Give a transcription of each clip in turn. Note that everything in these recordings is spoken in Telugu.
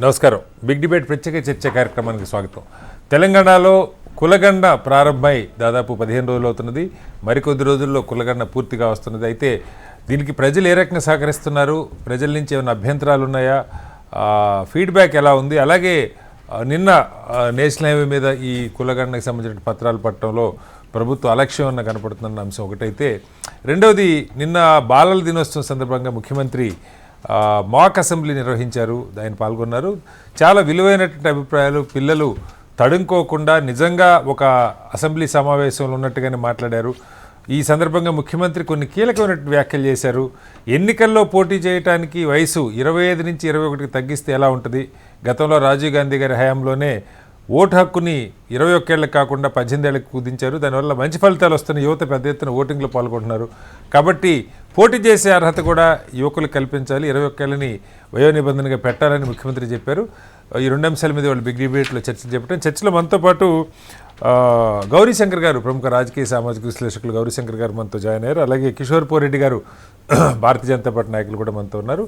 నమస్కారం. బిగ్ డిబేట్ ప్రత్యేక చర్చ కార్యక్రమానికి స్వాగతం. తెలంగాణలో కులగండ ప్రారంభమై దాదాపు 15 రోజులు అవుతున్నది. మరికొద్ది రోజుల్లో కులగండ పూర్తిగా వస్తున్నది. అయితే దీనికి ప్రజలు ఏ రకంగా సహకరిస్తున్నారు, ప్రజల నుంచి ఏమైనా అభ్యంతరాలు ఉన్నాయా, ఫీడ్బ్యాక్ ఎలా ఉంది, అలాగే నిన్న నేషనల్ హైవే మీద ఈ కులగండకి సంబంధించిన పత్రాలు పట్టడంలో ప్రభుత్వ అలక్ష్యం అన్న కనపడుతున్న అంశం ఒకటైతే, రెండవది నిన్న బాలల దినోత్సవం సందర్భంగా ముఖ్యమంత్రి మాక్ అసెంబ్లీ నిర్వహించారు. ఆయన పాల్గొన్నారు. చాలా విలువైనటువంటి అభిప్రాయాలు, పిల్లలు తడుముకోకుండా నిజంగా ఒక అసెంబ్లీ సమావేశంలో ఉన్నట్టుగానే మాట్లాడారు. ఈ సందర్భంగా ముఖ్యమంత్రి కొన్ని కీలకమైన వ్యాఖ్యలు చేశారు. ఎన్నికల్లో పోటీ చేయడానికి వయసు 25 నుంచి 21కి తగ్గిస్తే ఎలా ఉంటుంది, గతంలో రాజీవ్ గాంధీ గారి హయాంలోనే ఓటు హక్కుని 21 ఏళ్ళకి కాకుండా 18 ఏళ్ళకి కుదించారు. దానివల్ల మంచి ఫలితాలు వస్తున్న యువత పెద్ద ఎత్తున ఓటింగ్లో పాల్గొంటున్నారు. కాబట్టి పోటీ చేసే అర్హత కూడా యువకులకు కల్పించాలి, 21 ఏళ్ళని వయో నిబంధనగా పెట్టాలని ముఖ్యమంత్రి చెప్పారు. ఈ రెండు అంశాల మీద వాళ్ళు బిగ్ డిబేట్లో చర్చ చెప్పడం. చర్చలో మనతో పాటు గౌరీశంకర్ గారు, ప్రముఖ రాజకీయ సామాజిక విశ్లేషకులు గౌరీశంకర్ గారు మనతో జాయిన్ అయ్యారు. అలాగే కిషోర్ పోరెడ్డి గారు, భారతీయ జనతా పార్టీ నాయకులు కూడా మనతో ఉన్నారు.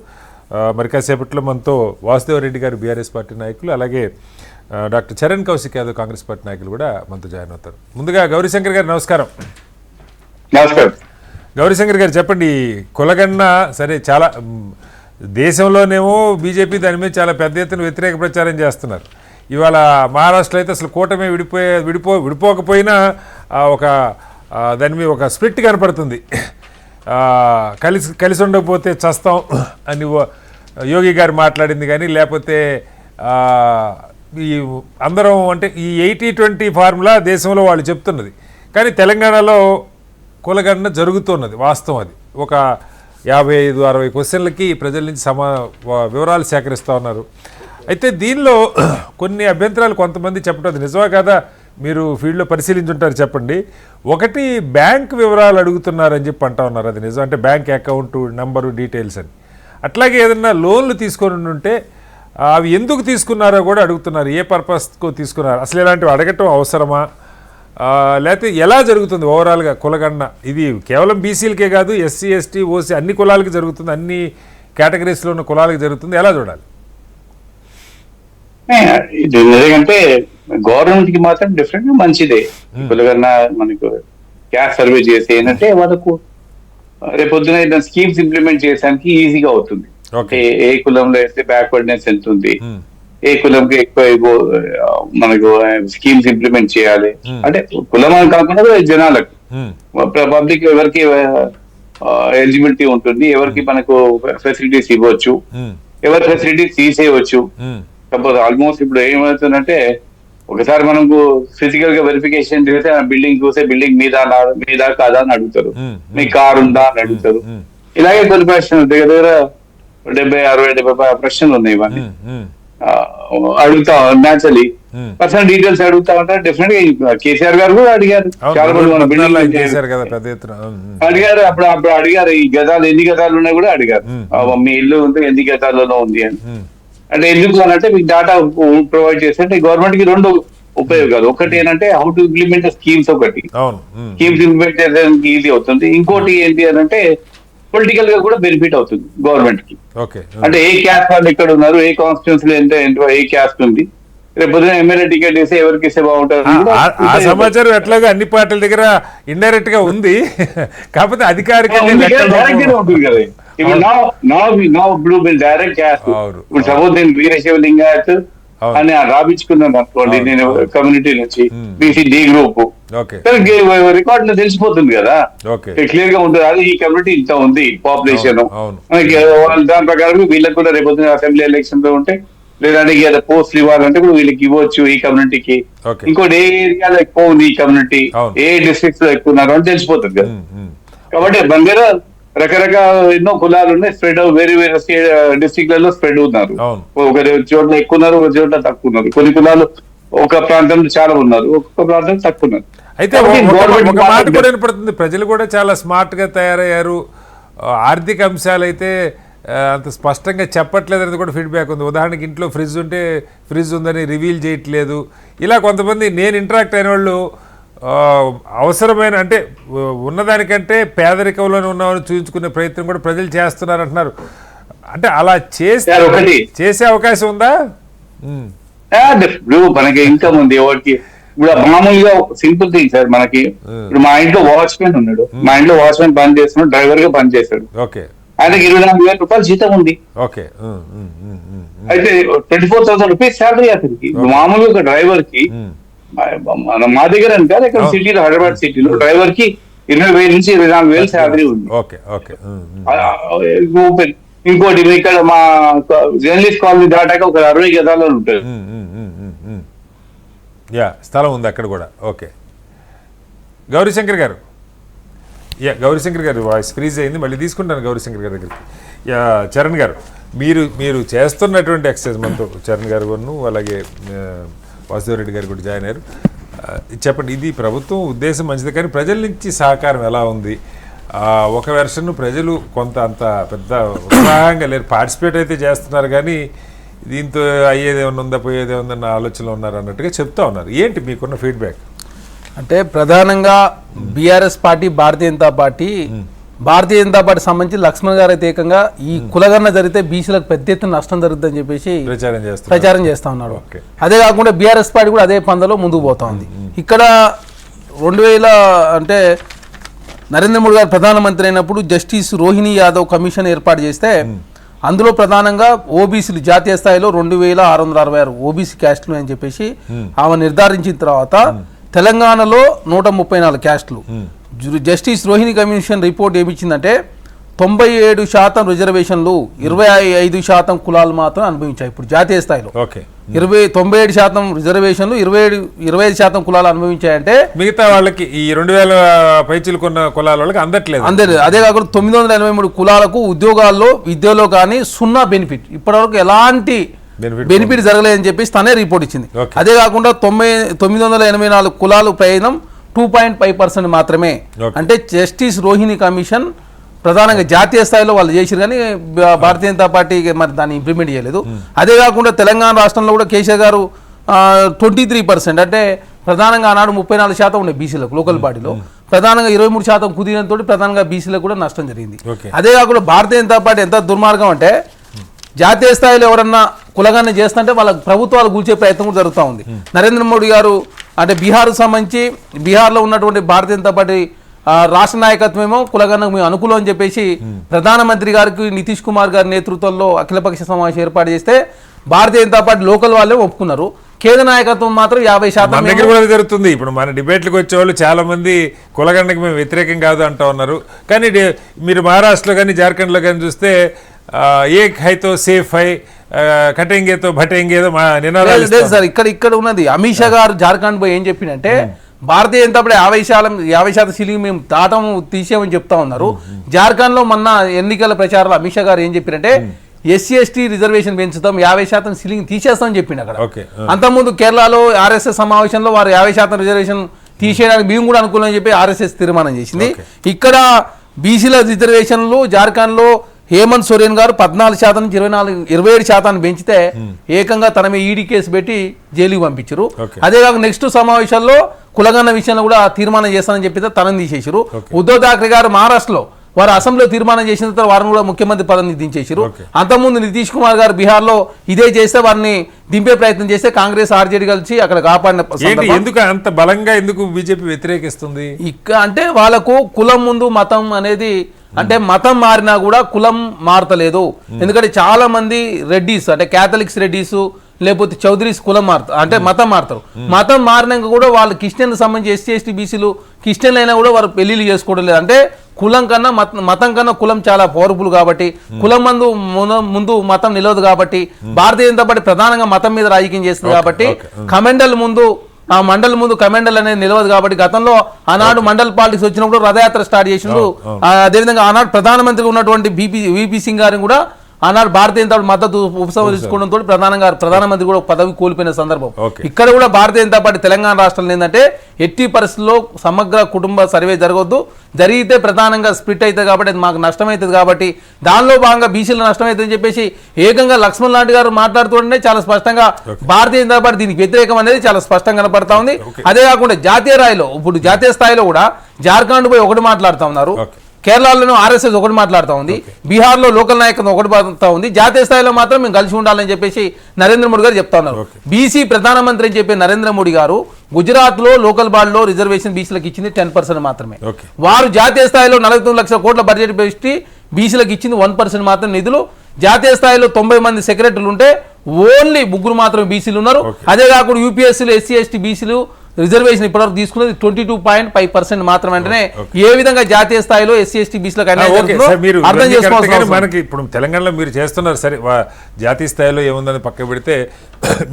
మరి కాసేపట్లో మనతో వాసుదేవరెడ్డి గారు, బీఆర్ఎస్ పార్టీ నాయకులు, అలాగే డాక్టర్ చరణ్ కౌశిక్ యాదవ్, కాంగ్రెస్ పార్టీ నాయకులు కూడా మనతో జాయిన్ అవుతారు. ముందుగా గౌరీశంకర్ గారు నమస్కారం. నమస్కారం. గౌరీశంకర్ గారు చెప్పండి, కులగన్న సరే చాలా దేశంలోనేమో బీజేపీ దాని మీద చాలా పెద్ద ఎత్తున వ్యతిరేక ప్రచారం చేస్తున్నారు. ఇవాళ మహారాష్ట్రలో అయితే అసలు కూటమి విడిపోకపోయినా ఒక దాని మీద ఒక స్ప్లిట్ కనపడుతుంది. కలిసి ఉండకపోతే చస్తాం అని యోగి గారు మాట్లాడింది, కానీ లేకపోతే ఈ అందరం అంటే ఈ 80-20 ఫార్ములా దేశంలో వాళ్ళు చెప్తున్నది. కానీ తెలంగాణలో కులగణన జరుగుతున్నది, వాస్తవం. అది ఒక 55-60 క్వశ్చన్లకి ప్రజల నుంచి వివరాలు సేకరిస్తూ ఉన్నారు. అయితే దీనిలో కొన్ని అభ్యంతరాలు కొంతమంది చెప్పడం, అది నిజమా కాదా మీరు ఫీల్డ్లో పరిశీలించుంటారు, చెప్పండి. ఒకటి, బ్యాంక్ వివరాలు అడుగుతున్నారని చెప్పి అంటా ఉన్నారు. అది నిజం అంటే బ్యాంక్ అకౌంట్ నెంబరు, డీటెయిల్స్ అని. అట్లాగే ఏదన్నా లోన్లు తీసుకొని ఉంటే అవి ఎందుకు తీసుకున్నారో కూడా అడుగుతున్నారు. ఏ పర్పస్కు తీసుకున్నారు, అసలు ఇలాంటివి అడగటం అవసరమా, లేకపోతే ఎలా జరుగుతుంది ఓవరాల్గా కులగణన? ఇది కేవలం బీసీలకే కాదు, ఎస్సీ, ఎస్టీ, ఓసీ అన్ని కులాలకి జరుగుతుంది, అన్ని కేటగిరీస్లో ఉన్న కులాలకి జరుగుతుంది. ఎలా చూడాలి? ఎందుకంటే గవర్నమెంట్ కి మాత్రం డిఫరెంట్ గా మంచిదే. కులగణన మనకు క్యాస్ట్ సర్వే చేసి ఏంటంటే వాళ్ళకు రేపొద్దున స్కీమ్స్ ఇంప్లిమెంట్ చేయడానికి ఈజీగా అవుతుంది. ఏ కులంలో అయితే బ్యాక్వర్డ్నెస్ ఎంత ఉంది, ఏ కులంకి ఎక్కువ మనకు స్కీమ్స్ ఇంప్లిమెంట్ చేయాలి అంటే కులం అని కాకుండా జనాలకు, పబ్లిక్ ఎవరికి ఎలిజిబిలిటీ ఉంటుంది, ఎవరికి మనకు ఫెసిలిటీస్ ఇవ్వచ్చు, ఎవరి ఫెసిలిటీస్ తీసేయవచ్చు. సపోజ్ ఆల్మోస్ట్ ఇప్పుడు ఏమవుతుందంటే ఒకసారి మనకు ఫిజికల్ గా వెరిఫికేషన్ చేస్తే బిల్డింగ్ చూస్తే బిల్డింగ్ మీద కాదా అని అడుగుతారు, మీ కార్ ఉందా అని అడుగుతారు. ఇలాగే కొన్ని ప్రశ్నలు దగ్గర 70-60-70 ప్రశ్నలు ఉన్నాయి. ఇవన్నీ అడుగుతా న్యాచురలీ పర్సనల్ డీటెయిల్స్ అడుగుతా ఉంటారు. డెఫినెట్ గా కేసీఆర్ గారు కూడా అడిగారు, చాలా మంది మన బిల్డింగ్ అడిగారు. అప్పుడు అడిగారు ఈ గదాలు ఎన్ని గదాలు ఉన్నాయి కూడా అడిగారు, మీ ఇల్లు ఉంటే ఎన్ని గదాలలో ఉంది అని. అంటే ఎందుకు అని అంటే మీకు డేటా ప్రొవైడ్ చేస్తే గవర్నమెంట్ కి రెండు ఉపయోగాలు. ఒకటి ఏంటంటే హౌ టు ఇంప్లిమెంట్ స్కీమ్స్, ఒకటి స్కీమ్స్ ఇంప్లిమెంట్ చేయడానికి ఈజీ అవుతుంది. ఇంకోటి ఏంటి అని అంటే పొలిటికల్ గా కూడా బెనిఫిట్ అవుతుంది గవర్నమెంట్ కి. అంటే ఏ క్యాస్ట్ వాళ్ళు ఎక్కడ ఉన్నారు, ఏ కాన్స్టిట్యూన్సీలో ఎంత ఏ క్యాస్ట్ ఉంది, రేపు ఎమ్మెల్యే టికెట్ ఇస్తే ఎవరికి ఇస్తే బాగుంటారు ఆ సమాచారం ఎట్లాగా అన్ని పార్టీల దగ్గర ఇండైరెక్ట్ గా ఉంది. కాకపోతే అధికారికంగా ఉంటుంది కదా. ఇప్పుడు ఇప్పుడు డైరెక్ట్ క్యాస్ట్, ఇప్పుడు సపోజ్ నేను వీరశివలింగాయత్ అని రాపించుకున్నాను అనుకోండి, నేను కమ్యూనిటీ నుంచి బీసీ డి గ్రూప్, రికార్డ్ లో తెలిసిపోతుంది కదా, క్లియర్ గా ఉంటుంది. అది ఈ కమ్యూనిటీ ఇంత ఉంది పాపులేషన్, దాని ప్రకారం వీళ్ళకి కూడా రేపు అసెంబ్లీ ఎలక్షన్ లో ఉంటే లేదంటే పోస్టులు ఇవ్వాలంటే ఇప్పుడు వీళ్ళకి ఇవ్వచ్చు ఈ కమ్యూనిటీకి. ఇంకోటి ఏ ఏరియాలో ఎక్కువ ఉంది ఈ కమ్యూనిటీ, ఏ డిస్ట్రిక్ట్స్ లో ఎక్కువ ఉన్నారు అని తెలిసిపోతుంది కదా. కాబట్టి బంగార రకరకాల ఎన్నో కులాలు ఉన్నాయి, స్ప్రెడ్ వేరే వేరే డిస్ట్రిక్ట్లలో స్ప్రెడ్ ఉన్నారు. ఒక చోట్ల ఎక్కువ ఉన్నారు, ఒక చోట్ల తక్కువ ఉన్నారు. కొన్ని కులాలు ఒక ప్రాంతంలో చాలా ఉన్నారు, ఒక్కొక్క ప్రాంతంలో తక్కువ ఉన్నారు. అయితే ఒక మాట కూడా వినపడుతుంది, ప్రజలు కూడా చాలా స్మార్ట్ గా తయారయ్యారు, ఆర్థిక అంశాలు అయితే అంత స్పష్టంగా చెప్పట్లేదు అనేది కూడా ఫీడ్బ్యాక్ ఉంది. ఉదాహరణకి ఇంట్లో ఫ్రిడ్జ్ ఉంటే ఫ్రిడ్జ్ ఉందని రివీల్ చేయట్లేదు. ఇలా కొంతమంది నేను ఇంటరాక్ట్ అయిన వాళ్ళు అవసరమైన అంటే ఉన్నదానికంటే పేదరికంలోనే ఉన్నామని చూపించుకునే ప్రయత్నం కూడా ప్రజలు చేస్తున్నారు అంటున్నారు. అంటే అలా చేసే అవకాశం ఉందా? ఇప్పుడు మనకి ఇన్కమ్ ఉంది ఎవరికి. ఇప్పుడు మామూలుగా సింపుల్ థింగ్ సార్, మనకి ఇప్పుడు మా ఇంట్లో వాచ్మెన్ ఉన్నాడు, మా ఇంట్లో వాచ్మెన్ పని చేస్తున్నాడు, డ్రైవర్ గా పని చేస్తాడు, ఆయనకి 24,000 రూపాయలు జీతం ఉంది. అయితే 24,000 రూపీస్ శాలరీ అతనికి. మామూలుగా ఒక డ్రైవర్ కి మా దగ్గర అని కాదు, ఇక్కడ సిటీలో హైదరాబాద్ సిటీలో డ్రైవర్ కి 20,000 నుంచి 24,000 శాలరీ ఉంది. ఇంకోటి ఇక్కడ మా జర్నలిస్ట్ కాలనీ దాటాక ఒక 60 గదాలు ఉంటుంది. స్థలం ఉంది అక్కడ కూడా. ఓకే, గౌరీశంకర్ గారు. గౌరీశంకర్ గారు వాయిస్ ఫ్రీజ్ అయింది, మళ్ళీ తీసుకుంటాను గౌరీశంకర్ గారి దగ్గరికి. చరణ్ గారు, మీరు చేస్తున్నటువంటి ఎక్సర్సైజ్ మనతో చరణ్ గారు కొను, అలాగే వాసుదేవరెడ్డి గారు కూడా జాయిన్ అయ్యారు. చెప్పండి, ఇది ప్రభుత్వం ఉద్దేశం మంచిది, కానీ ప్రజల నుంచి సహకారం ఎలా ఉంది? ఒక వెర్షన్ ప్రజలు కొంత అంత పెద్ద ఉత్సాహంగా లేరు, పార్టిసిపేట్ అయితే చేస్తున్నారు, కానీ దీంతో అయ్యేదేమన్నా ఉందా పోయేదేమన్నా ఆలోచనలో ఉన్నారు అన్నట్టుగా చెప్తా ఉన్నారు. ఏంటి మీకున్న ఫీడ్బ్యాక్? అంటే ప్రధానంగా బీఆర్ఎస్ పార్టీ, భారతీయ జనతా పార్టీ సంబంధించి లక్ష్మణ్ గారు అయితే ఏకంగా ఈ కులగణన జరిగితే బీసీలకు పెద్ద ఎత్తున నష్టం జరుగుతుందని చెప్పేసి ప్రచారం చేస్తా ఉన్నారు. అదే కాకుండా బీఆర్ఎస్ పార్టీ కూడా అదే పందలో ముందుకు పోతా ఉంది. ఇక్కడ 2000 అంటే నరేంద్ర మోడీ గారు ప్రధానమంత్రి అయినప్పుడు జస్టిస్ రోహిణి యాదవ్ కమిషన్ ఏర్పాటు చేస్తే అందులో ప్రధానంగా ఓబీసీలు జాతీయ స్థాయిలో 2666 ఓబీసీ క్యాస్టులు అని చెప్పేసి ఆమె నిర్ధారించిన తర్వాత తెలంగాణలో 134 క్యాస్టులు. జస్టిస్ రోహిణి కమిషన్ రిపోర్ట్ ఏమిచ్చిందంటే 97% రిజర్వేషన్లు, 25% కులాలు మాత్రం అనుభవించాయి. ఇప్పుడు జాతీయ స్థాయిలో 97% రిజర్వేషన్లు, 25% కులాలు అనుభవించాయంటే మిగతా వాళ్ళకి ఈ 2000 పైచిలుకున్న కులాల వాళ్ళకి అందట్లేదు. అదే కాకుండా 983 కులాలకు ఉద్యోగాల్లో విద్యలో కానీ 0 బెనిఫిట్, ఇప్పటివరకు ఎలాంటి బెనిఫిట్ జరగలేదని చెప్పేసి తనే రిపోర్ట్ ఇచ్చింది. అదే కాకుండా 984 కులాలు ప్రయోజనం 2.5% మాత్రమే. అంటే జస్టిస్ రోహిణి కమిషన్ ప్రధానంగా జాతీయ స్థాయిలో వాళ్ళు చేసిరు, కానీ భారతీయ జనతా పార్టీ మరి దాన్ని ఇంప్లిమెంట్ చేయలేదు. అదే కాకుండా తెలంగాణ రాష్ట్రంలో కూడా కేసీఆర్ గారు 23%, అంటే ప్రధానంగా ఆనాడు 34% ఉండే బీసీలకు లోకల్ బాడీలో, ప్రధానంగా 23% కుదిరినంతో ప్రధానంగా బీసీలకు కూడా నష్టం జరిగింది. అదే కాకుండా భారతీయ జనతా పార్టీ ఎంత దుర్మార్గం అంటే జాతీయ స్థాయిలో ఎవరన్నా కులగణన చేస్తుంటే వాళ్ళ ప్రభుత్వాలు కూల్చే ప్రయత్నం కూడా జరుగుతూ ఉంది. నరేంద్ర మోడీ గారు అంటే బీహార్కు సంబంధించి బీహార్లో ఉన్నటువంటి భారతీయ జనతా పార్టీ రాష్ట్ర నాయకత్వమేమో కులగణనకు మేము అనుకూలం అని చెప్పేసి ప్రధానమంత్రి గారికి నితీష్ కుమార్ గారి నేతృత్వంలో అఖిలపక్ష సమావేశం ఏర్పాటు చేస్తే భారతీయ జనతా పార్టీ లోకల్ వాళ్ళే ఒప్పుకున్నారు. కేంద్ర నాయకత్వం మాత్రం 50% దగ్గర కూడా జరుగుతుంది. ఇప్పుడు మన డిబేట్లకు వచ్చేవాళ్ళు చాలా మంది కులగణనకి మేము వ్యతిరేకం కాదు అంటూ ఉన్నారు, కానీ మీరు మహారాష్ట్రలో కానీ జార్ఖండ్లో కానీ చూస్తే ఏక్ హైతో సేఫ్ హై, కటెంగేతో భటెంగేదో మా నినాదాలు సార్. ఇక్కడ ఉన్నది అమిత్ షా గారు జార్ఖండ్ పోయి ఏం చెప్పిందంటే భారతీయ జనతా పార్టీ 50% సీలింగ్ మేము దాటం తీసేమని చెప్తా ఉన్నారు. జార్ఖండ్ లో మొన్న ఎన్నికల ప్రచారంలో అమిత్ షా గారు ఏం చెప్పారంటే SC/ST రిజర్వేషన్ పెంచుతాం, 50% సీలింగ్ తీసేస్తామని చెప్పిండు అక్కడ. అంతకుముందు కేరళలో RSS సమావేశంలో వారు 50% రిజర్వేషన్ తీసేయడానికి మేము కూడా అనుకూలం అని చెప్పి RSS తీర్మానం చేసింది. ఇక్కడ బీసీల రిజర్వేషన్లు జార్ఖండ్ లో హేమంత్ సోరెన్ గారు 14% నుంచి 27% పెంచితే ఏకంగా తన మీద ఈడీ కేసు పెట్టి జైలుకి పంపించారు. అదే కాక నెక్స్ట్ సమావేశాల్లో కులగణన విషయంలో కూడా తీర్మానం చేస్తానని చెప్పి తనని తీసేసారు. ఉద్ధవ్ ఠాక్రే గారు మహారాష్ట్రలో వారు అసెంబ్లీలో తీర్మానం చేసిన తర్వాత వారిని కూడా ముఖ్యమంత్రి పదవిని దించేసారు. అంతకుముందు నితీష్ కుమార్ గారు బీహార్లో ఇదే చేస్తే వారిని దింపే ప్రయత్నం చేస్తే కాంగ్రెస్ RJD కలిసి అక్కడ కాపాడిన. ఎందుకు అంత బలంగా ఎందుకు బీజేపీ వ్యతిరేకిస్తుంది? అంటే వాళ్ళకు కులం ముందు మతం అనేది, అంటే మతం మారినా కూడా కులం మారతలేదు. ఎందుకంటే చాలా మంది రెడ్డిస్ అంటే క్యాథలిక్స్ రెడ్డిస్ లేకపోతే చౌదరీస్ కులం మారుతారు, అంటే మతం మారుతారు. మతం మారినాక కూడా వాళ్ళు క్రిస్టియన్ సంబంధించి SC/ST బీసీలు క్రిస్టియన్లు అయినా కూడా వారు పెళ్లిళ్ళు చేసుకోవడం లేదు. అంటే కులం కన్నా మతం కన్నా కులం చాలా పవర్ఫుల్ కాబట్టి, కులం ముందు మతం నిలవదు కాబట్టి, భారతీయ జనతా పార్టీ ప్రధానంగా మతం మీద రాజకీయం చేస్తుంది కాబట్టి కమెండల్ ముందు ఆ మండలి ముందు కమాండల్ అనేది నిలవదు కాబట్టి గతంలో ఆనాడు మండల్ పాలిటిక్స్ వచ్చినప్పుడు రథయాత్ర స్టార్ట్ చేసిండు. అదేవిధంగా ఆనాడు ప్రధానమంత్రి ఉన్నటువంటి VP సింగ్ గారిని కూడా ఆనాడు భారతీయ జనతా మద్దతు ఉపసంహరించుకోవడంతో ప్రధానమంత్రి కూడా పదవి కోల్పోయిన సందర్భం. ఇక్కడ కూడా భారతీయ జనతా పార్టీ తెలంగాణ రాష్ట్రంలో ఏంటంటే ఎట్టి పరిస్థితుల్లో సమగ్ర కుటుంబ సర్వే జరగొద్దు, జరిగితే ప్రధానంగా స్ప్లిట్ అవుతుంది కాబట్టి అది మాకు నష్టమవుతుంది కాబట్టి దానిలో భాగంగా బీసీల నష్టమవుతుందని చెప్పేసి ఏకంగా లక్ష్మణ్ లాంటి గారు మాట్లాడుతుంటే చాలా స్పష్టంగా భారతీయ జనతా పార్టీ దీనికి వ్యతిరేకం అనేది చాలా స్పష్టంగా కనపడతా ఉంది. అదే కాకుండా జాతీయ స్థాయిలో కూడా జార్ఖండ్ పోయి ఒకటి మాట్లాడుతూ ఉన్నారు, కేరళలోనూ ఆర్ఎస్ఎస్ ఒకటి మాట్లాడుతూ ఉంది, బీహార్లో లోకల్ నాయకత్వం ఒకటి మాట్లాడుతూ ఉంది, జాతీయ స్థాయిలో మాత్రం మేము కలిసి ఉండాలని చెప్పేసి నరేంద్ర మోడీ గారు చెప్తా ఉన్నారు. బీసీ ప్రధానమంత్రి అని చెప్పే నరేంద్ర మోడీ గారు గుజరాత్ లో లోకల్ బాడీలో రిజర్వేషన్ బీసీలకు ఇచ్చింది 10% మాత్రమే. వారు జాతీయ స్థాయిలో 49 లక్షల కోట్ల బడ్జెట్ పెట్టి బీసీలకు ఇచ్చింది 1% మాత్రం నిధులు. జాతీయ స్థాయిలో 90 మంది సెక్రటరీలు ఉంటే ఓన్లీ 3 మాత్రమే బీసీలు ఉన్నారు. అదే కాకుండా యూపీఎస్సీలో ఎస్సీ ఎస్టీ బీసీలు రిజర్వేషన్ ఇప్పటివరకు తీసుకున్నది 22.5% మాత్రమే. అంటేనే ఏ విధంగా జాతీయ స్థాయిలో ఎస్సీ ఎస్టీ బీసీలకు అర్థం చేసుకోవాలి. మనకి ఇప్పుడు తెలంగాణలో మీరు చేస్తున్నారు సరే, జాతీయ స్థాయిలో ఏముందని పక్క పెడితే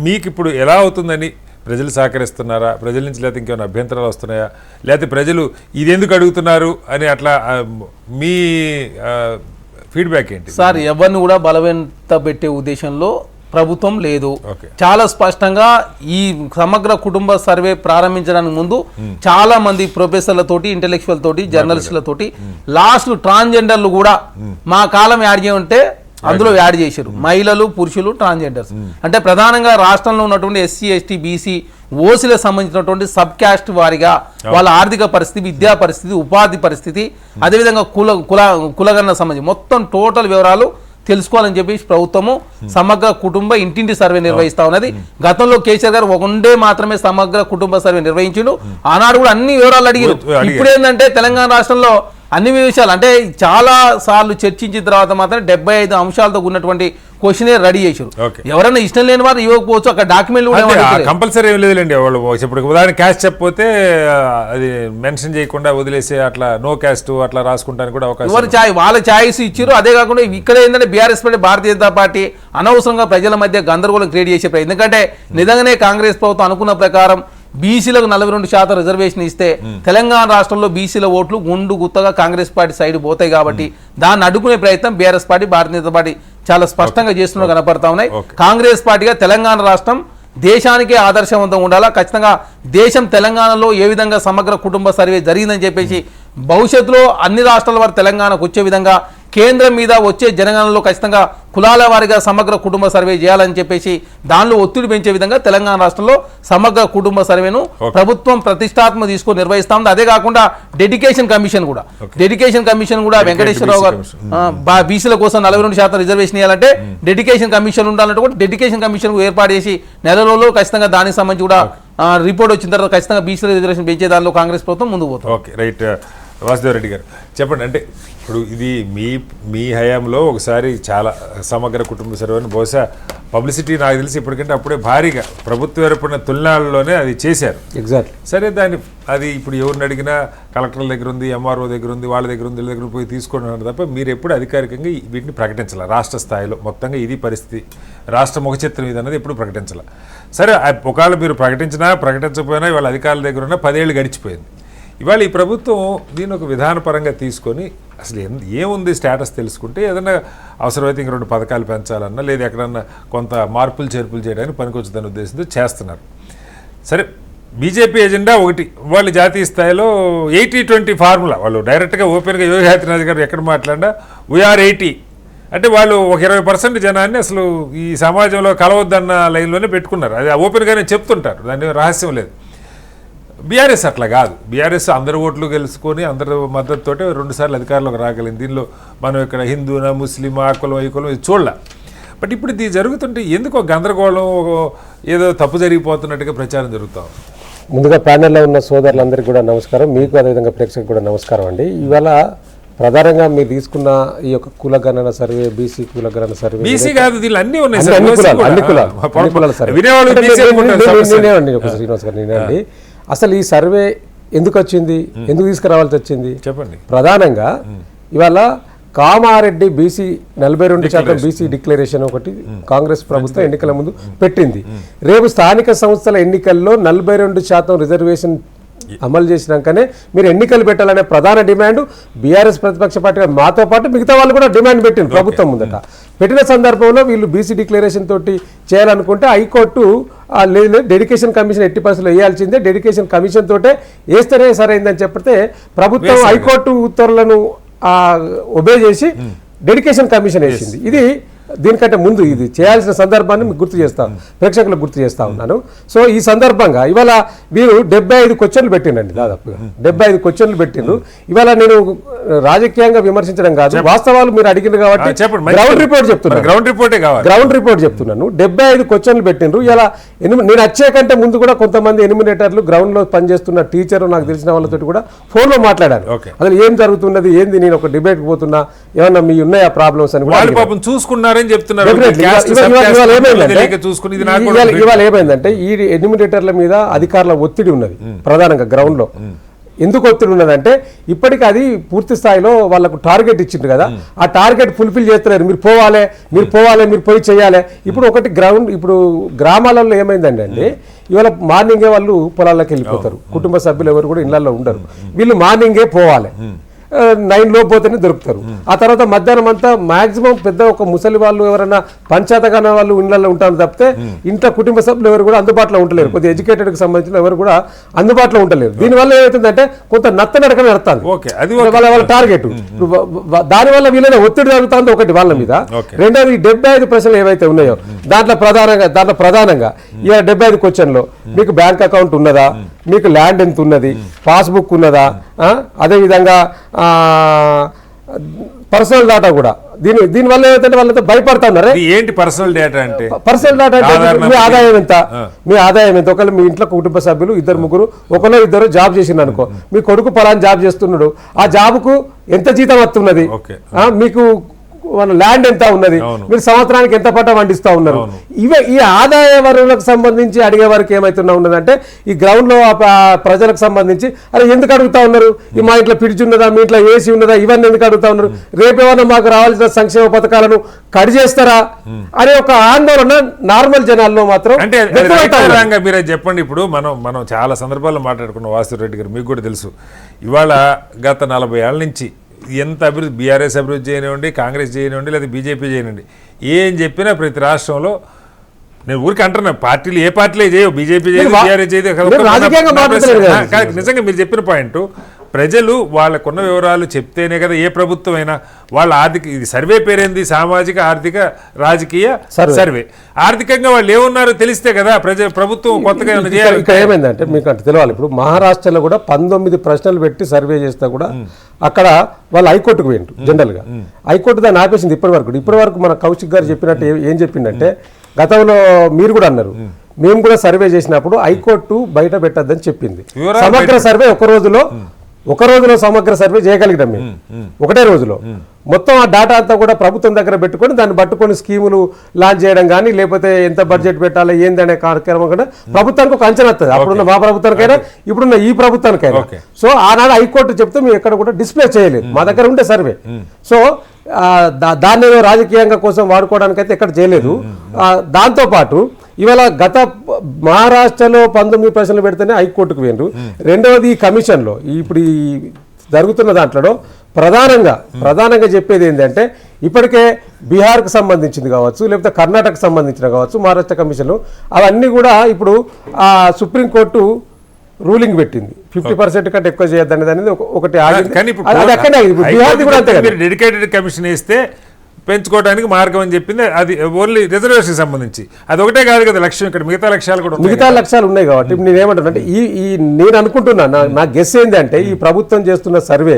మీకు ఇప్పుడు ఎలా అవుతుందని ప్రజలు సహకరిస్తున్నారా, ప్రజల నుంచి లేకపోతే ఇంకేమైనా అభ్యంతరాలు వస్తున్నాయా, లేకపోతే ప్రజలు ఇది ఎందుకు అడుగుతున్నారు అని అట్లా మీ ఫీడ్బ్యాక్ ఏంటి? సార్, ఎవరిని కూడా బలవంత పెట్టే ఉద్దేశంలో ప్రభుత్వం లేదు. చాలా స్పష్టంగా ఈ సమగ్ర కుటుంబ సర్వే ప్రారంభించడానికి ముందు చాలా మంది ప్రొఫెసర్లతోటి, ఇంటెలెక్చువల్ తోటి, జర్నలిస్టులతోటి లాస్ట్ ట్రాన్స్జెండర్లు కూడా మా కాలం యాడ్ చేయమంటే అందులో యాడ్ చేశారు. మహిళలు, పురుషులు, ట్రాన్స్జెండర్స్ అంటే ప్రధానంగా రాష్ట్రంలో ఉన్నటువంటి ఎస్సీ ఎస్టీ బీసీ ఓసీలకు సంబంధించినటువంటి సబ్ క్యాస్ట్ వారిగా వాళ్ళ ఆర్థిక పరిస్థితి, విద్యా పరిస్థితి, ఉపాధి పరిస్థితి, అదేవిధంగా కులగణన సంబంధించి మొత్తం టోటల్ వివరాలు తెలుసుకోవాలని చెప్పి ప్రభుత్వము సమగ్ర కుటుంబ ఇంటింటి సర్వే నిర్వహిస్తా ఉన్నది. గతంలో కేసీఆర్ గారు ఒకటే మాత్రమే సమగ్ర కుటుంబ సర్వే నిర్వహించిండు. ఆనాడు కూడా అన్ని వివరాలు అడిగారు. ఇప్పుడు ఏంటంటే తెలంగాణ రాష్ట్రంలో అన్ని విషయాలు అంటే చాలా సార్లు చర్చించిన తర్వాత మాత్రం 75 అంశాలతో ఉన్నటువంటి క్వశ్చనే రెడీ చేశారు. ఎవరైనా ఇష్టం లేని వారు ఇవ్వకపోవచ్చు, అక్కడ డాక్యుమెంట్ కంపల్సరీ ఏం లేదులేండి. వాళ్ళు ఇప్పుడు ఉదాహరణ క్యాస్ట్ చెప్పకపోతే అది మెన్షన్ చేయకుండా వదిలేసి అట్లా నో క్యాస్ట్ అట్లా రాసుకుంటానికి కూడా అవకాశం, వాళ్ళ ఛాయిస్ ఇచ్చారు. అదే కాకుండా ఇక్కడ ఏంటంటే బీఆర్ఎస్ పార్టీ, భారతీయ జనతా పార్టీ అనవసరంగా ప్రజల మధ్య గందరగోళం క్రియేట్ చేసే ప్రయత్నం. ఎందుకంటే నిజంగానే కాంగ్రెస్ ప్రభుత్వం అనుకున్న ప్రకారం బీసీలకు 42% రిజర్వేషన్ ఇస్తే తెలంగాణ రాష్ట్రంలో బీసీల ఓట్లు గుండు గుత్తగా కాంగ్రెస్ పార్టీ సైడ్ పోతాయి. కాబట్టి దాన్ని అడ్డుకునే ప్రయత్నం బీఆర్ఎస్ పార్టీ, భారతీయ జనతా పార్టీ చాలా స్పష్టంగా చేస్తున్నా కనపడతా ఉన్నాయి. కాంగ్రెస్ పార్టీగా తెలంగాణ రాష్ట్రం దేశానికే ఆదర్శవంతంగా ఉండాలా. ఖచ్చితంగా దేశం తెలంగాణలో ఏ విధంగా సమగ్ర కుటుంబ సర్వే జరిగిందని చెప్పేసి భవిష్యత్తులో అన్ని రాష్ట్రాల వారు తెలంగాణకు వచ్చే విధంగా కేంద్రం మీద వచ్చే జనగణనలో ఖచ్చితంగా కులాల వారిగా సమగ్ర కుటుంబ సర్వే చేయాలని చెప్పేసి దానిలో ఒత్తిడి పెంచే విధంగా తెలంగాణ రాష్ట్రంలో సమగ్ర కుటుంబ సర్వేను ప్రభుత్వం ప్రతిష్టాత్మక తీసుకొని నిర్వహిస్తా ఉంది. అదే కాకుండా డెడికేషన్ కమిషన్ కూడా వెంకటేశ్వరరావు గారు బీసీల కోసం 42% రిజర్వేషన్ ఇవ్వాలంటే డెడికేషన్ కమిషన్ ఉండాలంటే కూడా డెడికేషన్ కమిషన్ ఏర్పాటు చేసి నెల రోజుల్లో ఖచ్చితంగా దానికి సంబంధించి కూడా రిపోర్ట్ వచ్చిన తర్వాత ఖచ్చితంగా బీసీల రిజర్వేషన్ పెంచే దానిలో కాంగ్రెస్ ప్రభుత్వం ముందుకు పోతుంది. Okay, right. వాసుదేవ్ రెడ్డి గారు చెప్పండి, అంటే ఇప్పుడు ఇది మీ హయాంలో ఒకసారి చాలా సమగ్ర కుటుంబ సర్వేని బహుశా పబ్లిసిటీ నాకు తెలిసి ఇప్పటికంటే అప్పుడే భారీగా ప్రభుత్వం ఏర్పడిన తొలినాళ్ళలోనే అది చేశారు. ఎగ్జాక్ట్లీ. సరే, అది ఇప్పుడు ఎవరిని అడిగినా కలెక్టర్ల దగ్గర ఉంది, ఎంఆర్ఓ దగ్గర ఉంది, వాళ్ళ దగ్గర ఉంది, వీళ్ళ దగ్గర పోయి తీసుకోవడం తప్ప మీరు ఎప్పుడు అధికారికంగా వీటిని ప్రకటించాల. రాష్ట్ర స్థాయిలో మొత్తంగా ఇది పరిస్థితి, రాష్ట్ర ముఖ చిత్రం ఇది అన్నది ఎప్పుడు ప్రకటించాల. సరే, ఒకవేళ మీరు ప్రకటించకపోయినా ఇవాళ అధికారుల దగ్గర ఉన్న 10 ఏళ్ళు గడిచిపోయింది. ఇవాళ ఈ ప్రభుత్వం దీన్ని ఒక విధానపరంగా తీసుకొని అసలు ఏముంది స్టేటస్ తెలుసుకుంటే ఏదన్నా అవసరమైతే ఇంక 2 పథకాలు పెంచాలన్నా లేదా ఎక్కడన్నా కొంత మార్పులు చేర్పులు చేయడానికి పనికొచ్చుదనే ఉద్దేశంతో చేస్తున్నారు. సరే, బీజేపీ ఎజెండా ఒకటి, వాళ్ళు జాతీయ స్థాయిలో 80-20 ఫార్ములా, వాళ్ళు డైరెక్ట్గా ఓపెన్గా యోగి ఆదిత్యనాథ్ గారు ఎక్కడ మాట్లాడినా వీఆర్ 80 అంటే వాళ్ళు ఒక 20% జనాన్ని అసలు ఈ సమాజంలో కలవద్దన్న లైన్లోనే పెట్టుకున్నారు. అది ఓపెన్గానే చెప్తుంటారు, దాని రహస్యం లేదు. బీఆర్ఎస్ అట్లా కాదు. బీఆర్ఎస్ అందరు ఓట్లు గెలుచుకొని అందరి మద్దతుతోటే 2 సార్లు అధికారంలోకి రాగలిగింది. దీనిలో మనం ఇక్కడ హిందూనా, ముస్లిం, ఆ కులం, ఈ కులం ఇది చూడలే. బట్ ఇప్పుడు ఇది జరుగుతుంటే ఎందుకో గందరగోళం, ఏదో తప్పు జరిగిపోతున్నట్టుగా ప్రచారం జరుగుతాం. ముందుగా ప్యానెల్లో ఉన్న సోదరులందరికీ కూడా నమస్కారం, మీకు అదేవిధంగా ప్రేక్షకులకు కూడా నమస్కారం అండి. ఇవాళ ప్రధానంగా మీరు తీసుకున్న ఈ యొక్క కులగణన సర్వే, బీసీ కులగణన సర్వే, బీసీ కాదు దీనిలో అన్ని ఉన్నాయి, అన్ని కులాల సర్వే. శ్రీనివాస్ గారు నేనండి, అసలు ఈ సర్వే ఎందుకు వచ్చింది, ఎందుకు తీసుకురావాల్సి వచ్చింది చెప్పండి. ప్రధానంగా ఇవాళ కామారెడ్డి బీసీ 42% బీసీ డిక్లరేషన్ ఒకటి కాంగ్రెస్ ప్రభుత్వం ఎన్నికల ముందు పెట్టింది. రేపు స్థానిక సంస్థల ఎన్నికల్లో 42% రిజర్వేషన్ అమలు చేసినాకనే మీరు ఎన్నికలు పెట్టాలనే ప్రధాన డిమాండ్ బీఆర్ఎస్ ప్రతిపక్ష పార్టీ మాతో పాటు మిగతా వాళ్ళు కూడా డిమాండ్ పెట్టింది ప్రభుత్వం ముందట. పెట్టిన సందర్భంలో వీళ్ళు బీసీ డిక్లరేషన్ తోటి చేయాలనుకుంటే హైకోర్టు లేదు, డెడికేషన్ కమిషన్ 80% వేయాల్సిందే, డెడికేషన్ కమిషన్ తోటే వేస్తేనే సరైందని చెప్తే ప్రభుత్వం హైకోర్టు ఉత్తర్వులను ఒబే చేసి డెడికేషన్ కమిషన్ వేసింది. ఇది దీనికంటే ముందు ఇది చేయాల్సిన సందర్భాన్ని మీకు గుర్తు చేస్తాను, ప్రేక్షకులకు గుర్తు చేస్తా ఉన్నాను. సో ఈ సందర్భంగా ఇవాళ మీరు 75 క్వశ్చన్లు పెట్టినండి, దాదాపుగా 75 క్వశ్చన్లు పెట్టిండ్రు. ఇవాళ నేను రాజకీయంగా విమర్శించడం కాదు, వాస్తవాలు మీరు అడిగినారు కాబట్టి చెప్పండి. గ్రౌండ్ రిపోర్ట్ చెప్తున్నాను. గ్రౌండ్ రిపోర్టే కావాలి. గ్రౌండ్ రిపోర్ట్ చెప్తున్నాను. 75 క్వశ్చన్లు పెట్టిండ్రు. ఇలా నేను వచ్చే కంటే ముందు కూడా కొంతమంది ఎనిమినేటర్లు గ్రౌండ్ లో పనిచేస్తున్న టీచర్ నాకు తెలిసిన వాళ్ళతో కూడా ఫోన్ లో మాట్లాడాను. అసలు ఏం జరుగుతున్నది ఏంది, నేను ఒక డిబేట్ పోతున్నా, ఏమన్నా మీ ఉన్నాయా ప్రాబ్లమ్స్ అని వాళ్ళు పాపం చూసుకున్నారని చెప్తున్నారు. ఇవాళ ఏమైందంటే ఈ ఎనిమినేటర్ల మీద అధికారుల ఒత్తిడి ఉన్నది ప్రధానంగా గ్రౌండ్ లో. ఎందుకు ఒత్తిడి ఉన్నదంటే ఇప్పటికీ అది పూర్తి స్థాయిలో వాళ్ళకు టార్గెట్ ఇచ్చిండ్రు కదా, ఆ టార్గెట్ ఫుల్ఫిల్ చేస్తున్నారు. మీరు పోవాలి, మీరు పోయి చేయాలి. ఇప్పుడు ఒకటి ఇప్పుడు గ్రామాలలో ఏమైందండి అంటే ఇవాళ మార్నింగే వాళ్ళు పొలాల్లోకి వెళ్ళిపోతారు, కుటుంబ సభ్యులు ఎవరు కూడా ఇళ్లలో ఉండరు. వీళ్ళు మార్నింగే పోవాలి, 9 లోపు పోతేనే దొరుకుతారు. ఆ తర్వాత మధ్యాహ్నం అంతా మాక్సిమం పెద్ద ఒక ముసలి వాళ్ళు ఎవరైనా పంచాయతగాన వాళ్ళు ఇళ్లలో ఉంటారు తప్పితే ఇంట్లో కుటుంబ సభ్యులు ఎవరు కూడా అందుబాటులో ఉండలేరు. కొద్దిగా ఎడ్యుకేటెడ్ కి సంబంధించిన ఎవరు కూడా అందుబాటులో ఉండలేరు. దీనివల్ల ఏమవుతుందంటే కొంత నడక నడుస్తుంది వాళ్ళ టార్గెట్. దానివల్ల వీళ్ళని ఒత్తిడి జరుగుతుంది ఒకటి వాళ్ళ మీద. రెండోది 75 ప్రశ్నలు ఏవైతే ఉన్నాయో దాంట్లో ప్రధానంగా ఈ 75 క్వశ్చన్లో మీకు బ్యాంక్ అకౌంట్ ఉన్నదా, మీకు ల్యాండ్ ఎంత ఉన్నది, పాస్బుక్ ఉన్నదా, అదేవిధంగా పర్సనల్ డేటా కూడా దీనివల్ల ఏమైతే వాళ్ళతో భయపడుతున్నారు. ఏంటి పర్సనల్ డేటా అంటే? పర్సనల్ డేటా అంటే మీ ఆదాయం ఎంత, ఒకళ్ళు మీ ఇంట్లో కుటుంబ సభ్యులు 2-3 ఒకళ్ళు 2 జాబ్ చేసిండు అనుకో, మీ కొడుకు పలానా జాబ్ చేస్తున్నాడు, ఆ జాబ్కు ఎంత జీతం వస్తున్నది, మీకు ల్యాండ్ ఎంత ఉన్నది, మీరు సంవత్సరానికి ఎంత పట్ట వండిస్తా ఉన్నారు. ఈ ఆదాయ వనరులకు సంబంధించి అడిగే వరకు ఏమైతున్నా ఉన్నదంటే ఈ గ్రౌండ్ లో ప్రజలకు సంబంధించి అరే ఎందుకు అడుగుతా ఉన్నారు, ఈ మా ఇంట్లో ఫ్రిడ్జ్ ఉన్నదా, మీ ఇంట్లో ఏసీ ఉన్నదా, ఇవన్నీ ఎందుకు అడుగుతా ఉన్నారు, రేపేమన్నా మాకు రావాల్సిన సంక్షేమ పథకాలను కట్ చేస్తారా అనే ఒక ఆందోళన నార్మల్ జనాల్లో మాత్రం. మీరే చెప్పండి. ఇప్పుడు మనం చాలా సందర్భాల్లో మాట్లాడుకున్నాం వాసురెడ్డి గారు, మీకు కూడా తెలుసు. ఇవాళ గత 40 ఏళ్ల నుంచి ఎంత అభివృద్ధి, బీఆర్ఎస్ అభివృద్ధి చేయనివ్వండి, కాంగ్రెస్ చేయనివ్వండి, లేదా బీజేపీ చేయనివ్వండి, ఏం చెప్పినా ప్రతి రాష్ట్రంలో నేను ఊరికి అంటున్నా, పార్టీలు ఏ పార్టీలే చేయవు, బీజేపీ చేయదు, బీఆర్ఎస్ చేయదు. నిజంగా మీరు చెప్పిన పాయింట్, ప్రజలు వాళ్ళకున్న వివరాలు చెప్తేనే కదా ఏ ప్రభుత్వం అయినా. వాళ్ళ ఆర్థిక ఇది సర్వే పేరేంది, సామాజిక ఆర్థిక రాజకీయ సర్వే. ఆర్థికంగా వాళ్ళు ఏమున్నారో తెలిస్తే కదా ప్రభుత్వం కొత్తగా చేయాలి. ఇక్కడ ఏమైందంటే మీకు అంటే తెలియాలి. ఇప్పుడు మహారాష్ట్రలో కూడా 19 ప్రశ్నలు పెట్టి సర్వే చేస్తే కూడా అక్కడ వాళ్ళు హైకోర్టుకు పోయిండ్రు. జనరల్ గా హైకోర్టు దాన్ని ఆపేసింది. ఇప్పటి వరకు మన కౌశిక్ గారు చెప్పినట్టు ఏం చెప్పిందంటే, గతంలో మీరు కూడా అన్నారు, మేము కూడా సర్వే చేసినప్పుడు హైకోర్టు బయట పెట్టద్దని చెప్పింది. సమగ్ర సర్వే ఒక రోజులో సమగ్ర సర్వే చేయగలిగినాం మేము, ఒకటే రోజులో. మొత్తం ఆ డేటా అంతా కూడా ప్రభుత్వం దగ్గర పెట్టుకొని దాన్ని పట్టుకొని స్కీములు లాంచ్ చేయడం కానీ, లేకపోతే ఎంత బడ్జెట్ పెట్టాలి ఏంది అనే కార్యక్రమం కూడా ప్రభుత్వానికి ఒక అంచనా వస్తుంది. అప్పుడున్న మా ప్రభుత్వానికైనా ఇప్పుడున్న ఈ ప్రభుత్వానికైనా. సో ఆనాడు హైకోర్టు చెప్తే మేము ఎక్కడ కూడా డిస్ప్లే చేయలేదు, మా దగ్గర ఉండే సర్వే. సో దాన్ని రాజకీయంగా కోసం వాడుకోవడానికి అయితే ఎక్కడ చేయలేదు. దాంతోపాటు ఇవాళ గత మహారాష్ట్రలో 19 ప్రశ్నలు పెడితేనే హైకోర్టుకు పోయినరు. రెండవది ఈ కమిషన్లో ఇప్పుడు ఈ జరుగుతున్న దాంట్లో ప్రధానంగా చెప్పేది ఏంటంటే, ఇప్పటికే బీహార్కు సంబంధించింది కావచ్చు, లేకపోతే కర్ణాటకకు సంబంధించిన కావచ్చు, మహారాష్ట్ర కమిషన్లు అవన్నీ కూడా ఇప్పుడు సుప్రీంకోర్టు రూలింగ్ పెట్టింది 50% కంటే ఎక్కువ చేయొద్దనేది అనేది ఒకటి డెడికేటెడ్ కమిషన్ వేస్తే పెంచుకోవడానికి మార్గం అని చెప్పింది. అది ఓన్లీ రిజర్వేషన్ సంబంధించి అది ఒకటే కాదు కదా లక్ష్యం, ఇక్కడ మిగతా లక్ష్యాలు కూడా ఉన్నాయి. కాబట్టి నేనేమంటానంటే నేను అనుకుంటున్నా, నా గెస్ ఏంటంటే ఈ ప్రభుత్వం చేస్తున్న సర్వే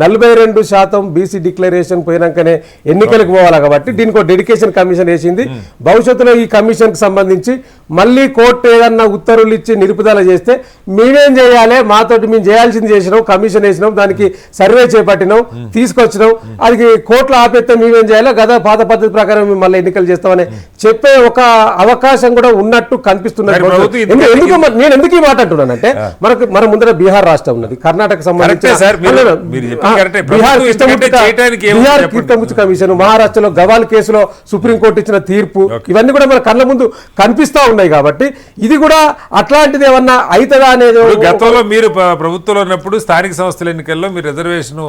42% బీసీ డిక్లరేషన్ పోయినాకనే ఎన్నికలకు పోవాలి కాబట్టి దీనికి ఒక డెడికేషన్ కమిషన్ వేసింది. భవిష్యత్తులో ఈ కమిషన్ కి సంబంధించి మళ్ళీ కోర్టు ఏదన్నా ఉత్తర్వులు ఇచ్చి నిలుపుదల చేస్తే మేమేం చేయాలి, మాతోటి మేము చేయాల్సింది చేసినాం, కమిషన్ వేసినాం, దానికి సర్వే చేపట్టినాం, తీసుకొచ్చినాం, అది కోర్టులో ఆపేస్తే మేమేం చేయాలి, గత పాత పద్ధతి ప్రకారం మేము మళ్ళీ ఎన్నికలు చేస్తామని చెప్పే ఒక అవకాశం కూడా ఉన్నట్టు కనిపిస్తున్నది. నేను ఎందుకు ఈ మాట అంటున్నానంటే, మన ముందర బీహార్ రాష్ట్రం ఉన్నది, కర్ణాటక సంబంధించి బీహార్ కీర్తముచ్చు కమిషన్, మహారాష్ట్రలో గవాల్ కేసులో సుప్రీంకోర్టు ఇచ్చిన తీర్పు, ఇవన్నీ కూడా మన కళ్ళ ముందు కనిపిస్తా ఉన్నాయి. కాబట్టి ఇది కూడా అట్లాంటిది ఏమన్నా అవుతుందా అనేది. గతంలో మీరు ప్రభుత్వంలో ఉన్నప్పుడు స్థానిక సంస్థల ఎన్నికల్లో మీరు రిజర్వేషన్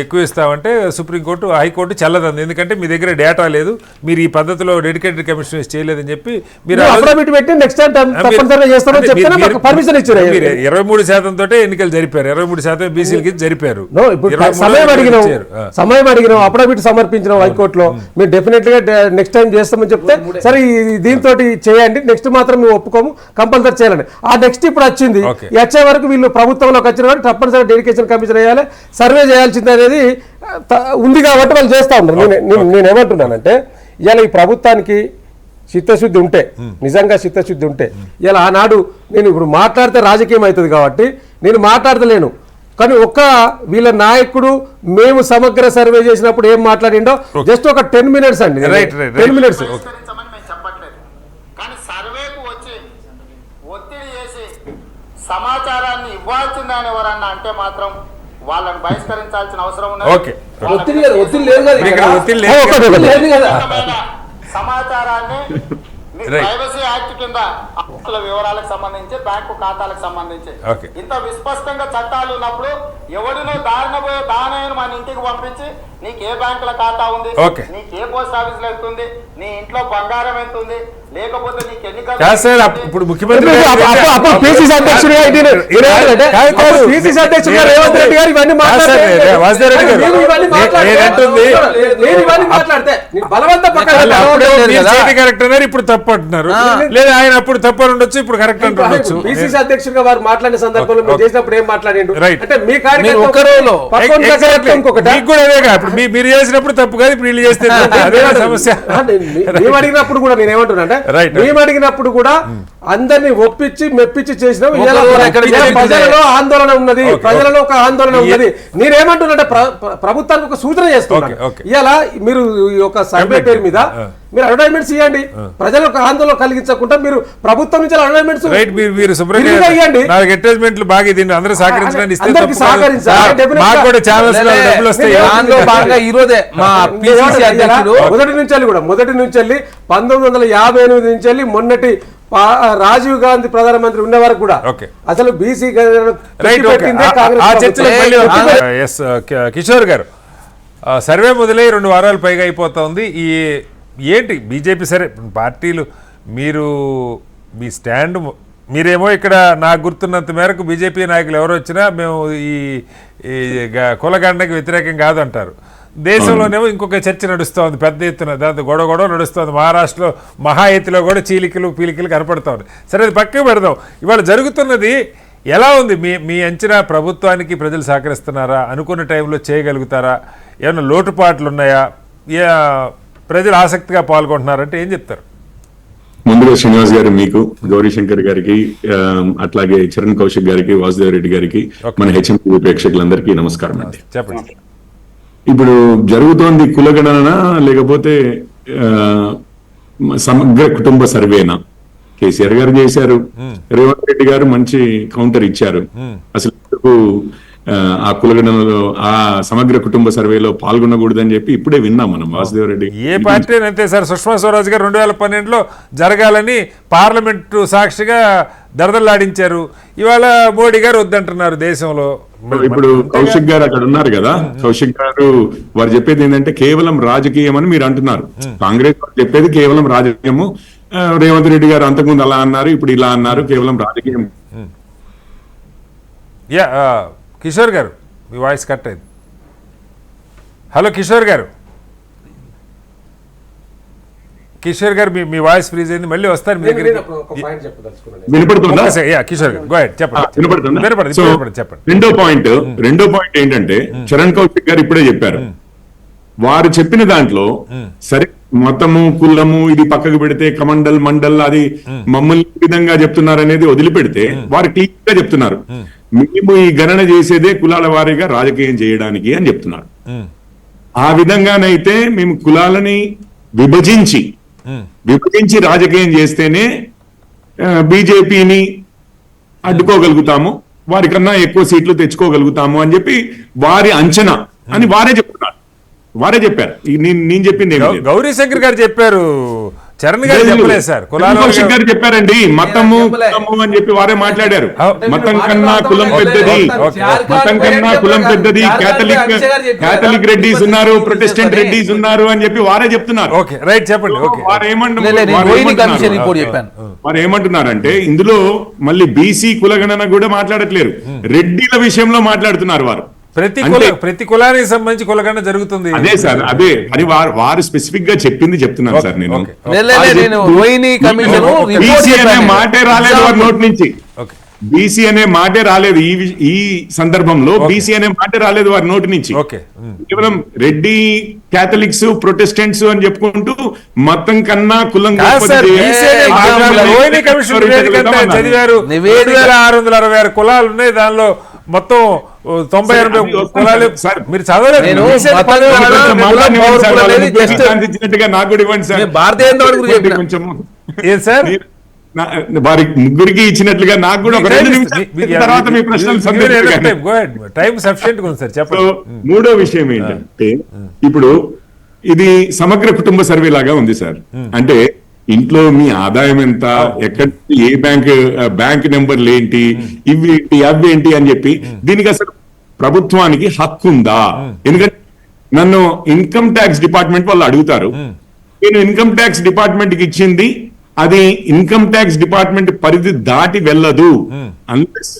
ఎక్కువ ఇస్తామంటే సుప్రీంకోర్టు హైకోర్టు చెల్లదంది, ఎందుకంటే మీ దగ్గర డేటా లేదు, మీరు ఈ పద్ధతిలో డెడికేటెడ్ కమిషన్ చేయలేదని చెప్పి మీరు 23% తోటే ఎన్నికలు జరిపారు. 23% బీసీలకి జరిపారు. సమయం అడిగినాం, అఫిడవిట్ సమర్పించిన హైకోర్టులో, మీరు డెఫినెట్ గా నెక్స్ట్ టైం చేస్తామని చెప్తే సరే దీంతో చేయండి, నెక్స్ట్ మాత్రం మేము ఒప్పుకోము, కంపల్సరీ చేయాలని. ఆ నెక్స్ట్ ఇప్పుడు వచ్చింది. Okay. వచ్చే వరకు వీళ్ళు ప్రభుత్వంలోకి వచ్చిన వారు తప్పనిసరిగా డెడికేషన్ కమిషన్ వేయాలి, సర్వే చేయాల్సింది అనేది ఉంది కాబట్టి వాళ్ళు చేస్తూ ఉన్నారు. నేనేమంటున్నానంటే ఇవాళ ఈ ప్రభుత్వానికి చిత్తశుద్ధి ఉంటే, నిజంగా చిత్తశుద్ధి ఉంటే, ఇలా ఆనాడు నేను ఇప్పుడు మాట్లాడితే రాజకీయం అవుతుంది కాబట్టి నేను మాట్లాడతలేను, కానీ ఒక్క వీళ్ళ నాయకుడు మేము సమగ్ర సర్వే చేసినప్పుడు ఏం మాట్లాడిండో జస్ట్ ఒక 10 minutes అండి, 10 minutes. బహిష్కరించమని మేము చెప్పట్లేదు, కానీ సర్వేకు వచ్చి ఒత్తిడి చేసి సమాచారాన్ని ఇవ్వాల్సిందని ఎవరన్నా అంటే మాత్రం వాళ్ళని బహిష్కరించాల్సిన అవసరం ఓకే. ఒత్తిడి లేదు కదా ఇక్కడ ఇక్కడ. ఒత్తిడి లేదు. లేదు కదా. సమాచారాన్ని Right. ప్రైవసీ యాక్ట్ కింద ఆస్తుల వివరాలకు సంబంధించి బ్యాంకు ఖాతాలకు సంబంధించి Okay. ఇంత విస్పష్టంగా చట్టాలు ఉన్నప్పుడు ఎవడినో దానైన మన ఇంటికి పంపించి నీకు ఏ బ్యాంకుల ఖాతా ఉంది, Okay. నీకు ఏ పోస్ట్ ఆఫీస్ లో ఎంత ఉంది, నీ ఇంట్లో బంగారం ఎంత ఉంది, లేకపోతే నీకు ఎన్ని కాదు సార్, ఇప్పుడు ముఖ్యమంత్రి అప్పుడు పిసిసి అధ్యక్షుడిగా పిసిసి అధ్యక్షుడిగా రేవంత్ రెడ్డి గారు ఇవన్నీ వాసుదేవ్ రెడ్డి గారు నేనంటుంది బలవంత అప్పుడు మీరు చేతి కరెక్ట్ అన్నారు, ఇప్పుడు తప్పు అంటున్నారు. లేదా ఆయన అప్పుడు తప్పు అని ఉండొచ్చు, ఇప్పుడు కరెక్ట్ అంటుండొచ్చు. పిసిసి అధ్యక్షుడిగా వారు మాట్లాడిన సందర్భంలో మీరు చేసినప్పుడు ఏం మాట్లాడిండు Right. అంటే మీ మీరు ఒక్క రోజులో ఇంకొకటి మీకు కూడా అదేగా, ఇప్పుడు మీరు చేసినప్పుడు తప్పు కాదు, ఇప్పుడు వీళ్ళు చేస్తే అదే సమస్య. మేము అడిగినప్పుడు కూడా నేను ఏమంటున్నా అంటే Right. మేము అడిగినప్పుడు కూడా అందరినీ ఒప్పించి మెప్పించి చేసినాం. ఒక్క రోజు ఎక్కడ ప్రజలలో ఆందోళన ఉన్నది, Okay. ప్రజలలో ఒక ఆందోళన ఉన్నది. నేనేమంటున్నా ప్రభుత్వానికి ఒక సూచన చేస్తున్నాను. Okay. ఇవాళ మీరు ఈ యొక్క సర్వే పేరు మీద మీరు అడ్వర్టైజ్మెంట్స్ ఇవ్వండి, ప్రజలకు ఆందోళన కలిగించకుండా మీరు ప్రభుత్వం నుంచి అడ్వర్టైజ్మెంట్స్ రైట్. మీరు శుభ్రంగా ఇవ్వండి. 4 అడ్వర్టైజ్మెంట్లు బాగా ఇది అందరూ సహకరించడానికి ఇస్తే అందరికీ తప్పు కాదు. సహకరించాలి. Definitely మాకు కూడా ఛానల్స్ లో డబ్బులు వస్తాయి. దానిలో భాగంగా ఈ రోజే మా పిసిసి అధ్యక్షుడు మొదటి నుంచి వెళ్ళి 1958 నుంచి వెళ్ళి మొన్నటి రాజీవ్ గాంధీ ప్రధానమంత్రి ఉన్న వరకు కూడా Okay. అసలు బీసీ రైట్. ఆ చర్చలో మళ్ళీ ఎస్ కిషోర్ గారు, సర్వే మొదలై 2 వారాలు పైగా అయిపోతా ఉంది. ఏంటి బీజేపీ సరే పార్టీలు మీరు మీ స్టాండ్, మీరేమో ఇక్కడ నాకు గుర్తున్నంత మేరకు బీజేపీ నాయకులు ఎవరు వచ్చినా మేము ఈ కులగండకి వ్యతిరేకం కాదంటారు. దేశంలోనేమో ఇంకొక చర్చ నడుస్తూ ఉంది పెద్ద ఎత్తున, దాంతో గొడవ నడుస్తుంది. మహారాష్ట్రలో మహా ఎత్తులో కూడా చీలికలు పీలికలు కనపడుతూ ఉంది. సరే అది పక్కకు పెడదాం. ఇవాళ జరుగుతున్నది ఎలా ఉంది? మీ అంచనా ప్రభుత్వానికి ప్రజలు సహకరిస్తున్నారా? అనుకున్న టైంలో చేయగలుగుతారా? ఏమైనా లోటుపాట్లు ఉన్నాయా? ప్రజలు ఆసక్తిగా పాల్గొంటున్నారంటే ఏం చెప్తారు? ముందుగా శ్రీనివాస్ గారు, మీకు, గౌరీశంకర్ గారికి, అట్లాగే చరణ్ కౌశిక్ గారికి, వాసుదేవ్ రెడ్డి గారికి, మన హెచ్ఎంటీవీ ప్రేక్షకులందరికీ నమస్కారం అండి. చెప్పండి. ఇప్పుడు జరుగుతోంది కులగణన లేకపోతే సమగ్ర కుటుంబ సర్వేనా? కేసీఆర్ గారు చేశారు, రేవంత్ రెడ్డి గారు మంచి కౌంటర్ ఇచ్చారు. అసలు ఆ కులగణనలో ఆ సమగ్ర కుటుంబ సర్వేలో పాల్గొనకూడదని చెప్పి ఇప్పుడే విన్నాం మనం. వాసుదేవ్ రెడ్డి ఏ పార్టీ అంతే సార్, సుష్మా స్వరాజ్ గారు 2012లో జరగాలని పార్లమెంటు సాక్షిగా దరదలాడించారు. ఇవాళ మోడీ గారు వద్దంటున్నారు దేశంలో. ఇప్పుడు కౌశిక్ గారు అక్కడ ఉన్నారు కదా, కౌశిక్ గారు వారు చెప్పేది ఏంటంటే కేవలం రాజకీయం అని మీరు అంటున్నారు. కాంగ్రెస్ చెప్పేది కేవలం రాజకీయము. రేవంత్ రెడ్డి గారు అంతకుముందు అలా అన్నారు, ఇప్పుడు ఇలా అన్నారు, కేవలం రాజకీయం. యా కిషోర్ గారు, మీ వాయిస్ కట్ అయింది. హలో కిషోర్ గారు, కిషోర్ గారు మీ వాయిస్ ఫ్రీజ్ అయింది, మళ్ళీ వస్తారు మీ దగ్గర. వినపడుతుందా? కిషోర్ గారు గో హెడ్, చెప్పండి. వినపడుతుందా? సో, చెప్పండి. రెండో పాయింట్ ఏంటంటే చరణ్ కౌశిక్ గారు ఇప్పుడే చెప్పారు. వారు చెప్పిన దాంట్లో సరే మతము కులము ఇది పక్కకు పెడితే కమండల్ మండల్ అది మమ్మల్ని ఈ విధంగా చెప్తున్నారు అనేది వదిలిపెడితే వారు క్లియర్ గా చెప్తున్నారు, మేము ఈ గణన చేసేదే కులాల వారీగా రాజకీయం చేయడానికి అని చెప్తున్నారు. ఆ విధంగానైతే మేము కులాలని విభజించి రాజకీయం చేస్తేనే బీజేపీని అడ్డుకోగలుగుతాము, వారికన్నా ఎక్కువ సీట్లు తెచ్చుకోగలుగుతాము అని చెప్పి వారి అంచనా అని వారే చెప్పారు. నేను చెప్పింది గౌరీశంకర్ గారు చెప్పారు, చరణ్ గారు చెప్పలేదు సార్. కౌశిక్ గారు చెప్పారండి, మతము కులము అని చెప్పి వారే మాట్లాడారు. మతం కన్నా కులం పెద్దది, కేథలిక్ రెడ్డిస్ ఉన్నారు, ప్రొటెస్టెంట్ రెడ్డిస్ ఉన్నారు అని చెప్పి వారే చెప్తున్నారు. ఓకే రైట్, చెప్పండి. ఓకే, వారు ఏమంటున్నారంటే ఇందులో మళ్ళీ బీసీ కులగణన కూడా మాట్లాడట్లేరు, రెడ్డిల విషయంలో మాట్లాడుతున్నారు వారు. ప్రతి కులానికి సంబంధించి కులగణన జరుగుతుంది. అదే సార్, అదే అది వారు స్పెసిఫిక్ గా చెప్తున్నాను సార్ నేను. నేను రోహిణి కమిషన్ బీసీ అనే మాటే రాలేదు వారి నోటి నుంచి. బీసీ అనే మాటే రాలేదు ఈ సందర్భంలో. బీసీ అనే మాటే రాలేదు వారి నోటి నుంచి. కేవలం రెడ్డి, క్యాథలిక్స్, ప్రొటెస్టెంట్స్ అని చెప్పుకుంటూ మొత్తం కన్నా కులం చదివారు. 7,666 కులాలు ఉన్నాయి, దానిలో మొత్తం 98 కులాలు. మీరు చదవలేదు. నాకు కూడా ఇవ్వండి సార్. భారతీయ కొంచెం ఏం సార్ వారి ముగ్గురికి ఇచ్చినట్లుగా నాకు కూడా ఒక 2 నిమిషాల తర్వాత మీ ప్రశ్నలు మూడో విషయం ఏంటంటే, ఇప్పుడు ఇది సమగ్ర కుటుంబ సర్వే లాగా ఉంది సార్. అంటే ఇంట్లో మీ ఆదాయం ఎంత, ఎక్కడ ఏ బ్యాంక్ నెంబర్లు ఏంటి, అవేంటి అని చెప్పి దీనికి అసలు ప్రభుత్వానికి హక్కు ఉందా? ఎందుకంటే నన్ను ఇన్కమ్ ట్యాక్స్ డిపార్ట్మెంట్ వాళ్ళు అడుగుతారు. నేను ఇన్కమ్ ట్యాక్స్ డిపార్ట్మెంట్ కి ఇచ్చింది అది ఇన్కమ్ ట్యాక్స్ డిపార్ట్మెంట్ పరిధి దాటి వెళ్ళదు. అన్లెస్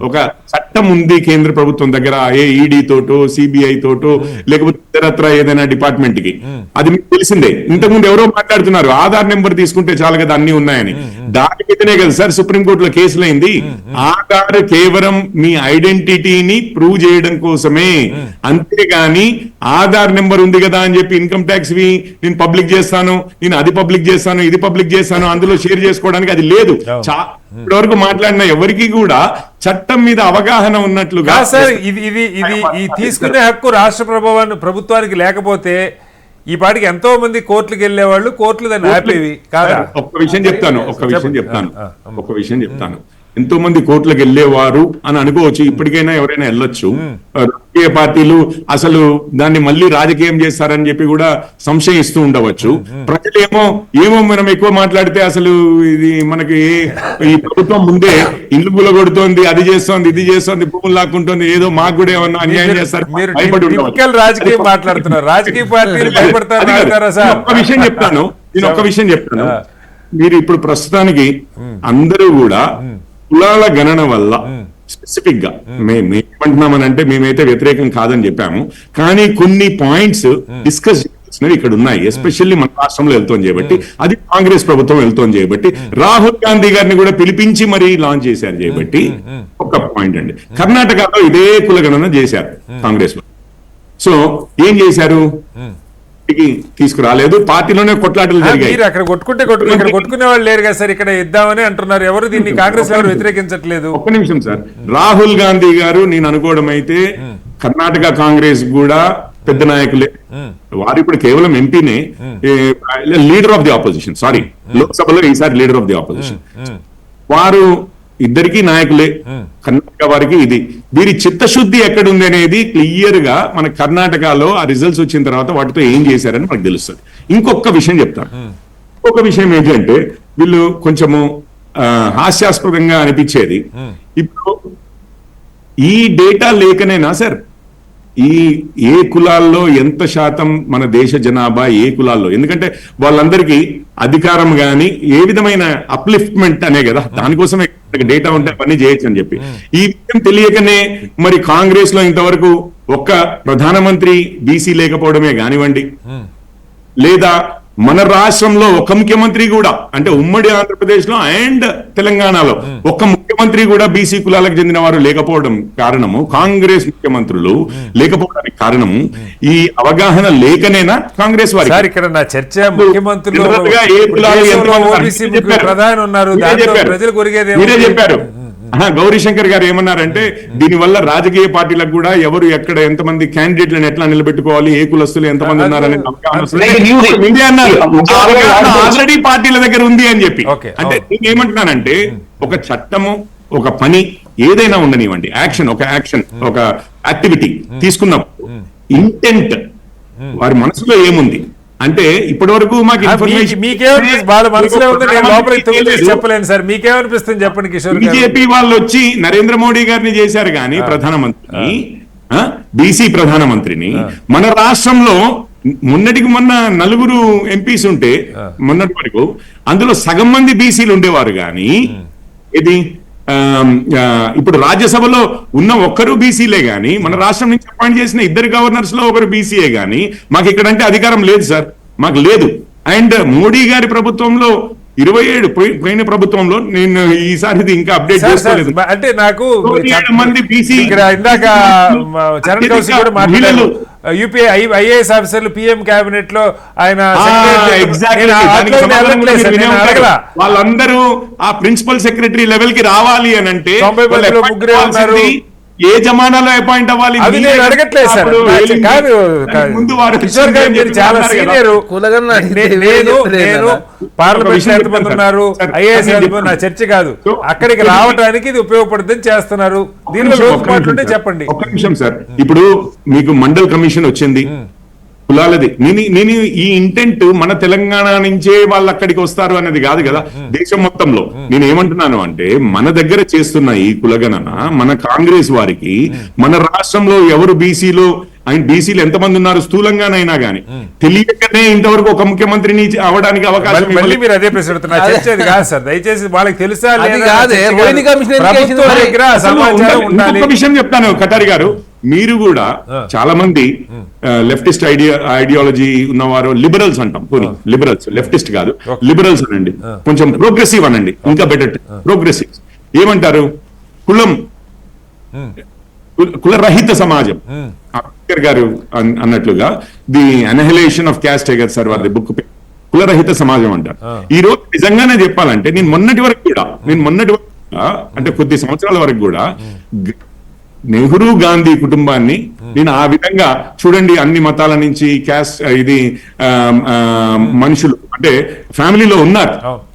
ఒక చట్టం ఉంది కేంద్ర ప్రభుత్వం దగ్గర, ఈడీ తోటో, సిబిఐ తోటో, లేకపోతే ఇతరత్ర ఏదైనా డిపార్ట్మెంట్ కి. అది మీకు తెలిసిందే. ఇంతకుముందు ఎవరో మాట్లాడుతున్నారు ఆధార్ నెంబర్ తీసుకుంటే చాలు కదా అన్ని ఉన్నాయని. దాని మీదనే కదా సార్ సుప్రీంకోర్టులో కేసులైంది. ఆధార్ కేవలం మీ ఐడెంటిటీని ప్రూవ్ చేయడం కోసమే, అంతేగాని ఆధార్ నెంబర్ ఉంది కదా అని చెప్పి ఇన్కమ్ ట్యాక్స్ నేను పబ్లిక్ చేస్తాను, నేను అది పబ్లిక్ చేస్తాను, ఇది పబ్లిక్ చేస్తాను, అందులో షేర్ చేసుకోవడానికి అది లేదు. ఇప్పటివరకు మాట్లాడిన ఎవరికి కూడా చట్టం మీద అవగాహన ఉన్నట్లుగా సార్ ఇది తీసుకునే హక్కు రాష్ట్ర ప్రభుత్వానికి లేకపోతే ఈ పాటికి ఎంతో మంది కోర్టులకు వెళ్లేవాళ్ళు, కోర్టులు దాన్ని ఆపేవి కాదా? ఒక్క విషయం చెప్తాను. ఎంతో మంది కోర్టులకు వెళ్ళేవారు అని అనుకోవచ్చు. ఇప్పటికైనా ఎవరైనా వెళ్ళొచ్చు. రాజకీయ పార్టీలు అసలు దాన్ని మళ్ళీ రాజకీయం చేస్తారని చెప్పి కూడా సంశయిస్తూ ఉండవచ్చు. ప్రజలేమో మనం ఎక్కువ మాట్లాడితే అసలు ఇది మనకి ఈ ప్రభుత్వం ముందే ఇల్లు గులగొడుతోంది, అది చేస్తోంది, ఇది చేస్తోంది, భూములు లాక్కుంటోంది, ఏదో మాకు కూడా ఏమన్నా అన్యాయం చేస్తారు రాజకీయం మాట్లాడుతున్నారు. రాజకీయ పార్టీలు భయపడతారు. ఒక్క విషయం చెప్తాను. మీరు ఇప్పుడు ప్రస్తుతానికి అందరూ కూడా కులాల గణన వల్ల స్పెసిఫిక్ గా మేమేమంటున్నామనంటే, మేమైతే వ్యతిరేకం కాదని చెప్పాము, కానీ కొన్ని పాయింట్స్ డిస్కస్ చేసినవి ఇక్కడ ఉన్నాయి. ఎస్పెషల్లీ మన రాష్ట్రంలో వెళ్తోంది చేయబట్టి, అది కాంగ్రెస్ ప్రభుత్వం వెళ్తోంది చేయబట్టి, రాహుల్ గాంధీ గారిని కూడా పిలిపించి మరీ లాంచ్ చేశారు చేయబట్టి. ఒక పాయింట్ అండి, కర్ణాటకలో ఇదే కులగణన చేశారు కాంగ్రెస్. సో ఏం చేశారు? తీసుకురాలేదు, పార్టీలోనే కొట్లాటలు జరిగాయి. అక్కడ కొట్టుకునే వాళ్ళు లేరు కదా సార్, ఇక్కడ ఇద్దామని అంటున్నారు. ఎవరు దీన్ని కాంగ్రెస్ ఎవరు వ్యతిరేకించట్లేదు. ఒక్క నిమిషం సార్. రాహుల్ గాంధీ గారు నేను అనుకోవడం అయితే కర్ణాటక కాంగ్రెస్ కూడా పెద్ద నాయకులే. వారు ఇప్పుడు కేవలం ఎంపీనే, leader of the opposition. Sorry, లోక్సభలో ఈసారి లీడర్ ఆఫ్ ది ఆపోజిషన్. వారు ఇద్దరికి నాయకులే. కర్ణాటక వారికి ఇది. వీరి చిత్తశుద్ధి ఎక్కడుంది అనేది క్లియర్ గా మన కర్ణాటకలో ఆ రిజల్ట్స్ వచ్చిన తర్వాత వాటితో ఏం చేశారని మనకు తెలుస్తుంది. ఇంకొక విషయం చెప్తాను. ఒక విషయం ఏంటంటే, వీళ్ళు కొంచెము హాస్యాస్పదంగా అనిపించేది, ఇప్పుడు ఈ డేటా లేకనేనా సార్ ఏ కులాల్లో ఎంత శాతం మన దేశ జనాభా ఏ కులాల్లో, ఎందుకంటే వాళ్ళందరికీ అధికారం గాని ఏ విధమైన అప్లిఫ్ట్మెంట్ అనే కదా, దానికోసమే డేటా ఉంటే అవన్నీ చేయొచ్చు అని చెప్పి. ఈ విషయం తెలియకనే మరి కాంగ్రెస్ లో ఇంతవరకు ఒక్క ప్రధానమంత్రి బీసీ లేకపోవడమే కానివ్వండి, లేదా మన రాష్ట్రంలో ఒక ముఖ్యమంత్రి కూడా, అంటే ఉమ్మడి ఆంధ్రప్రదేశ్ లో అండ్ తెలంగాణలో ఒక ముఖ్యమంత్రి కూడా బీసీ కులాలకు చెందిన వారు లేకపోవడం కారణము, కాంగ్రెస్ ముఖ్యమంత్రులు లేకపోవడానికి కారణము ఈ అవగాహన లేకనేనా కాంగ్రెస్ వారికి? సార్ ఇక్కడ నా చర్చ ముఖ్యమంత్రులు మీరే చెప్పారు. గౌరీశంకర్ గారు ఏమన్నారంటే, దీనివల్ల రాజకీయ పార్టీలకు కూడా ఎవరు ఎక్కడ ఎంతమంది క్యాండిడేట్లను ఎట్లా నిలబెట్టుకోవాలి, ఏ కులస్తులు ఎంతమంది ఉన్నారనే ఆల్రెడీ పార్టీల దగ్గర ఉంది అని చెప్పి. అంటే నేను ఏమంటున్నానంటే, ఒక చట్టము, ఒక పని ఏదైనా ఉండనివ్వండి, ఒక యాక్షన్ ఒక యాక్టివిటీ తీసుకున్నప్పుడు ఇంటెంట్ వారి మనసులో ఏముంది అంటే, ఇప్పటి వరకు మాకు చెప్పలేను సార్, మీకేమనిపిస్తుంది చెప్పండి కిషోర్. బీజేపీ వాళ్ళు వచ్చి నరేంద్ర మోడీ గారిని చేశారు కానీ ప్రధానమంత్రిని, బీసీ ప్రధానమంత్రిని. మన రాష్ట్రంలో మొన్నటికి మొన్న 4 ఎంపీస్ ఉంటే మొన్నటి వరకు అందులో సగం మంది బీసీలు ఉండేవారు కానీ ఇది ఇప్పుడు రాజ్యసభలో ఉన్న ఒక్కరు బీసీలే గాని మన రాష్ట్రం నుంచి అపాయింట్ చేసిన ఇద్దరు గవర్నర్స్ లో ఒకరు బీసీఏ గాని మాకు ఇక్కడంటే అధికారం లేదు సార్, మాకు లేదు. అండ్ మోడీ గారి ప్రభుత్వంలో 27 పోయిన ప్రభుత్వంలో నేను ఈసారి ఇది ఇంకా అప్డేట్ చేసుకోలేదు. అంటే నాకు 27 మంది బీసీ ఇక్కడ ఇందాక చరణ్ కౌశిక్ కూడా మాట్లాడారు, యూపీఐ ఐఏఎస్ ఆఫీసర్లు పిఎం కేబినెట్ లో ఆయన వాళ్ళందరూ ఆ ప్రిన్సిపల్ సెక్రటరీ లెవెల్ కి రావాలి అని అంటే 90 లో ముగ్గురే ఉన్నారు. ఏ జమానాలో అపాయింట్ అవ్వాలి అది నేను అడగట్లేదు సార్, కాదు ముందు వారు కిషోర్ గారు మీరు చాలా సీనియర్, నేను పార్లమెంట్ లో ఎంతమంది ఉన్నారు, ఐఏఎస్ నా చర్చ కాదు, అక్కడికి రావడానికి ఇది ఉపయోగపడుతుందని చేస్తున్నారు. దీనిలో లోటుపాట్లుంటే చెప్పండి. ఒక్క నిమిషం సార్, ఇప్పుడు మీకు మండల్ కమిషన్ వచ్చింది కులాలది. నేను ఈ ఇంటెంట్ మన తెలంగాణ నుంచే వాళ్ళు అక్కడికి వస్తారు అనేది కాదు కదా, దేశం మొత్తంలో. నేను ఏమంటున్నాను అంటే మన దగ్గర చేస్తున్న ఈ కులగణన మన కాంగ్రెస్ వారికి మన రాష్ట్రంలో ఎవరు బీసీలో ఆయన బీసీలు ఎంతమంది ఉన్నారు స్థూలంగానైనా గానీ తెలియకనే ఇంతవరకు ఒక ముఖ్యమంత్రిని అవడానికి అవకాశం. మళ్ళీ మీరు అదే ప్రశ్న అడుగుతున్నారు, చర్చ అది కాదు సార్, దయచేసి వాళ్ళకి తెలుసా విషయం చెప్తాను కటారి గారు. మీరు కూడా చాలా మంది లెఫ్టిస్ట్ ఐడియాలజీ ఉన్నవారు లిబరల్స్ అంటాం, పోనీ లిబరల్స్, లెఫ్టిస్ట్ కాదు లిబరల్స్ అనండి, కొంచెం ప్రోగ్రెసివ్ అనండి, ఇంకా బెటర్ ప్రోగ్రెసివ్. ఏమంటారు? కులరహిత సమాజం. అంబేద్కర్ గారు అన్నట్లుగా ది అనహిలేషన్ ఆఫ్ క్యాస్ట్ కదా సార్ వారి బుక్, కులరహిత సమాజం అంటారు. ఈ రోజు నిజంగానే చెప్పాలంటే నేను మొన్నటి వరకు కూడా అంటే కొద్ది సంవత్సరాల వరకు కూడా నెహ్రూ గాంధీ కుటుంబాన్ని నేను ఆ విధంగా చూడండి, అన్ని మతాల నుంచి క్యాస్ట్ ఇది మనుషులు అంటే ఫ్యామిలీలో ఉన్నారు.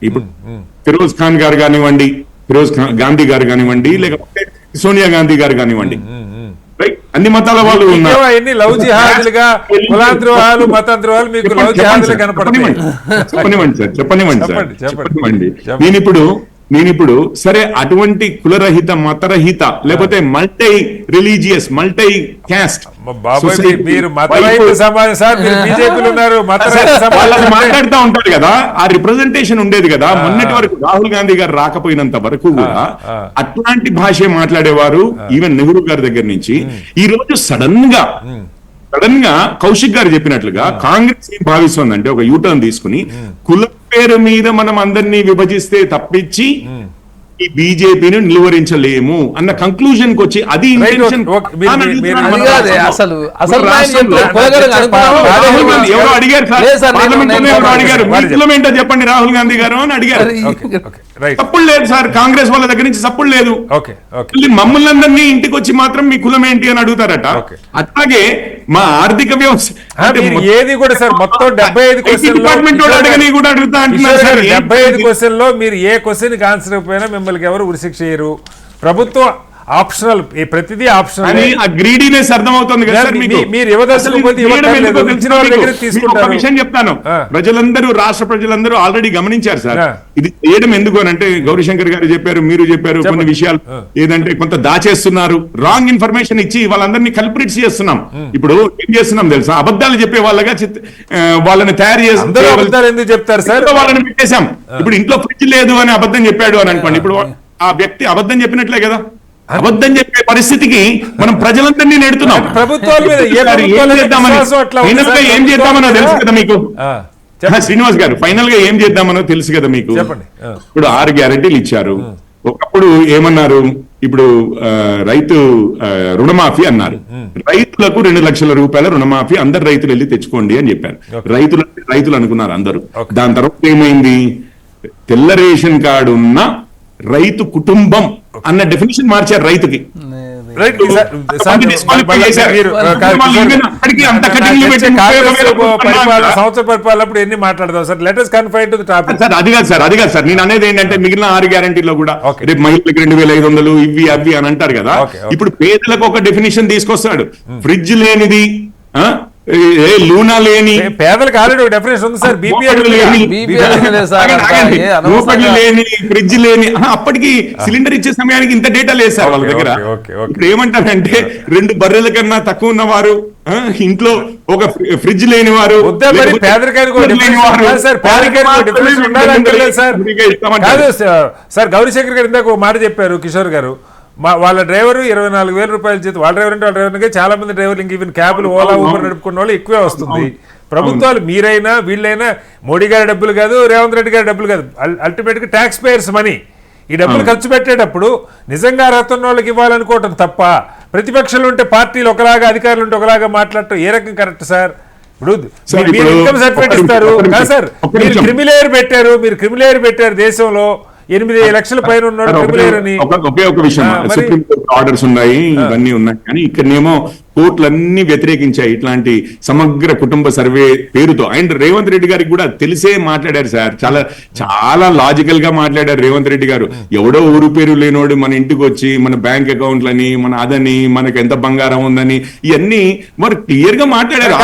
ఇప్పుడు ఫిరోజ్ ఖాన్ గారు కానివ్వండి, ఫిరోజ్ గాంధీ గారు కానివ్వండి, లేకపోతే సోనియా గాంధీ గారు కానివ్వండి, అన్ని మతాల వాళ్ళు ఉన్నారు. లవ్ జిహాదులుగా కులాంధ్రోహాలు మతాంధ్రోహాలు మీకు లవ్ జిహాదులు కనపడతాయి. చెప్పనివ్వండి సార్. నేను ఇప్పుడు సరే అటువంటి కులరహిత మతరహిత లేకపోతే మల్టీ రిలీజియస్ మల్టీ క్యాస్ట్ మీరు మాట్లాడుతూ ఉంటారు కదా, ఆ రిప్రజెంటేషన్ ఉండేది కదా. మొన్నటి వరకు రాహుల్ గాంధీ గారు రాకపోయినంత వరకు కూడా అట్లాంటి భాష మాట్లాడేవారు ఈవెన్ నెహ్రూ గారి దగ్గర నుంచి. ఈ రోజు సడన్ గా కౌశిక్ గారు చెప్పినట్లుగా కాంగ్రెస్ ఏం భావిస్తుందంటే ఒక యూటర్న్ తీసుకుని కుల పేరు మీద మనం అందరినీ విభజిస్తే తప్పించి ఈ బీజేపీని నిలువరించలేము అన్న కంక్లూజన్ కి వచ్చి అది ఎవరు అడిగారు చెప్పండి రాహుల్ గాంధీ గారు అని అడిగారు. తప్పుడు లేదు సార్, కాంగ్రెస్ వాళ్ళ దగ్గర నుంచి తప్పుడు లేదు. మమ్మల్ని అందరినీ ఇంటికి వచ్చి మాత్రం మీ కులం ఏంటి అని అడుగుతారట. అట్లాగే మా ఆర్థిక వ్యవస్థ ఏది కూడా సార్ మొత్తం 75 డిపార్ట్మెంట్ అడగని కూడా అడుగుతా అంటున్నారు సార్. 75 క్వశ్చన్ లో మీరు ఏ క్వశ్చన్ కి ఆన్సర్ అయిపోయినా మిమ్మల్ని ఎవరు ఉరిశిక్ష చేయరు. ప్రభుత్వం ఆప్షనల్, ప్రతిదీ ఆప్షనల్. గ్రీడీనెస్ అర్థమవుతుంది కదా సార్ మీకు. మీరు విషయం చెప్తాను, ప్రజలందరూ రాష్ట్ర ప్రజలందరూ ఆల్రెడీ గమనించారు సార్. ఇది చేయడం ఎందుకు అని అంటే గౌరీశంకర్ గారు చెప్పారు, మీరు చెప్పారు కొన్ని విషయాలు ఏదంటే కొంత దాచేస్తున్నారు, రాంగ్ ఇన్ఫర్మేషన్ ఇచ్చి వాళ్ళందరినీ కల్ప్రిట్స్ చేస్తున్నాం. ఇప్పుడు ఏం చేస్తున్నాం తెలుసా, అబద్ధాలు చెప్పే వాళ్ళగా వాళ్ళని తయారు చేసి ఎందుకు చెప్తారు సార్, వాళ్ళని పెట్టేశాం. ఇప్పుడు ఇంట్లో ఫ్రిడ్జ్ లేదు అని అబద్ధం చెప్పాడు అని అనుకోండి, ఇప్పుడు ఆ వ్యక్తి అబద్ధం చెప్పినట్లే కదా. అబద్ధం చెప్పే పరిస్థితికి మనం ప్రజలందరినీ నెడుతున్నాం. ఏం చేద్దామనో తెలుసు కదా మీకు శ్రీనివాస్ గారు, ఫైనల్ గా ఏం చేద్దామనో తెలుసు కదా మీకు. ఇప్పుడు 6 గ్యారెంటీలు ఇచ్చారు. ఒకప్పుడు ఏమన్నారు, ఇప్పుడు రైతు రుణమాఫీ అన్నారు. రైతులకు 2 లక్షల రూపాయల రుణమాఫీ అందరు రైతులు వెళ్ళి తెచ్చుకోండి అని చెప్పారు. రైతులు అనుకున్నారు అందరూ. దాని తర్వాత ఏమైంది, తెల్ల రేషన్ కార్డు ఉన్న రైతు కుటుంబం అన్న డెఫినేషన్ మార్చారు రైతుకి. సంవత్సర పరిపాలనప్పుడు ఎన్ని మాట్లాడదాం sir, let us confine to the topic. అది కాదు సార్, నేను అనేది ఏంటంటే మిగిలిన 6 గ్యారెంటీలో కూడా రేపు మహిళలకు 2500 ఇవి అవి అని అంటారు కదా. ఇప్పుడు పేదలకు ఒక డెఫినేషన్ తీసుకొస్తాడు. ఫ్రిడ్జ్ లేనిది లూనా లేని పేదలకు ఆల్రెడీ ఒక డెఫినేషన్ ఉంది సార్, బీపీఎల్ రూపాయలు లేని ఫ్రిడ్జ్ లేని అప్పటికి సిలిండర్ ఇచ్చే సమయానికి ఇంత డేటా లేదు సార్ వాళ్ళ దగ్గర. ఇప్పుడు ఏమంటారంటే 2 బర్రెల కన్నా తక్కువ ఉన్నవారు, ఇంట్లో ఒక ఫ్రిడ్జ్ లేని వారు, సార్ గౌరీశంకర్ గారు ఇందాక ఒక మాట చెప్పారు కిషోర్ గారు, వాళ్ళ డ్రైవర్ 24,000 రూపాయలు జీతం, వాళ్ళ డ్రైవర్ అంటే వాళ్ళ డ్రైవర్ చాలా మంది డ్రైవర్లు ఇంక ఈవెన్ క్యాబ్లు ఓలా ఊబర్ నడుపుకున్న వాళ్ళు ఎక్కువే వస్తుంది. ప్రభుత్వాలు మీరైనా వీళ్ళైనా మోడీ గారి డబ్బులు కాదు, రేవంత్ రెడ్డి గారి డబ్బులు కాదు, అల్టిమేట్ గా ట్యాక్స్ పేయర్స్ మనీ. ఈ డబ్బులు ఖర్చు పెట్టేటప్పుడు నిజంగా అర్హత ఉన్న వాళ్ళకి ఇవ్వాలనుకోవటం తప్ప, ప్రతిపక్షాలు ఉంటే పార్టీలు ఒకలాగా అధికారులు ఉంటే ఒకలాగా మాట్లాడటం ఏ రకం కరెక్ట్ సార్? ఇప్పుడు మీరు ఇన్కమ్ సర్టిఫికేట్ ఇస్తారు కదా సార్, మీరు క్రిమిలేయర్ పెట్టారు దేశంలో 8 లక్షల పైన ఉన్నాడు క్రిమిలేయర్ అని. ఒకే ఒక విషయం, సుప్రీం కోర్టు ఆర్డర్స్ ఉన్నాయి, ఇవన్నీ ఉన్నాయి, కానీ ఇక్కడనేమో కోర్టులన్నీ వ్యతిరేకించాయి ఇట్లాంటి సమగ్ర కుటుంబ సర్వే పేరుతో. అండ్ రేవంత్ రెడ్డి గారికి కూడా తెలిసే మాట్లాడారు సార్, చాలా చాలా లాజికల్ గా మాట్లాడారు రేవంత్ రెడ్డి గారు. ఎవడో ఊరు పేరు లేనోడు మన ఇంటికి వచ్చి మన బ్యాంక్ అకౌంట్లని, మన అదని, మనకు ఎంత బంగారం ఉందని ఇవన్నీ మరి క్లియర్ గా మాట్లాడారు.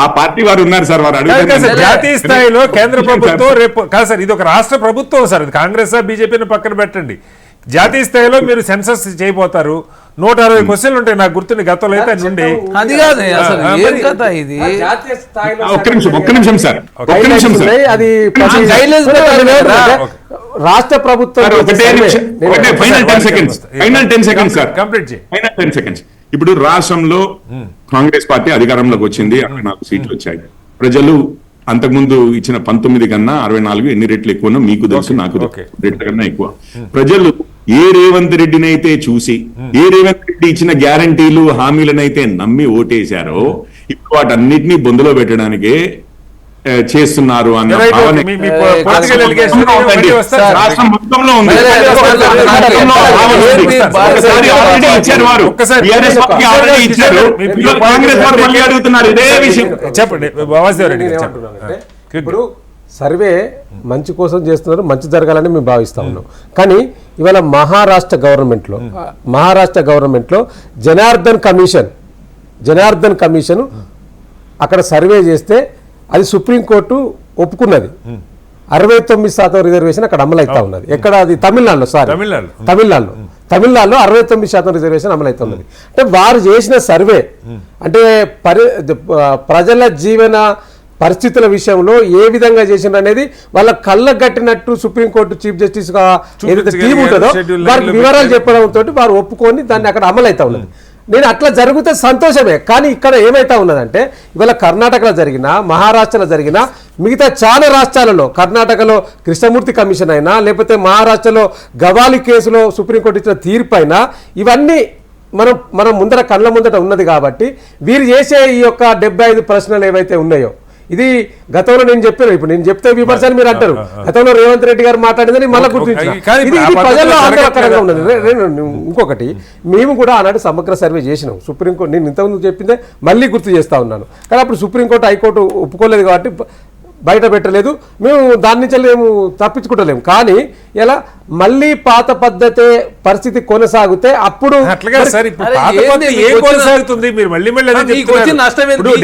ఆ పార్టీ వారు ఉన్నారు సార్, వారు అడుగుతారు జాతీయ స్థాయిలో కేంద్ర ప్రభుత్వం రేపు కాదు సార్, ఇది ఒక రాష్ట్ర ప్రభుత్వం సార్, ఇది కాంగ్రెస్ బీజేపీని పక్కన పెట్టండి. జాతీయ స్థాయిలో మీరు సెన్సస్ చేయబోతారు, 160 క్వశ్చన్లు ఉంటాయి నాకు గుర్తుంది గతంలో అయితే నుండి. అది కాదు అసలు ఏం కథ ఇది. ఒక్క నిమిషం సార్, అది రాష్ట్ర ప్రభుత్వం final 10 seconds sir, final 10 seconds. ఇప్పుడు రాష్ట్రంలో కాంగ్రెస్ పార్టీ అధికారంలోకి వచ్చింది, 64 సీట్లు వచ్చాయి. ప్రజలు అంతకుముందు ఇచ్చిన 19 కన్నా 64 ఎన్ని రెట్లు ఎక్కువనో మీకు తెలుసు, నాకు రెట్ల కన్నా ఎక్కువ. ప్రజలు ఏ రేవంత్ రెడ్డిని అయితే చూసి, ఏ రేవంత్ రెడ్డి ఇచ్చిన గ్యారంటీలు హామీలనైతే నమ్మి ఓటేశారో, ఇప్పుడు వాటన్నిటినీ బొందులో పెట్టడానికే చేస్తున్నారు అన్న భావన రాష్ట్రం మొత్తంలో ఉంది. కాంగ్రెస్ వారు మళ్ళీ అడుగుతున్నారు ఇదే విషయం. చెప్పండి. ఇప్పుడు సర్వే మంచి కోసం చేస్తున్నారు, మంచి జరగాలని మేము భావిస్తా ఉన్నాం. కానీ ఇవాళ మహారాష్ట్ర గవర్నమెంట్లో జనార్దన్ కమిషన్ అక్కడ సర్వే చేస్తే అది సుప్రీంకోర్టు ఒప్పుకున్నది. 69% రిజర్వేషన్ అక్కడ అమలు అవుతా ఉన్నది. ఎక్కడ? అది తమిళనాడులో 69% రిజర్వేషన్ అమలు అవుతా ఉన్నది. అంటే వారు చేసిన సర్వే అంటే ప్రజల జీవన పరిస్థితుల విషయంలో ఏ విధంగా చేసిండ్రు అనేది వాళ్ళ కళ్ళకు కట్టినట్టు సుప్రీంకోర్టు చీఫ్ జస్టిస్ గా ఏదైతే టీం ఉంటుందో వారికి వివరాలు చెప్పడంతో వారు ఒప్పుకొని దాన్ని అక్కడ అమలు అవుతా ఉన్నది. నేను అట్లా జరిగితే సంతోషమే. కానీ ఇక్కడ ఏమైతా ఉన్నదంటే ఇవాళ కర్ణాటకలో జరిగిన, మహారాష్ట్రలో జరిగిన, మిగతా చాలా రాష్ట్రాలలో, కర్ణాటకలో కృష్ణమూర్తి కమిషన్ అయినా, లేకపోతే మహారాష్ట్రలో గవాలి కేసులో సుప్రీంకోర్టు ఇచ్చిన తీర్పు అయినా, ఇవన్నీ మనం ముందర కళ్ళ ముందట ఉన్నది. కాబట్టి వీరు చేసే ఈ యొక్క 75 ప్రశ్నలు ఏవైతే ఉన్నాయో, ఇది గతంలో నేను చెప్పాను, ఇప్పుడు నేను చెప్తే విమర్శలు మీరు అంటారు. గతంలో రేవంత్ రెడ్డి గారు మాట్లాడిందని మళ్ళీ గుర్తించారు. ఇది ప్రజల్లో ఆందోళనకరంగా ఉన్నది. ఇంకొకటి, మేము కూడా ఆనాడు సమగ్ర సర్వే చేసినాం. సుప్రీంకోర్టు, నేను ఇంతకుముందు చెప్పిందే మళ్ళీ గుర్తు చేస్తా ఉన్నాను. కానీ అప్పుడు సుప్రీంకోర్టు, హైకోర్టు ఒప్పుకోలేదు కాబట్టి బయట పెట్టలేదు. మేము దాని నుంచి మేము తప్పించుకుంటలేము. కానీ ఇలా మళ్ళీ పాత పద్ధతే పరిస్థితి కొనసాగితే అప్పుడు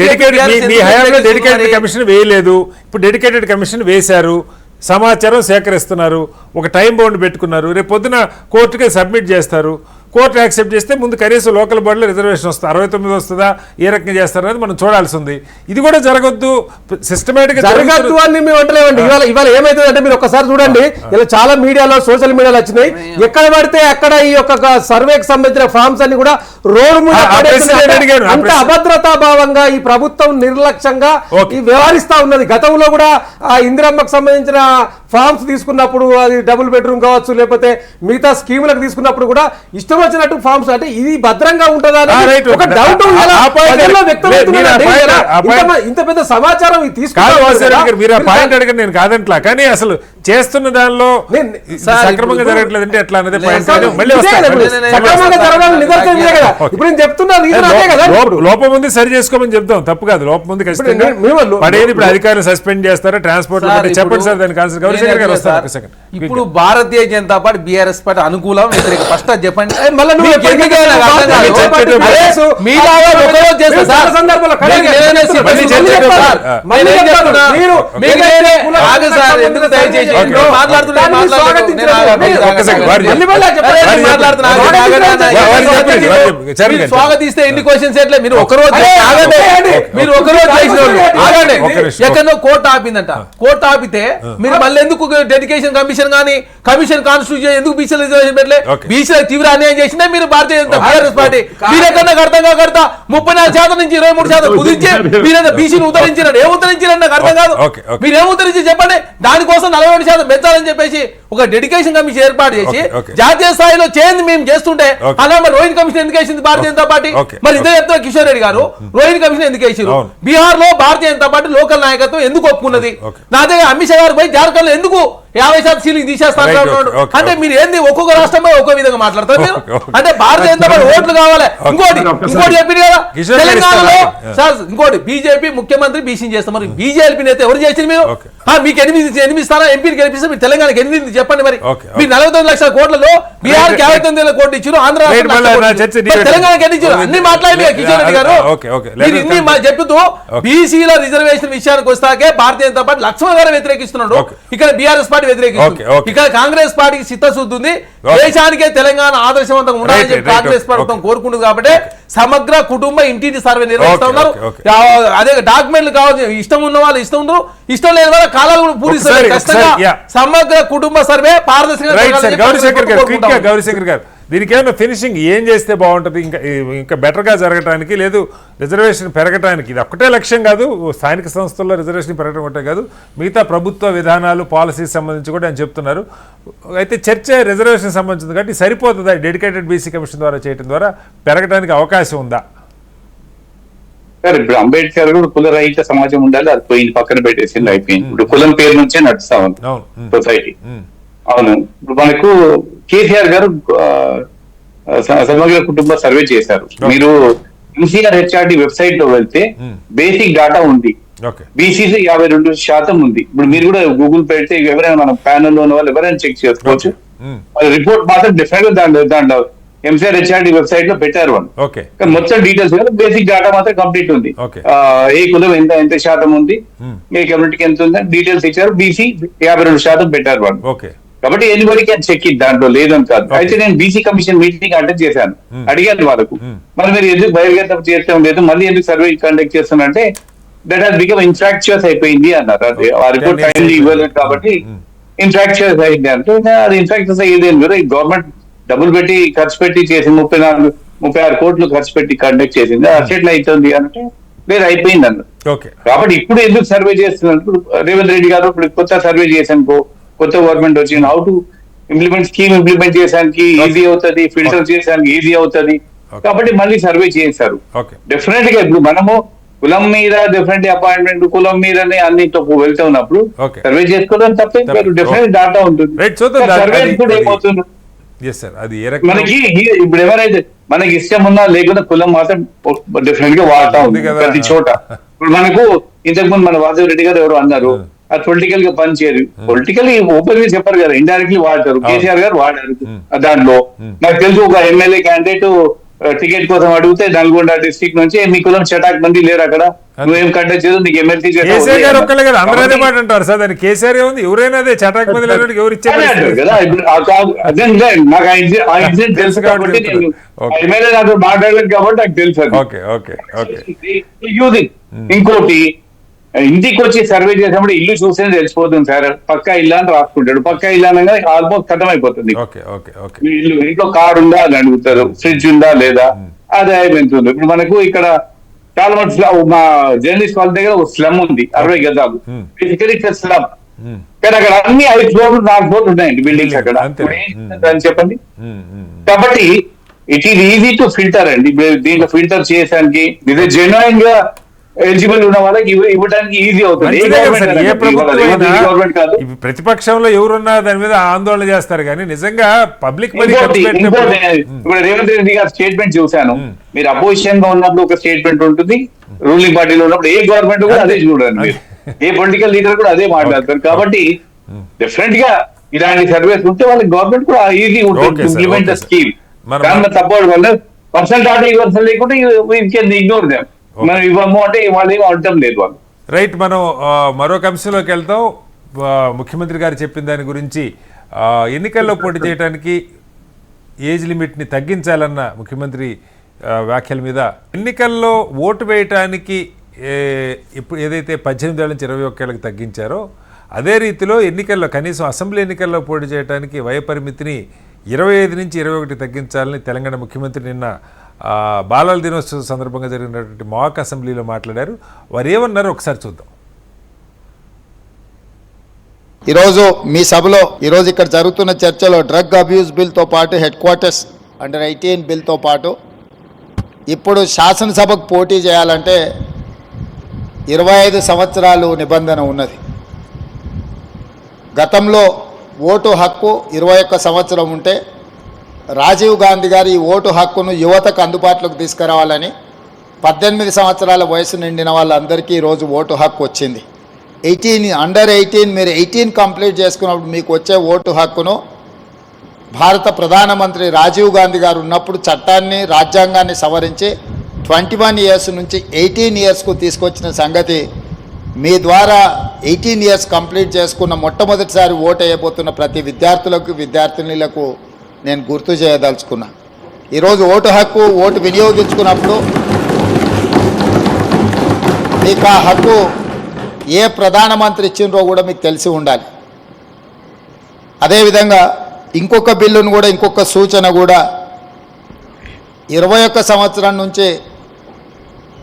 డెడికేటెడ్ కమిషన్ వేయలేదు, ఇప్పుడు డెడికేటెడ్ కమిషన్ వేశారు, సమాచారం సేకరిస్తున్నారు, ఒక టైం బౌండ్ పెట్టుకున్నారు, రేపు పొద్దున కోర్టుకి సబ్మిట్ చేస్తారు. కోర్టు యాక్సెప్ట్ చేస్తే ముందు కనీసం లోకల్ బాడీలో రిజర్వేషన్ వస్తుంది, 69 వస్తుందా, ఏ రకంగా చేస్తారనేది మనం చూడాల్సి ఉంది. ఇది కూడా జరగద్దు, సిస్టమేటిక్ జరగద్దు అని మేము అంటలేమండి. ఇవాళ ఏమైతుంది అంటే మీరు ఒకసారి చూడండి, ఇలా చాలా మీడియాలో, సోషల్ మీడియాలో వచ్చినాయి. ఎక్కడ పడితే అక్కడ ఈ యొక్క సర్వేకి సంబంధించిన ఫామ్స్ అన్ని కూడా రోడ్డు మీద అంత అభద్రతా భావంగా ఈ ప్రభుత్వం నిర్లక్ష్యంగా వ్యవహరిస్తా ఉన్నది. గతంలో కూడా ఆ ఇందిరమ్మకు సంబంధించిన ఫామ్స్ తీసుకున్నప్పుడు, అది డబుల్ బెడ్రూమ్ కావచ్చు, లేకపోతే మిగతా స్కీములకు తీసుకున్నప్పుడు కూడా ఇష్టం వచ్చినట్టు ఫార్మ్స్, అంటే ఇది భద్రంగా ఉంటుందా ఒక డౌట్ ఇంత పెద్ద సమాచారం తీసుకున్నారు. మీరు పాయింట్ అడగండి, నేను కాదంట్లా. కానీ అసలు చేస్తున్న దానిలో సార్, సక్రమంగా ఇప్పుడు- జరగట్లేదంటే ఎట్లా అనేది లేదు పాయింట్ సార్, మళ్ళీ వస్తాయి. ఇదే మళ్ళీ నేను- సక్రమంగా జరగాలని నిదర్శనం ఇదే కదా. ఇప్పుడు నేను చెప్తున్నా రీజన్ అదే కదా. లోపం ఉంది సరి చేసుకోమని చెప్తాం, తప్పు కాదు. లోపం ఉంది ఖచ్చితంగా పడేది. ఇప్పుడు అధికారులు సస్పెండ్ చేస్తారు, ట్రాన్స్పోర్ట్ సార్, చెప్పండి ఇప్పుడు సార్ దానికి ఆన్సర్. గౌరీశంకర్ గారు వస్తారు ఒక సెకండ్. ఇప్పుడు భారతీయ జనతా పార్టీ బీఆర్ఎస్ పార్టీ అనుకూలం వ్యతిరేక ఫస్ట్ అది చెప్పండి. మళ్ళీ నువ్వు మీకు ఎందుకైనా నాకు అర్థం కాదు. మళ్ళీ చర్చ అరే, మీలాగా ఒకరోజు చేస్తా సార్. సందర్భంలో మీకు నేనే మళ్ళీ చర్చ సార్, మళ్ళీ నేనేం చెప్తాను. చెప్తున్నా? మీరు- మీకు నేనే ఆగు సార్, ఎందుకు దయచేసి ఓకే. మీరు మాట్లాడుతున్నారు, దాన్ని మాట్లాడుతున్నారు. స్వాగతించడం నేను ఆగను, లేదు. ఆగను, ఒక్క సెకండ్, ఆగను. వారు మళ్ళీ మళ్ళీ చెప్పండి. అరే, నేను వారు మాట్లాడుతున్నా, ఆగండి, చెప్పండి. ఆగండి, ఆగండి. వారు చెప్పండి, వారు చెప్పండి. చరణ్ మీరు గారు. స్వాగతిస్తే ఎన్ని క్వశ్చన్స్ ఎట్లే మీరు ఒకరోజు అరే, ఆగండి. ఓకే. మీరు ఒకరోజు చేసిన వాళ్ళు. ఆగండి. ఒక్క నిమిషం. ఎక్కడో కోర్టు ఆపిందంట. కోర్టు ఆపితే మీరు మళ్ళీ ఎందుకు డెడికేషన్ కమిషన్ గానీ కమిషన్ కాన్స్టిట్యూషన్ ఎందుకు బీసీ రిజర్వేషన్ పెట్టలే? ఓకే. బీసీలకు తీవ్ర అన్యాయం చేసిందే మీరు భారతీయ జనతా బీఆర్ఎస్ పార్టీ. మీరెక్కడన్నా కడతా 34% నుంచి 23% కుదించి మీరేదో బీసీని ఉద్ధరించినాడు. ఏం ఉద్ధరించినట్టు నాకు అర్థం కాదు. Okay, okay. మీరు ఏం ఉద్ధరించి చెప్పండి. దానికోసం 42% పెంచాలని చెప్పేసి ఒక డెడికేషన్ కమిషన్ ఏర్పాటు చేసి ఓకే, ఓకే. జాతీయ స్థాయిలో చేంజ్ మేము చేస్తుంటే ఓకే. అలా మరి రోహిణ్ కమిషన్ ఎందుకు వేసింది భారతీయ జనతా పార్టీ? ఓకే, మరి ఇదే చెప్తున్న కిషోర్ రెడ్డి గారు రోహిణ్ కమిషన్ ఎందుకు వేసారు? అవును. బీహార్ లో భారతీయ జనతా పార్టీ లోకల్ నాయకత్వం ఎందుకు ఒప్పుకున్నది? ఓకే. నా దగ్గర అమిత్ షా గారు పోయి జార్ఖండ్ లో ఎందుకు 50% సీలింగ్ తీసేస్తా రైట్, అంటున్నాడు. ఓకే, ఓకే, అంటే ఓకే. మీరు ఏంది ఒక్కొక్క రాష్ట్రంలో ఒక్కో విధంగా మాట్లాడతారు మీరు? Okay, okay. అంటే భారతీయ జనతా పార్టీ ఓట్లు కావాలి. ఇంకోటి చెప్పింది కదా కిషోర్ గారు తెలంగాణలో ఇస్తారు. సార్ ఇంకోటి బీజేపీ ముఖ్యమంత్రి బీసీని చేస్తాం. మరి బీజేపీ నేత ఎవరు చేసింది మీరు? ఓకే. మీకు 8 స్థానం ఎంపీని గెలిపిస్తే మీరు తెలంగాణకి 8 చెప్పండి. మరి ఓకే, ఓకే. మీరు 49 లక్షల కోట్లలో బీహార్ కి 59 కోట్లు ఇచ్చారు, ఆంధ్ర రైట్, మళ్ళీ నా చర్చ డిబేట్. తెలంగాణకి ఎన్ని ఇచ్చారు? అన్ని మాట్లాడి కిషోర్ రెడ్డి గారు ఓకే, ఓకే. మీరు ఇన్ని చెప్తూ బీసీల రిజర్వేషన్ విషయానికి వస్తాకే భారతీయ జనతా పార్టీ లక్ష్మణ్ గారు వ్యతిరేకిస్తున్నాడు. ఓకే. ఇక్కడ బీఆర్ఎస్ పార్టీ వ్యతిరేకిస్తుంది. Okay, okay. ఇక్కడ కాంగ్రెస్ పార్టీకి చిత్తశుద్ధి ఉంది. ఓకే. దేశానికే తెలంగాణ ఆదర్శవంతంగా ఉండాలని రైట్, చెప్పి రైట్, కాంగ్రెస్ ఓకే. ప్రభుత్వం కోరుకుంటుంది. కాబట్టి సమగ్ర కుటుంబ ఇంటింటి సర్వే నిర్వహిస్తా ఓకే, ఉన్నారు. ఓకే, అదే డాక్యుమెంట్లు కావాలి. ఇష్టం ఉన్న వాళ్ళు ఇష్టం ఉండరు, ఇష్టం లేని వాళ్ళ కాలాలు కూడా పూరిస్తారు. ఒకసారి, ఖచ్చితంగా యా. సమగ్ర కుటుంబ సర్వే పారదర్శకంగా రైట్ జరగాలని సార్. చెప్పి గౌరీశంకర్ గారు క్విక్ గా, కోరుకుంటాం. గౌరీశంకర్ గారు దీనికి ఏమైనా ఫినిషింగ్ ఏం చేస్తే బాగుంటుంది, ఇంకా బెటర్ గా జరగటానికి, లేదు రిజర్వేషన్ పెరగటానికి? ఇది ఒక్కటే లక్ష్యం కాదు, స్థానిక సంస్థల్లో రిజర్వేషన్ పెరగడం ఒకటే కాదు, మిగతా ప్రభుత్వ విధానాలు పాలసీస్ సంబంధించి కూడా ఆయన చెప్తున్నారు. అయితే చర్చ రిజర్వేషన్ సంబంధించింది కాబట్టి సరిపోతుందా? డెడికేటెడ్ బీసీ కమిషన్ ద్వారా చేయడం ద్వారా పెరగడానికి అవకాశం ఉందా? సార్ ఇప్పుడు అంబేద్కర్ కూడా కుల రహిత సమాజం ఉండాలి, అది పోయింది, పక్కన పెట్టేసింది, అయిపోయింది. ఇప్పుడు కులం పేరు నుంచే నడుస్తా ఉంది అవును. సొసైటీ. అవును, ఇప్పుడు మనకు కేసీఆర్ గారు సమగ్ర కుటుంబ సర్వే చేశారు. మీరు ఎన్సీఆర్ హెచ్ఆర్డి వెబ్సైట్ లో వెళ్తే బేసిక్ డాటా ఉంది. ఓకే. బీసీసీ 52% ఉంది. ఇప్పుడు మీరు కూడా గూగుల్ పెడితే ఎవరైనా మన ప్యానల్ లో ఉన్న వాళ్ళు ఎవరైనా చెక్ చేసుకోవచ్చు. రిపోర్ట్ మాత్రం డెఫినెట్ గా దాంట్లో ఎంసీఆర్ హెచ్ఆర్డి వెబ్సైట్ లో పెట్టారు వాళ్ళు. ఓకే. కానీ మొత్తం డీటెయిల్స్ బేసిక్ డేటా మాత్రం కంప్లీట్ ఉంది. ఓకే. ఏ కులం ఎంత శాతం ఉంది, ఏ కమ్యూనిటీకి ఎంత ఉంది డీటెయిల్స్ ఇచ్చారు. బీసీ 52% పెట్టారు వాళ్ళు. ఓకే. కాబట్టి ఎనిబడి క్యాన్ చెక్ ఇట్, దాంట్లో లేదని కాదు. అయితే నేను బీసీ కమిషన్ మీటింగ్ అటెండ్ చేశాను, అడిగాను వాళ్ళకు మరి మీరు ఎందుకు బహిర్గతం చేయడం లేదు, మళ్ళీ ఎందుకు సర్వే కండక్ట్ చేస్తానంటే దట్ హాస్ బికమ్ ఇన్ఫ్రాక్చువస్ అయిపోయింది అన్నారు. అది ఆ రిపోర్ట్ టైంలీ ఇవ్వలేదు కాబట్టి ఇన్ఫ్రాక్చువస్ అయింది అంటే అది ఇన్ఫ్రాక్చువస్ అయ్యేది అని కూడా గవర్నమెంట్ డబ్బులు పెట్టి ఖర్చు పెట్టి చేసింది, 36 కోట్లు ఖర్చు పెట్టి కండక్ట్ చేసింది, అట్లా అవుతుంది అంటే లేదు అయిపోయింది అన్నారు. ఓకే. కాబట్టి ఇప్పుడు ఎందుకు సర్వే చేస్తున్నారు? రేవంత్ రెడ్డి గారు ఇప్పుడు కొత్త సర్వే చేశాను, కొత్త గవర్నమెంట్ వచ్చింది, how to implement scheme implement చేయడానికి ఈజీ అవుతుంది, ఫిల్టర్ చేయడానికి ఈజీ అవుతుంది. కాబట్టి మళ్ళీ సర్వే చేశారు. ఓకే. డెఫినెట్ గా ఇప్పుడు మనము కులం మీద డెఫినెట్ అపాయింట్మెంట్ కులం మీదనే అన్ని వెళ్తూ ఉన్నప్పుడు ఓకే. సర్వే చేసుకోవడం తప్పే, డెఫినెట్ డాటా ఉంటుంది. రైట్, చూద్దాం. సర్వే కూడా ఏమవుతుంది ఎస్ సార్, అది ఏ రకంగా మనకి ఇప్పుడు ఎవరైతే మనకి ఇష్టం ఉన్నా లేకుండా కులం మాత్రం డెఫినెట్ గా వాడుతా ఉంది ఉంది కదా. ప్రతి చోట. ఇప్పుడు మనకు ఇంతకుముందు మన వాసవి రెడ్డి గారు ఎవరు అన్నారు అది పొలిటికల్ గా పనిచేయరు, పొలిటికల్లీ ఓపెన్ గా చెప్పారు కదా, ఇండైరెక్ట్లీ వాడతారు. కేసీఆర్ గారు వాడారు దాంట్లో. నాకు తెలుసు ఒక ఎమ్మెల్యే క్యాండిడేట్ టికెట్ కోసం అడిగితే నల్గొండ డిస్ట్రిక్ట్ నుంచి మీ కులం చటాక్ మంది లేరు అక్కడ, నువ్వేం కండక్ట్ చేయదు, నీకు ఎమ్మెల్సీ కేసీఆర్ గారు ఒక్కలే కదా, అందరూ అదే మాట అంటారు సార్. దాన్ని కేసీఆర్ ఏముంది, ఎవరైనా అదే చటాక్ మంది లేనట్టు ఎవరు ఇచ్చారు కదా. ఇప్పుడు నాకు ఆ ఇన్సిడెంట్ తెలుసు కాబట్టి నేను ఎమ్మెల్యే నాతో మాట్లాడలేదు కాబట్టి నాకు తెలుసు అది. ఓకే. ఓకే. ఓకే. యూజింగ్ ఇంకోటి ఇంటికి వచ్చి సర్వే చేసినప్పుడు ఇల్లు చూస్తేనే తెలిసిపోతుంది సార్, పక్కా ఇల్లు అని రాసుకుంటాడు. పక్కా ఇల్లు అనగా ఆల్మోస్ట్ ఖతం అయిపోతుంది. ఓకే. ఓకే. ఓకే. ఇల్లు ఇంట్లో కార్ ఉందా అని అడుగుతారు, ఫ్రిడ్జ్ ఉందా లేదా, ఆదాయం ఎంత ఉంది. ఇప్పుడు మనకు ఇక్కడ చాలా మంది మా జర్నలిస్ట్ కాలేజ్ దగ్గర ఒక స్లమ్ ఉంది 60 గజాలు, బేసికలీ స్లమ్. కానీ అక్కడ అన్ని 5 ఫ్లోర్లు 4 ఫ్లోర్లు ఉన్నాయండి బిల్డింగ్స్ అక్కడ. అని చెప్పండి. కాబట్టి it is easy to filter అండి. దీంట్లో ఫిల్టర్ చేయడానికి ఇది జెన్యున్ గా ఎలిజిబుల్ ఉన్న వాళ్ళకి ఇవ్వడానికి ఈజీ అవుతుంది. మంచిదే కదా సార్, ఏ ప్రభుత్వం అయినా గవర్నమెంట్ కాదు. ఇవి ప్రతిపక్షంలో ఎవరున్నా దాని మీద ఆందోళన చేస్తారు కానీ నిజంగా పబ్లిక్ మనీ ఇంకోటి ఖర్చు పెట్టినప్పుడు ఇప్పుడు రేవంత్ రెడ్డి గారు స్టేట్మెంట్ చూశాను. మీరు అపోజిషన్ గా ఉన్నప్పుడు ఒక స్టేట్మెంట్ ఉంటుంది, రూలింగ్ పార్టీలో ఉన్నప్పుడు ఏ గవర్నమెంట్ కూడా అదే చూడండి, మీరు ఏ పొలిటికల్ లీడర్ కూడా అదే మాట్లాడతారు. కాబట్టి డిఫరెంట్ గా ఇలాంటి సర్వీస్ ఉంటే వాళ్ళకి గవర్నమెంట్ కూడా ఈజీ ఉంటుంది Okay, sir. Implement the Okay, sir. Scheme. మనం- కానీ తప్పదు వల్ల పర్సనల్ డాటా ఇవ్వాల్సిన లేకుంటే ఇగ్నోర్ దాం. మనం ఇవ్వము అంటే వాళ్ళు ఏమి అవటం లేదు వాళ్ళు. రైట్, మనం మరొక అంశంలోకి వెళ్తాం. ముఖ్యమంత్రి గారు చెప్పిన దాని గురించి ఎన్నికల్లో పోటీ చేయడానికి ఏజ్ లిమిట్ని తగ్గించాలన్న ముఖ్యమంత్రి వ్యాఖ్యల మీద ఎన్నికల్లో ఓటు వేయటానికి ఇప్పుడు ఏదైతే 18 ఏళ్ళ నుంచి 21 ఏళ్ళకి తగ్గించారో అదే రీతిలో ఎన్నికల్లో కనీసం అసెంబ్లీ ఎన్నికల్లో పోటీ చేయడానికి వయోపరిమితిని 25 నుంచి 21 తగ్గించాలని తెలంగాణ ముఖ్యమంత్రి నిన్న బాలల దినోత్సవం సందర్భంగా జరిగినటువంటి మాక్ అసెంబ్లీలో మాట్లాడారు. వారు ఏమన్నారో ఒకసారి చూద్దాం. ఈరోజు మీ సభలో ఈరోజు ఇక్కడ జరుగుతున్న చర్చలో డ్రగ్ అబ్యూస్ బిల్తో పాటు హెడ్ క్వార్టర్స్ అండర్ 18 బిల్తో పాటు ఇప్పుడు శాసనసభకు పోటీ చేయాలంటే 25 సంవత్సరాలు నిబంధన ఉన్నది. గతంలో ఓటు హక్కు 21 సంవత్సరం ఉంటే రాజీవ్ గాంధీ గారు ఈ ఓటు హక్కును యువతకు అందుబాటులోకి తీసుకురావాలని 18 సంవత్సరాల వయసు నిండిన వాళ్ళందరికీ ఈరోజు ఓటు హక్కు వచ్చింది. 18 అండర్ 18 మీరు 18 కంప్లీట్ చేసుకున్నప్పుడు మీకు వచ్చే ఓటు హక్కును భారత ప్రధానమంత్రి రాజీవ్ గాంధీ గారు ఉన్నప్పుడు చట్టాన్ని రాజ్యాంగాన్ని సవరించి 21 ఇయర్స్ నుంచి 18 ఇయర్స్కు తీసుకొచ్చిన సంగతి మీ ద్వారా 18 ఇయర్స్ కంప్లీట్ చేసుకున్న మొట్టమొదటిసారి ఓటు వేయబోతున్న ప్రతి విద్యార్థులకు విద్యార్థినులకు నేను గుర్తు చేయదలుచుకున్నా. ఈరోజు ఓటు హక్కు ఓటు వినియోగించుకున్నప్పుడు మీకు ఆ హక్కు ఏ ప్రధానమంత్రి ఇచ్చిండ్రో కూడా మీకు తెలిసి ఉండాలి. అదేవిధంగా ఇంకొక బిల్లును కూడా ఇంకొక సూచన కూడా 21 సంవత్సరం నుంచి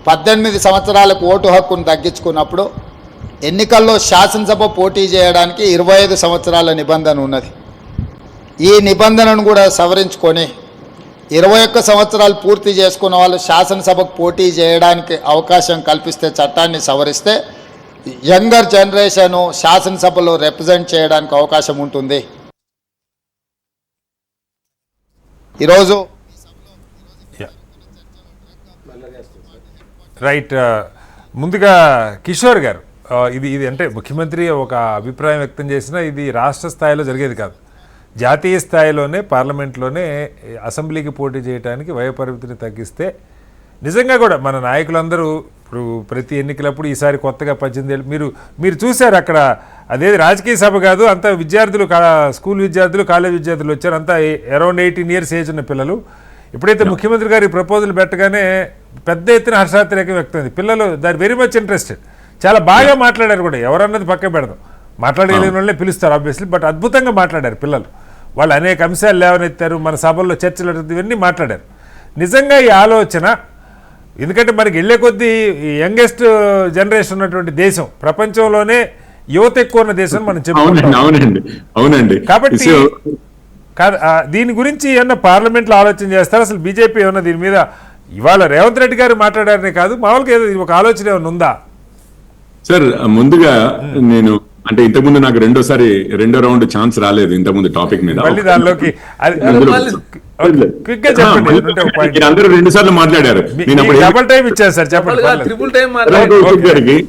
18 సంవత్సరాలకు ఓటు హక్కును తగ్గించుకున్నప్పుడు ఎన్నికల్లో శాసనసభ పోటీ చేయడానికి 25 సంవత్సరాల నిబంధన ఉన్నది. ఈ నిబంధనను కూడా సవరించుకొని 21 సంవత్సరాలు పూర్తి చేసుకున్న వాళ్ళు శాసనసభకు పోటీ చేయడానికి అవకాశం కల్పిస్తే, చట్టాన్ని సవరిస్తే యంగర్ జనరేషను శాసనసభలో రిప్రజెంట్ చేయడానికి అవకాశం ఉంటుంది. ఈరోజు రైట్, ముందుగా కిషోర్ గారు, ఇది అంటే ముఖ్యమంత్రి ఒక అభిప్రాయం వ్యక్తం చేసినా ఇది రాష్ట్ర స్థాయిలో జరిగేది కాదు. జాతీయ స్థాయిలోనే పార్లమెంట్లోనే అసెంబ్లీకి పోటీ చేయడానికి వయోపరిమితిని తగ్గిస్తే నిజంగా కూడా మన నాయకులందరూ ఇప్పుడు ప్రతి ఎన్నికలప్పుడు ఈసారి కొత్తగా 18 ఏళ్ళు మీరు చూశారు అక్కడ. అదే రాజకీయ సభ కాదు, అంతా విద్యార్థులు, స్కూల్ విద్యార్థులు, కాలేజ్ విద్యార్థులు వచ్చారు. అంతా అరౌండ్ 18 ఇయర్స్ ఏజ్ ఉన్న పిల్లలు. ఎప్పుడైతే ముఖ్యమంత్రి గారి ప్రపోజల్ పెట్టగానే పెద్ద ఎత్తున హర్షాతిరేకం వ్యక్తమైంది. పిల్లలు దాని వెరీ మచ్ ఇంట్రెస్టెడ్, చాలా బాగా మాట్లాడారు కూడా. ఎవరన్నది పక్క పెడదాం, మాట్లాడగలిగిన వాళ్ళే పిలుస్తారు ఆబ్వియస్లీ, బట్ అద్భుతంగా మాట్లాడారు పిల్లలు. వాళ్ళు అనేక అంశాలు లేవనెత్తారు, మన సభల్లో చర్చలు ఇవన్నీ మాట్లాడారు. నిజంగా ఈ ఆలోచన, ఎందుకంటే మనకి వెళ్ళే కొద్దీ యంగెస్ట్ జనరేషన్ ఉన్నటువంటి దేశం, ప్రపంచంలోనే యువత ఎక్కువ ఉన్న దేశం మనం చెప్పుకుంటాం. కాబట్టి దీని గురించి ఏమన్నా పార్లమెంట్లో ఆలోచన చేస్తారు? అసలు బీజేపీ ఏమన్నా దీని మీద ఇవాళ రేవంత్ రెడ్డి గారు మాట్లాడారనే కాదు, మామూలుగా ఏదో ఒక ఆలోచన ఏమైనా ఉందా? సార్, ముందుగా నేను అంటే ఇంతకుముందు నాకు రెండో రౌండ్ ఛాన్స్ రాలేదు ఇంతకుముందు టాపిక్ మీద. అందరూ 2 సార్లు మాట్లాడారు. నేను అప్పుడు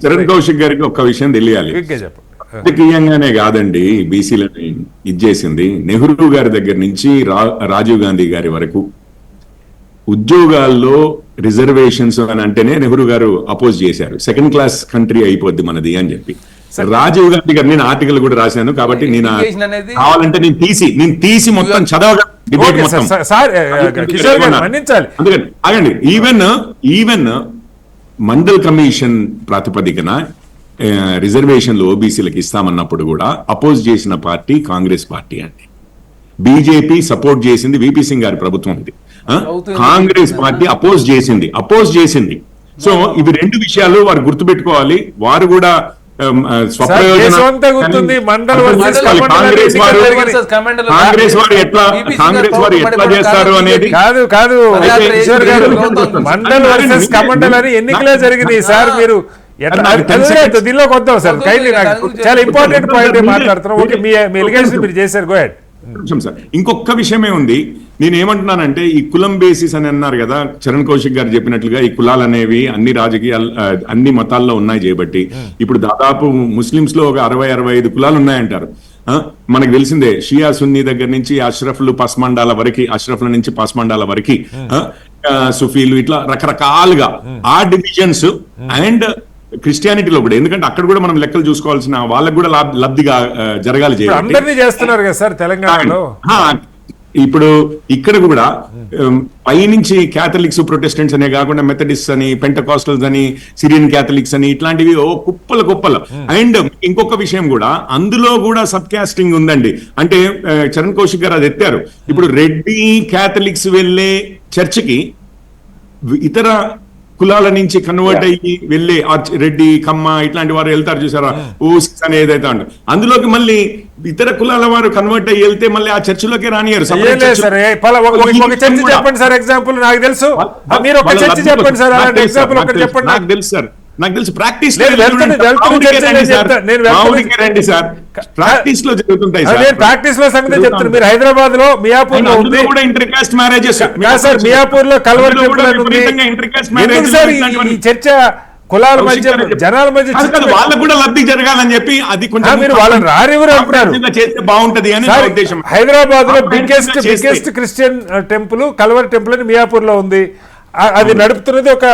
చరణ్ కౌశిక్ గారికి ఒక్క విషయం తెలియాలి. రాజకీయంగానే కాదండి బీసీలని ఇచ్చేసింది. నెహ్రూ గారి దగ్గర నుంచి రాజీవ్ గాంధీ గారి వరకు ఉద్యోగాల్లో రిజర్వేషన్స్ అని అంటేనే నెహ్రూ గారు అపోజ్ చేశారు. సెకండ్ క్లాస్ కంట్రీ అయిపోద్ది మనది అని చెప్పి. రాజీవ్ గాంధీ గారు నేను ఆర్టికల్ కూడా రాశాను, కాబట్టి నేను కావాలంటే నేను తీసి మొత్తం చదవగా డిబేట్ మొత్తం. అందుకని ఆగండి, ఈవెన్ మండల్ కమిషన్ ప్రాతిపదికన రిజర్వేషన్లు ఓబీసీలకు ఇస్తామన్నప్పుడు కూడా అపోజ్ చేసిన పార్టీ కాంగ్రెస్ పార్టీ అండి. బీజేపీ సపోర్ట్ చేసింది వీపీ సింగ్ గారి ప్రభుత్వం ఇది. కాంగ్రెస్ పార్టీ అపోజ్ చేసింది. సో ఇవి 2 విషయాలు వారు గుర్తుపెట్టుకోవాలి. వారు కూడా దేశమంతా గుర్తుంది, మండల్ వర్సెస్ చేసుకోవాలి. కమండల్ కాంగ్రెస్ వారు కమెండల్ కాంగ్రెస్ వారు ఎట్లా చేస్తారు అనేది కాదు కాదు పాదయాత్ర కిషోర్ గారు, చేసి మండల్ వర్సెస్ కమండల్ అని ఎన్నికలే జరిగినాయి సార్. మీరు ఎట్లా నాకు తెలిసి- అదే దీనిలోకి వద్దాం సార్. కైండ్లీ నాకు దాని చాలా ఇంపార్టెంట్ గురించి పాయింట్ మీరే- మాట్లాడుతున్నాం. ఓకే, మీ ఎలిగేషన్ మీరు చేశారు, గో హెడ్. నిమిషం సార్, ఇంకొక విషయమే ఉంది. నేను ఏమంటున్నానంటే ఈ కులం బేసిస్ అని అన్నారు కదా, చరణ్ కౌశిక్ గారు చెప్పినట్లుగా ఈ కులాలు అనేవి అన్ని రాజకీయాలు అన్ని మతాల్లో ఉన్నాయి చేయబట్టి ఇప్పుడు దాదాపు ముస్లిమ్స్ లో ఒక 60-65 కులాలు ఉన్నాయంటారు. మనకు తెలిసిందే షియా సున్నీ దగ్గర నుంచి అష్రఫ్లు పస్మండాల వరకు, అష్రఫ్ల నుంచి పస్మండాల వరకు, సుఫీలు, ఇట్లా రకరకాలుగా ఆ డివిజన్స్ అండ్ క్రిస్టియానిటీలో కూడా, ఎందుకంటే అక్కడ కూడా మనం లెక్కలు చూసుకోవాల్సిన వాళ్ళకు కూడా లబ్ధిగా జరగాలి ఇప్పుడు చేయబట్టి. అందరినీ చేస్తున్నారు కదా సార్ తెలంగాణలో. ఇప్పుడు ఇక్కడ కూడా పైనుంచి క్యాథలిక్స్ ప్రొటెస్టెంట్స్ అనే కాకుండా మెథడిస్ట్ అని, పెంటకాస్టల్స్ అని, సిరియన్ క్యాథలిక్స్ అని, ఇట్లాంటివి ఓ కుప్పలు. అండ్ ఇంకొక విషయం కూడా, అందులో కూడా సబ్ కాస్టింగ్ ఉందండి. అంటే చరణ్ కౌశిక్ గారు అది ఎత్తారు. ఇప్పుడు రెడ్డి క్యాథలిక్స్ వెళ్ళే చర్చికి ఇతర కులాల నుంచి కన్వర్ట్ అయ్యి వెళ్ళే రెడ్డి, కమ్మ ఇట్లాంటి వారు వెళ్తారు చూసారా, ఓసిస్ అని ఏదైతే అంటారు, అందులోకి మళ్ళీ ఇతర కులాల వారు కన్వర్ట్ అయ్యి వెళ్తే మళ్ళీ ఆ చర్చిలోకి రానియరు. ఏం లేదు సార్, ఒక చర్చ చెప్పండి సార్, ఎగ్జాంపుల్ నాకు తెలుసు. మీరు ఒక చర్చ చెప్పండి సార్, అలాంటి ఎగ్జాంపుల్ ఒకటి చెప్పండి. నాకు తెలుసు సార్, నాకు తెలిసి ప్రాక్టీస్ నేను ప్రాక్టీస్ లో జరుగుతుంటాయి సార్. నేను ప్రాక్టీస్ లో సంగతి చెప్తాను. మీరు హైదరాబాద్ లో మియాపూర్ లో ఉంది కూడా inter caste marriages sir, Miyapur లో కల్వర్ టెంపుల్ అని ఉంది. ఎందుకు సార్ ఈ చర్చ కులాల మధ్య, జనాల మధ్య వాళ్ళకు కూడా లబ్ధి జరగాలని చెప్పి అది కొంచెం మీరు వాళ్ళని రానివ్వరు అంటున్నారు. చేస్తే బాగుంటది అని నా ఉద్దేశం. హైదరాబాద్ లో బిగ్గెస్ట్ క్రిస్టియన్ టెంపుల్ కల్వర్ టెంపుల్ అని మియాపూర్ లో ఉంది. అది నడుపుతున్నది ఒక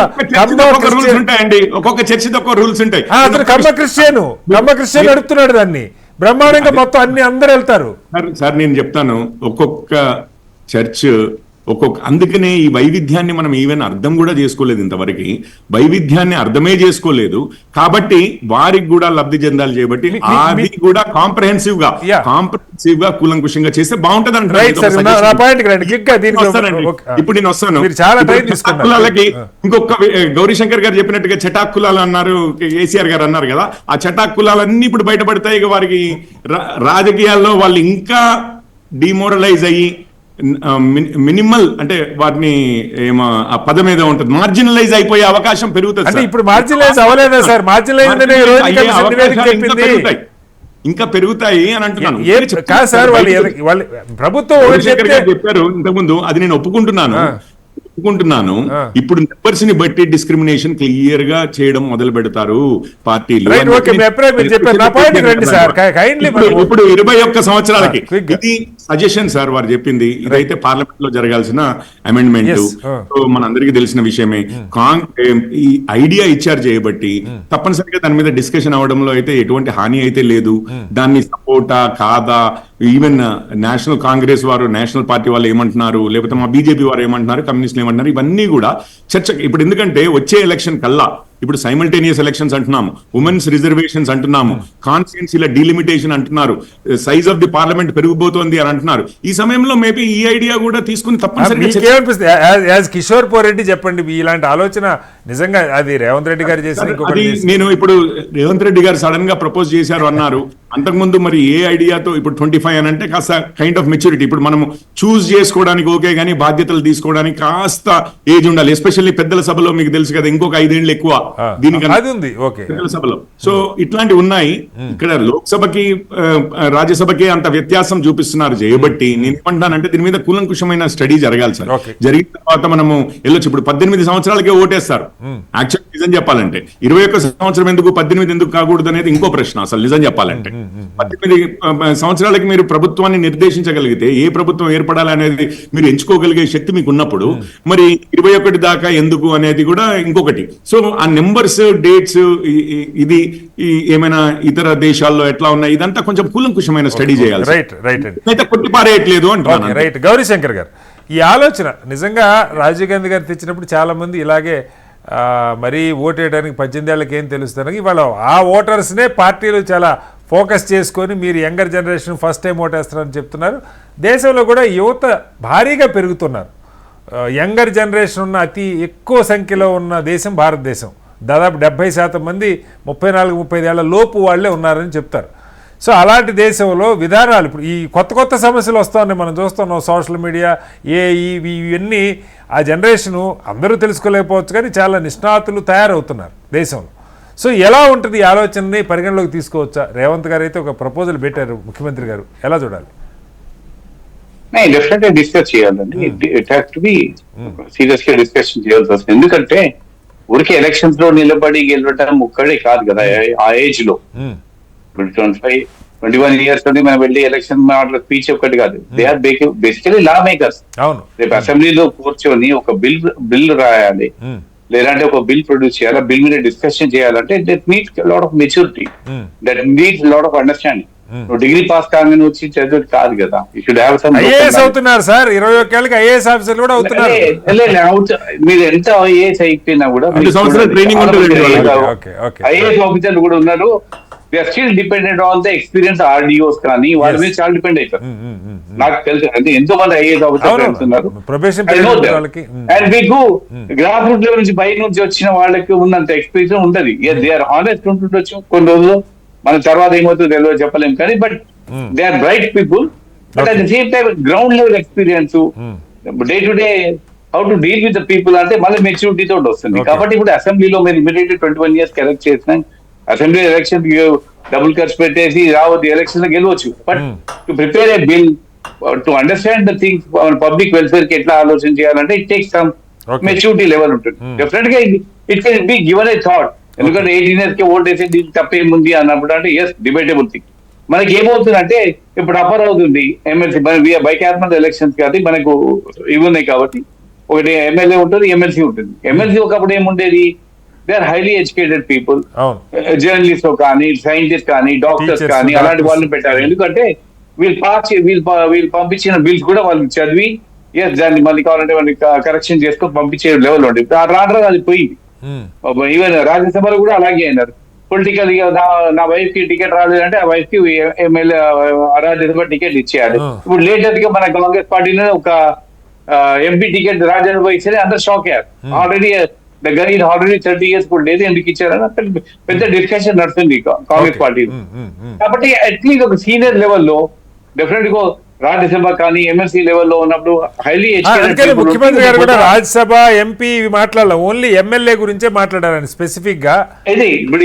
రూల్స్ ఉంటాయండి, ఒక్కొక్క చర్చితో ఒక రూల్స్ ఉంటాయి. అతను కమ్మ క్రిస్టియన్ నడుపుతున్నాడు దాన్ని బ్రహ్మాండంగా, మొత్తం అన్ని అందరు వెళ్తారు. సార్ నేను చెప్తాను, ఒక్కొక్క చర్చ్ అందుకనే ఈ వైవిధ్యాన్ని మనం ఈవెన్ అర్థం కూడా చేసుకోలేదు ఇంతవరకు. వైవిధ్యాన్ని అర్థమే చేసుకోలేదు కాబట్టి వారికి కూడా లబ్ధి చెందాలి చేయబట్టి అది కూడా కాంప్రహెన్సివ్ గా కూలంకుషంగా చేస్తే బాగుంటది అంటారు. ఇప్పుడు నేను వస్తాను. కులాలకి ఇంకొక గౌరీశంకర్ గారు చెప్పినట్టుగా చటాక్ కులాలు అన్నారు, కేసీఆర్ గారు అన్నారు కదా, ఆ చటాక్ కులాలన్నీ ఇప్పుడు బయటపడతాయి. ఇక వారికి రాజకీయాల్లో వాళ్ళు ఇంకా డిమోరలైజ్ అయ్యి మినిమల్ అంటే వాటిని ఏమో ఆ పదం ఏదో ఉంటుంది, మార్జినలైజ్ అయిపోయే అవకాశం పెరుగుతుంది. అంటే ఇప్పుడు మార్జినలైజ్ అవ్వలేదా సార్? మార్జినలైజ్ ఇంకా పెరుగుతాయి అని అంటున్నాను. కాదు సార్, వాళ్ళు ప్రభుత్వం చెప్పారు ఇంతకుముందు, అది నేను ఒప్పుకుంటున్నాను. ఇప్పుడు నెంబర్స్ ని బట్టి డిస్క్రిమినేషన్ క్లియర్ గా చేయడం మొదలు పెడతారు పార్టీలు. ఇప్పుడు 21 సంవత్సరాలకి ఇది సజెషన్ సార్ వారు చెప్పింది. ఇదైతే పార్లమెంట్ లో జరగాల్సిన అమెండ్మెంట్, మనందరికీ తెలిసిన విషయమే. ఈ ఐడియా ఇచ్చారు చేయబట్టి తప్పనిసరిగా దాని మీద డిస్కషన్ అవడంలో అయితే ఎటువంటి హాని అయితే లేదు. దాన్ని సపోర్టా కాదా, ఈవెన్ నేషనల్ కాంగ్రెస్ వారు, నేషనల్ పార్టీ వాళ్ళు ఏమంటున్నారు, లేకపోతే మా బీజేపీ వారు ఏమంటున్నారు, కమ్యూనిస్టులు ఏమంటున్నారు, ఇవన్నీ కూడా చర్చ. ఇప్పుడు ఎందుకంటే వచ్చే ఎలక్షన్ కల్లా ఇప్పుడు సైమల్టేనియస్ ఎలక్షన్స్ అంటున్నాము, ఉమెన్స్ రిజర్వేషన్స్ అంటున్నాము, కాన్స్టిట్యున్సీల డీలిమిటేషన్ అంటున్నారు, సైజ్ ఆఫ్ ది పార్లమెంట్ పెరిగిపోతుంది అని అంటున్నారు. ఈ సమయంలో మేబీ ఈ ఐడియా కూడా తీసుకుని తప్పనిసరిగా కిషోర్ పోరెడ్డి చెప్పండి, ఇలాంటి ఆలోచన నిజంగా అది రేవంత్ రెడ్డి గారు చేసిన. నేను ఇప్పుడు రేవంత్ రెడ్డి గారు సడన్ గా ప్రపోజ్ చేశారు అన్నారు. అంతకుముందు మరి ఏ ఐడియాతో ఇప్పుడు 25 అని అంటే కాస్త కైండ్ ఆఫ్ మెచ్యూరిటీ. ఇప్పుడు మనం చూస్ చేసుకోవడానికి ఓకే, కానీ బాధ్యతలు తీసుకోవడానికి కాస్త ఏజ్ ఉండాలి. ఎస్పెషల్లీ పెద్దల సభలో మీకు తెలుసు కదా, ఇంకొక 5 ఏళ్ళు ఎక్కువ దీనికన్నా పెద్దల సభలో. సో ఇట్లాంటివి ఉన్నాయి. ఇక్కడ లోక్సభకి రాజ్యసభకి అంత వ్యత్యాసం చూపిస్తున్నారు చేయబట్టి నేను ఏమంటానంటే దీని మీద కూలంకుషమైన స్టడీ జరగాలి సార్. జరిగిన తర్వాత మనము వెళ్ళొచ్చు. ఇప్పుడు 18 సంవత్సరాలకే ఓటేస్తారు. యాక్చువల్ నిజం చెప్పాలంటే 21 సంవత్సరం ఎందుకు, 18 ఎందుకు కాకూడదు అనేది ఇంకో ప్రశ్న. అసలు నిజం చెప్పాలంటే 18 సంవత్సరాలకి మీరు ప్రభుత్వాన్ని నిర్దేశించగలిగితే, ఏ ప్రభుత్వం ఏర్పడాలి అనేది మీరు ఎంచుకోగలిగే శక్తి మీకు ఉన్నప్పుడు మరి 21 దాకా ఎందుకు అనేది కూడా ఇంకొకటి. సో ఆ నెంబర్స్, డేట్స్, ఇది ఏమైనా ఇతర దేశాల్లో ఎట్లా ఉన్నాయి, ఇదంతా కొంచెం కూలంకుషమైన స్టడీ చేయాలి. అయితే కొట్టిపారేయట్లేదు అంటున్నాను. రైట్. గౌరీశంకర్ గారు, ఈ ఆలోచన నిజంగా రాజీవ్ గాంధీ గారు తెచ్చినప్పుడు చాలా మంది ఇలాగే మరీ ఓటు వేయడానికి 18 ఏళ్ళకి ఏం తెలుస్తాను, ఇవాళ ఆ ఓటర్స్నే పార్టీలు చాలా ఫోకస్ చేసుకొని మీరు యంగర్ జనరేషన్ ఫస్ట్ టైం ఓటేస్తారని చెప్తున్నారు. దేశంలో కూడా యువత భారీగా పెరుగుతున్నారు. యంగర్ జనరేషన్ ఉన్న అతి ఎక్కువ సంఖ్యలో ఉన్న దేశం భారతదేశం. దాదాపు 70% మంది 34-35 ఏళ్ల లోపు వాళ్ళే ఉన్నారని చెప్తారు. సో అలాంటి దేశంలో విధానాలు ఇప్పుడు ఈ కొత్త సమస్యలు వస్తూ ఉన్నాయి, మనం చూస్తున్నాం. సోషల్ మీడియా, ఇవన్నీ ఆ జనరేషను అందరూ తెలుసుకోలేకపోవచ్చు, కానీ చాలా నిష్ణాతులు తయారవుతున్నారు దేశంలో. సో ఎలా ఉంటుంది ఈ ఆలోచనని పరిగణలోకి తీసుకోవచ్చా? రేవంత్ గారు అయితే ఒక ప్రపోజల్ పెట్టారు, ముఖ్యమంత్రి గారు, ఎలా చూడాలి? డెఫినెట్గా డిస్కస్ చేయాలండి. It has to be serious గా డిస్కషన్ చేయాల్సి వస్తుంది. ఎందుకంటే ఊరికే ఎలక్షన్స్ లో నిలబడి గెలవటం ఒక్కడే కాదు కదా. ఆ ఏజ్ లో 21 years నుండి మనం వెళ్ళి ఎలక్షన్ మాటల స్పీచ్ ఒక్కటి కాదు. They are basically law makers. రేపు అసెంబ్లీలో కూర్చొని ఒక బిల్ రాయాలి, లేదంటే ఒక బిల్ ప్రొడ్యూస్ చేయాలి, బిల్ మీద డిస్కషన్ చేయాలంటే that needs lot of maturity, that needs lot of understanding. Degree pass కాగానే వచ్చి చదివి కాదు కదా. You should have some. IAS అవుతున్నారు సార్, 21 ఏళ్ళకి ఐఏఎస్ ఆఫీసర్లు కూడా అవుతున్నారు. మీరు ఎంత ఐఏఎస్ అయిపోయినా కూడా ఐఏఎస్ ఆఫీసర్లు కూడా ఉన్నారు. They are still dependent on the experience RDOs కానీ వాళ్ళ మీద చాలా డిపెండ్ అవుతారు. నాకు తెలుసు అంటే ఎంతో మంది ఐఏఎస్ ఆఫీసర్స్ ఉన్నారు. అండ్ మీకు గ్రాస్ రూట్ లెవెల్ నుంచి బయట నుంచి వచ్చిన వాళ్ళకి ఉన్నంత ఎక్స్పీరియన్స్ ఉంటది. దే ఆర్ హానెస్ట్ ఉంటుండొచ్చు కొన్ని రోజులు, మన తర్వాత ఏమవుతుందో తెలియదు చెప్పలేము కానీ, but they are bright people. But at the same time ground level experience, day to day how to deal with the people అంటే మళ్ళీ మెచ్యూరిటీ తోటి వస్తుంది. కాబట్టి ఇప్పుడు అసెంబ్లీలో మీరు ఇమీడియట్లీ 21 years ఎలక్ట్ చేసిన అసెంబ్లీ ఎలక్షన్ డబుల్ ఖర్చు పెట్టేసి రావద్దు, ఎలక్షన్ లో గెలవచ్చు. But to prepare a bill, to understand the things, public welfare కి ఎట్లా ఆలోచన చేయాలంటే it takes some maturity level ఉంటుంది. డెఫినెట్ గా it can be given a thought. ఎందుకంటే 18 years కి ఓట్ వేసి దీనికి తప్పేముంది అన్నప్పుడు అంటే ఎస్ డిబేటబుల్ థింగ్. మనకి ఏమవుతుందంటే ఇప్పుడు అపర్ అవుతుంది ఎమ్మెల్సీ బైకాస్మెంట్ ఎలక్షన్స్ కాబట్టి మనకు ఇవి ఉన్నాయి కాబట్టి ఒకటి ఎమ్మెల్యే ఉంటుంది, ఎమ్మెల్సీ ఉంటుంది. ఎమ్మెల్సీ ఒకప్పుడు ఏముండేది, they are highly educated people, journalist కానీ, సైంటిస్ట్ కానీ, డాక్టర్స్ కానీ అలాంటి వాళ్ళని పెట్టారు. ఎందుకంటే వీళ్ళు పంపించిన బిల్స్ కూడా వాళ్ళు చదివి ఎస్ దాన్ని మళ్ళీ కావాలంటే వాళ్ళకి కరెక్షన్ చేసుకొని పంపించే లెవెల్ ఉండేది. రాను అది పోయింది. ఈవెన్ రాజ్యసభలో కూడా అలాగే అయినారు. పొలిటికల్ నా వైఫ్ కి టికెట్ రాలేదంటే ఆ వైఫ్ కి ఎమ్మెల్యే రాజ్యసభ టికెట్ ఇచ్చేయాలి. ఇప్పుడు లేటెస్ట్ గా మన కాంగ్రెస్ పార్టీలో ఒక ఎంపీ టికెట్ రాజ్యసభ ఇచ్చేది అందరు షాక్ అయ్యారు. ఆల్రెడీ దగ్గర 30 years కూడా లేదు, ఎందుకు ఇచ్చారని పెద్ద డిస్కషన్ నడుస్తుంది కాంగ్రెస్ పార్టీలో. కాబట్టి అట్లీస్ట్ ఒక సీనియర్ లెవెల్లో డెఫినెట్ గా రాజ్యసభ కానీ ఎమ్మెల్సీ లెవెల్లో ఉన్నప్పుడు హైలీ ఎడ్యుకేటెడ్ ముఖ్యమంత్రి గారు కూడా రాజ్యసభ ఎంపీ మాట్లాడాలి, ఓన్లీ ఎమ్మెల్యే గురించే మాట్లాడాలని స్పెసిఫిక్ గా. ఇది ఇప్పుడు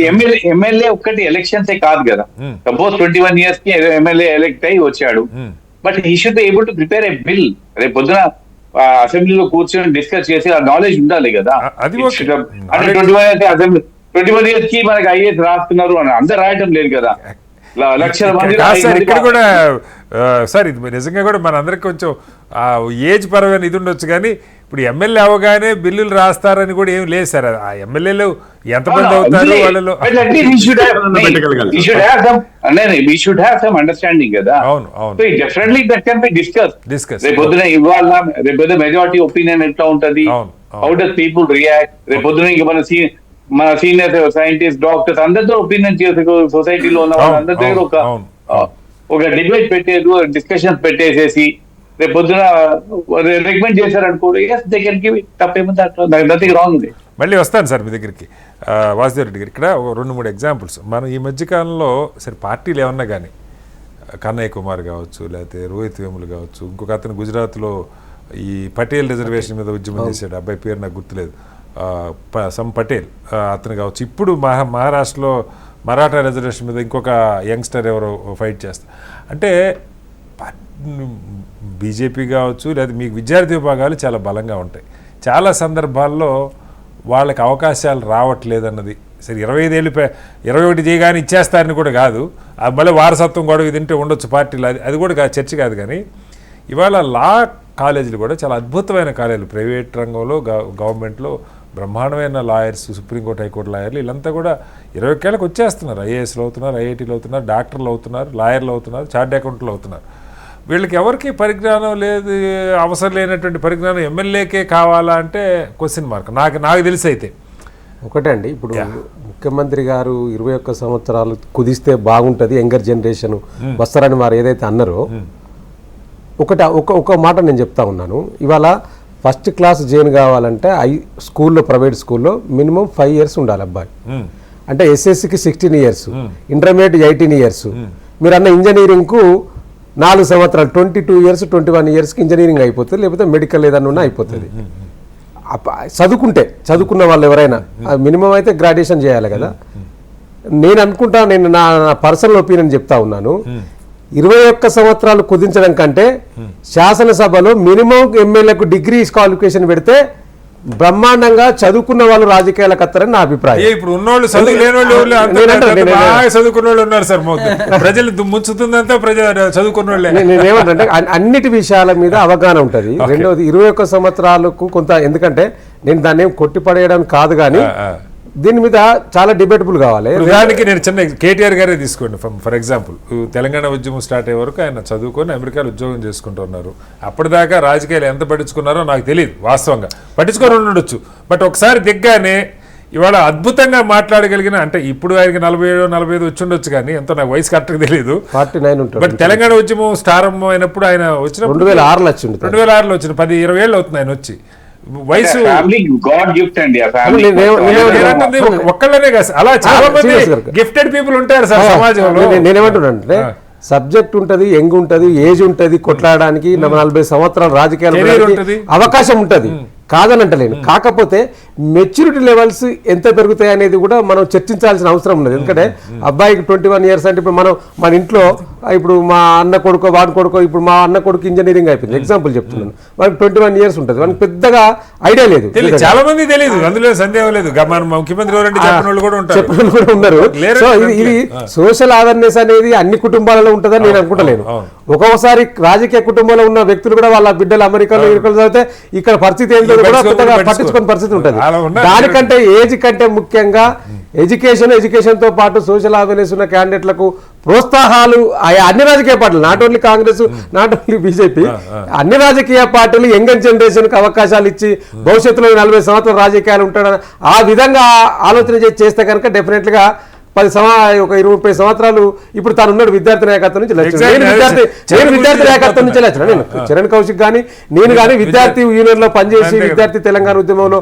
ఎమ్మెల్యే ఒక్కటి ఎలక్షన్స్ కాదు కదా. సపోజ్ 21 years కి ఎమ్మెల్యే ఎలక్ట్ అయ్యి వచ్చాడు, but he should be able to prepare a bill. రేపు పొద్దున అసెంబ్లీలో కూర్చొని డిస్కస్ చేసి ఆ నాలెడ్జ్ ఉండాలి కదా. అంటే 21 years కి మనకి ఐఏఎస్ రాస్తున్నారు అని అందరు రాయటం లేదు కదా. లక్షల మంది ఇక్కడ కూడా సార్ ఇది నిజంగా కూడా మన అందరికి కొంచెం ఏజ్ పరమైన ఇది ఉండొచ్చు, కానీ ఇప్పుడు ఎమ్మెల్యే అవగానే బిల్లులు రాస్తారని కూడా ఏం లేదు సార్. ఆ ఎమ్మెల్యేలు ఎంతమంది అవుతారు వాళ్ళలో అండర్స్టాండింగ్ కదా. Definitely that can be discuss. రేపొద్దున ఇవాళ రేపొద్దున మెజారిటీ ఒపీనియన్ ఎట్లా ఉంటది, హౌ డస్ పీపుల్ రియాక్ట్. రేపొద్దున ఇంకా మన సీనియర్ సైంటిస్ట్, డాక్టర్స్ అందరితో ఒపీనియన్ చేసే సొసైటీలో ఉన్న వాళ్ళందరి దగ్గర ఒక డిబేట్ పెట్టేది, డిస్కషన్స్ పెట్టేసేసి రేపు పొద్దున రికమెండ్ చేశారనుకోండి, తప్పేముంది, నథింగ్ రాంగ్ ఉంది. మళ్ళీ వస్తాను సార్ మీ దగ్గరికి వాసుదేవ్ రెడ్డి గారు. ఇక్కడ 2-3 ఎగ్జాంపుల్స్ మనం ఈ మధ్యకాలంలో సరే పార్టీలు ఏమన్నా కానీ కన్నయ్య కుమార్ కావచ్చు, లేకపోతే రోహిత్ వేములు కావచ్చు, ఇంకొక అతను గుజరాత్లో ఈ పటేల్ రిజర్వేషన్ మీద ఉద్యమం చేశాడు, అబ్బాయి పేరు నాకు గుర్తులేదు, సమ్ పటేల్ అతను కావచ్చు. ఇప్పుడు మహారాష్ట్రలో మరాఠా రిజర్వేషన్ మీద ఇంకొక యంగ్స్టర్ ఎవరో ఫైట్ చేస్తారు. అంటే బీజేపీ కావచ్చు, లేదా మీకు విద్యార్థి విభాగాలు చాలా బలంగా ఉంటాయి. చాలా సందర్భాల్లో వాళ్ళకి అవకాశాలు రావట్లేదన్నది సరే 21 చేయగానే ఇచ్చేస్తారని కూడా కాదు, మళ్ళీ వారసత్వం గొడవ తింటే ఉండొచ్చు పార్టీలు, అది కూడా చర్చ కాదు. కానీ ఇవాళ లా కాలేజీలు కూడా చాలా అద్భుతమైన కాలేజీలు, ప్రైవేట్ రంగంలో గవర్నమెంట్లో బ్రహ్మాండమైన లాయర్స్, సుప్రీంకోర్టు హైకోర్టు లాయర్లు వీళ్ళంతా కూడా 21 ఏళ్ళకి వచ్చేస్తున్నారు. ఐఏఎస్లు అవుతున్నారు, ఐఐటీలు అవుతున్నారు, డాక్టర్లు అవుతున్నారు, లాయర్లు అవుతున్నారు, చార్ట్ అకౌంట్లు అవుతున్నారు. వీళ్ళకి ఎవరికి పరిజ్ఞానం లేదు, అవసరం లేనటువంటి పరిజ్ఞానం ఎమ్మెల్యేకే కావాలా అంటే క్వశ్చన్ మార్క్. నాకు తెలిసి అయితే ఒకటే అండి, ఇప్పుడు ముఖ్యమంత్రి గారు 21 సంవత్సరాలు కుదిస్తే బాగుంటుంది, యంగర్ జనరేషన్ వస్తారని వారు ఏదైతే అన్నారో, ఒక మాట నేను చెప్తా ఉన్నాను. ఇవాళ ఫస్ట్ క్లాస్ జాయిన్ కావాలంటే స్కూల్లో ప్రైవేట్ స్కూల్లో మినిమం 5 years ఉండాలి అబ్బాయి. అంటే ఎస్ఎస్సికి 16 years, ఇంటర్మీడియట్ 18 years. మీరు అన్న ఇంజనీరింగ్కు 4 సంవత్సరాలు 22 years 21 yearsకి ఇంజనీరింగ్ అయిపోతుంది, లేకపోతే మెడికల్ ఏదన్నా ఉన్నా అయిపోతుంది. చదువుకున్న వాళ్ళు ఎవరైనా మినిమం అయితే గ్రాడ్యుయేషన్ చేయాలి కదా. నేను అనుకుంటా, నేను నా పర్సనల్ ఒపీనియన్ చెప్తా ఉన్నాను, 21 సంవత్సరాలు కుదించడం కంటే శాసనసభలో మినిమం ఎమ్మెల్యేకు డిగ్రీ క్వాలిఫికేషన్ పెడితే బ్రహ్మాండంగా చదువుకున్న వాళ్ళు రాజకీయాలకు వస్తారని నా అభిప్రాయం. ఇప్పుడు ఉన్నోళ్ళు చదువు లేని వాళ్ళు చదువుకున్న వాళ్ళు ఉన్నారు సార్. ప్రజలు ముంచుతుందంతా ప్రజలు చదువుకున్న వాళ్ళే. నేనేమంటే అన్నిటి విషయాల మీద అవగాహన ఉంటుంది. రెండవది 21 సంవత్సరాలకు కొంత, ఎందుకంటే నేను దాన్ని ఏం కొట్టిపడేయడం కాదు, కానీ దీని మీద చాలా డిబేటబుల్ కావాలి. ఉదాహరణకి నేను చిన్న కేటీఆర్ గారే తీసుకోండి. ఫర్ ఎగ్జాంపుల్, తెలంగాణ ఉద్యమం స్టార్ట్ అయ్యే వరకు ఆయన చదువుకొని అమెరికాలో ఉద్యోగం చేసుకుంటున్నారు. అప్పటిదాకా రాజకీయాలు ఎంత పట్టించుకున్నారో నాకు తెలియదు, వాస్తవంగా పట్టించుకొని ఉండొచ్చు. బట్ ఒకసారి దిగ్గానే ఇవాళ అద్భుతంగా మాట్లాడగలిగిన, అంటే ఇప్పుడు ఆయనకి 47-45 వచ్చి ఉండొచ్చు, కానీ ఎంతో నాకు వయసు కరెక్ట్గా తెలియదు. 49 ఉంటుంది. బట్ తెలంగాణ ఉద్యమం ప్రారంభం అయినప్పుడు ఆయన వచ్చిన 2006లో వచ్చింది. 2006లో వచ్చిన 10-20 ఏళ్ళు అవుతుంది ఆయన వచ్చి. వయసు ఒక్కళ్ళనే కాదు, అలా చాలా మంది గిఫ్టెడ్ పీపుల్ ఉంటారు సార్ సమాజంలో. నేనేమంటున్నానంటే సబ్జెక్ట్ ఉంటది, యంగ్ ఉంటది, ఏజ్ ఉంటది, కొట్లాడడానికి 40 సంవత్సరాలు రాజకీయాలు అవకాశం ఉంటది, కాదని అంటలేను. కాకపోతే మెచ్యూరిటీ లెవెల్స్ ఎంత పెరుగుతాయి అనేది కూడా మనం చర్చించాల్సిన అవసరం ఉన్నది. ఎందుకంటే అబ్బాయికి 21 years అంటే ఇప్పుడు మన ఇంట్లో ఇప్పుడు మా అన్న కొడుకో వాడి కొడుకో, ఇప్పుడు మా అన్న కొడుకు ఇంజనీరింగ్ అయిపోయింది, ఎగ్జాంపుల్ చెప్తున్నాను, వాడికి 21 years ఉంటుంది, వాడికి పెద్దగా ఐడియా లేదు. చాలా మంది తెలియదు, అందులో సందేహం లేదు. ముఖ్యమంత్రి చెప్పిన కూడా ఉన్నారు. సో ఇది సోషల్ అవేర్నెస్ అనేది అన్ని కుటుంబాలలో ఉంటుందని నేను అనుకుంటలేను. ఒక్కొక్కసారి రాజకీయ కుటుంబంలో ఉన్న వ్యక్తులు కూడా వాళ్ళ బిడ్డలు అమెరికాలో చదివితే ఇక్కడ పరిస్థితి ఏంటో కూడా కొత్తగా పట్టించుకునే పరిస్థితి ఉంటుంది. దానికంటే ఏజ్ కంటే ముఖ్యంగా ఎడ్యుకేషన్ తో పాటు సోషల్ అవేర్నెస్ ఉన్న క్యాండిడేట్లకు ప్రోత్సాహాలు అన్ని రాజకీయ పార్టీలు, not only Congress, not only BJP, అన్ని రాజకీయ పార్టీలు యంగ్ జనరేషన్ కి అవకాశాలు ఇచ్చి భవిష్యత్తులో 40 సంవత్సరాలు రాజకీయాలు ఉంటాడని ఆ విధంగా ఆలోచన చేస్తే కనుక డెఫినెట్ గా ఒక 20-30 సంవత్సరాలు ఇప్పుడు తాను ఉన్నాడు విద్యార్థి నాయకత్వం నుంచి నేను విద్యార్థి నాయకత్వం నుంచి వచ్చిన నేను చరణ్ కౌశిక్ కానీ నేను కానీ విద్యార్థి యూనియన్ లో పనిచేసి విద్యార్థి తెలంగాణ ఉద్యమంలో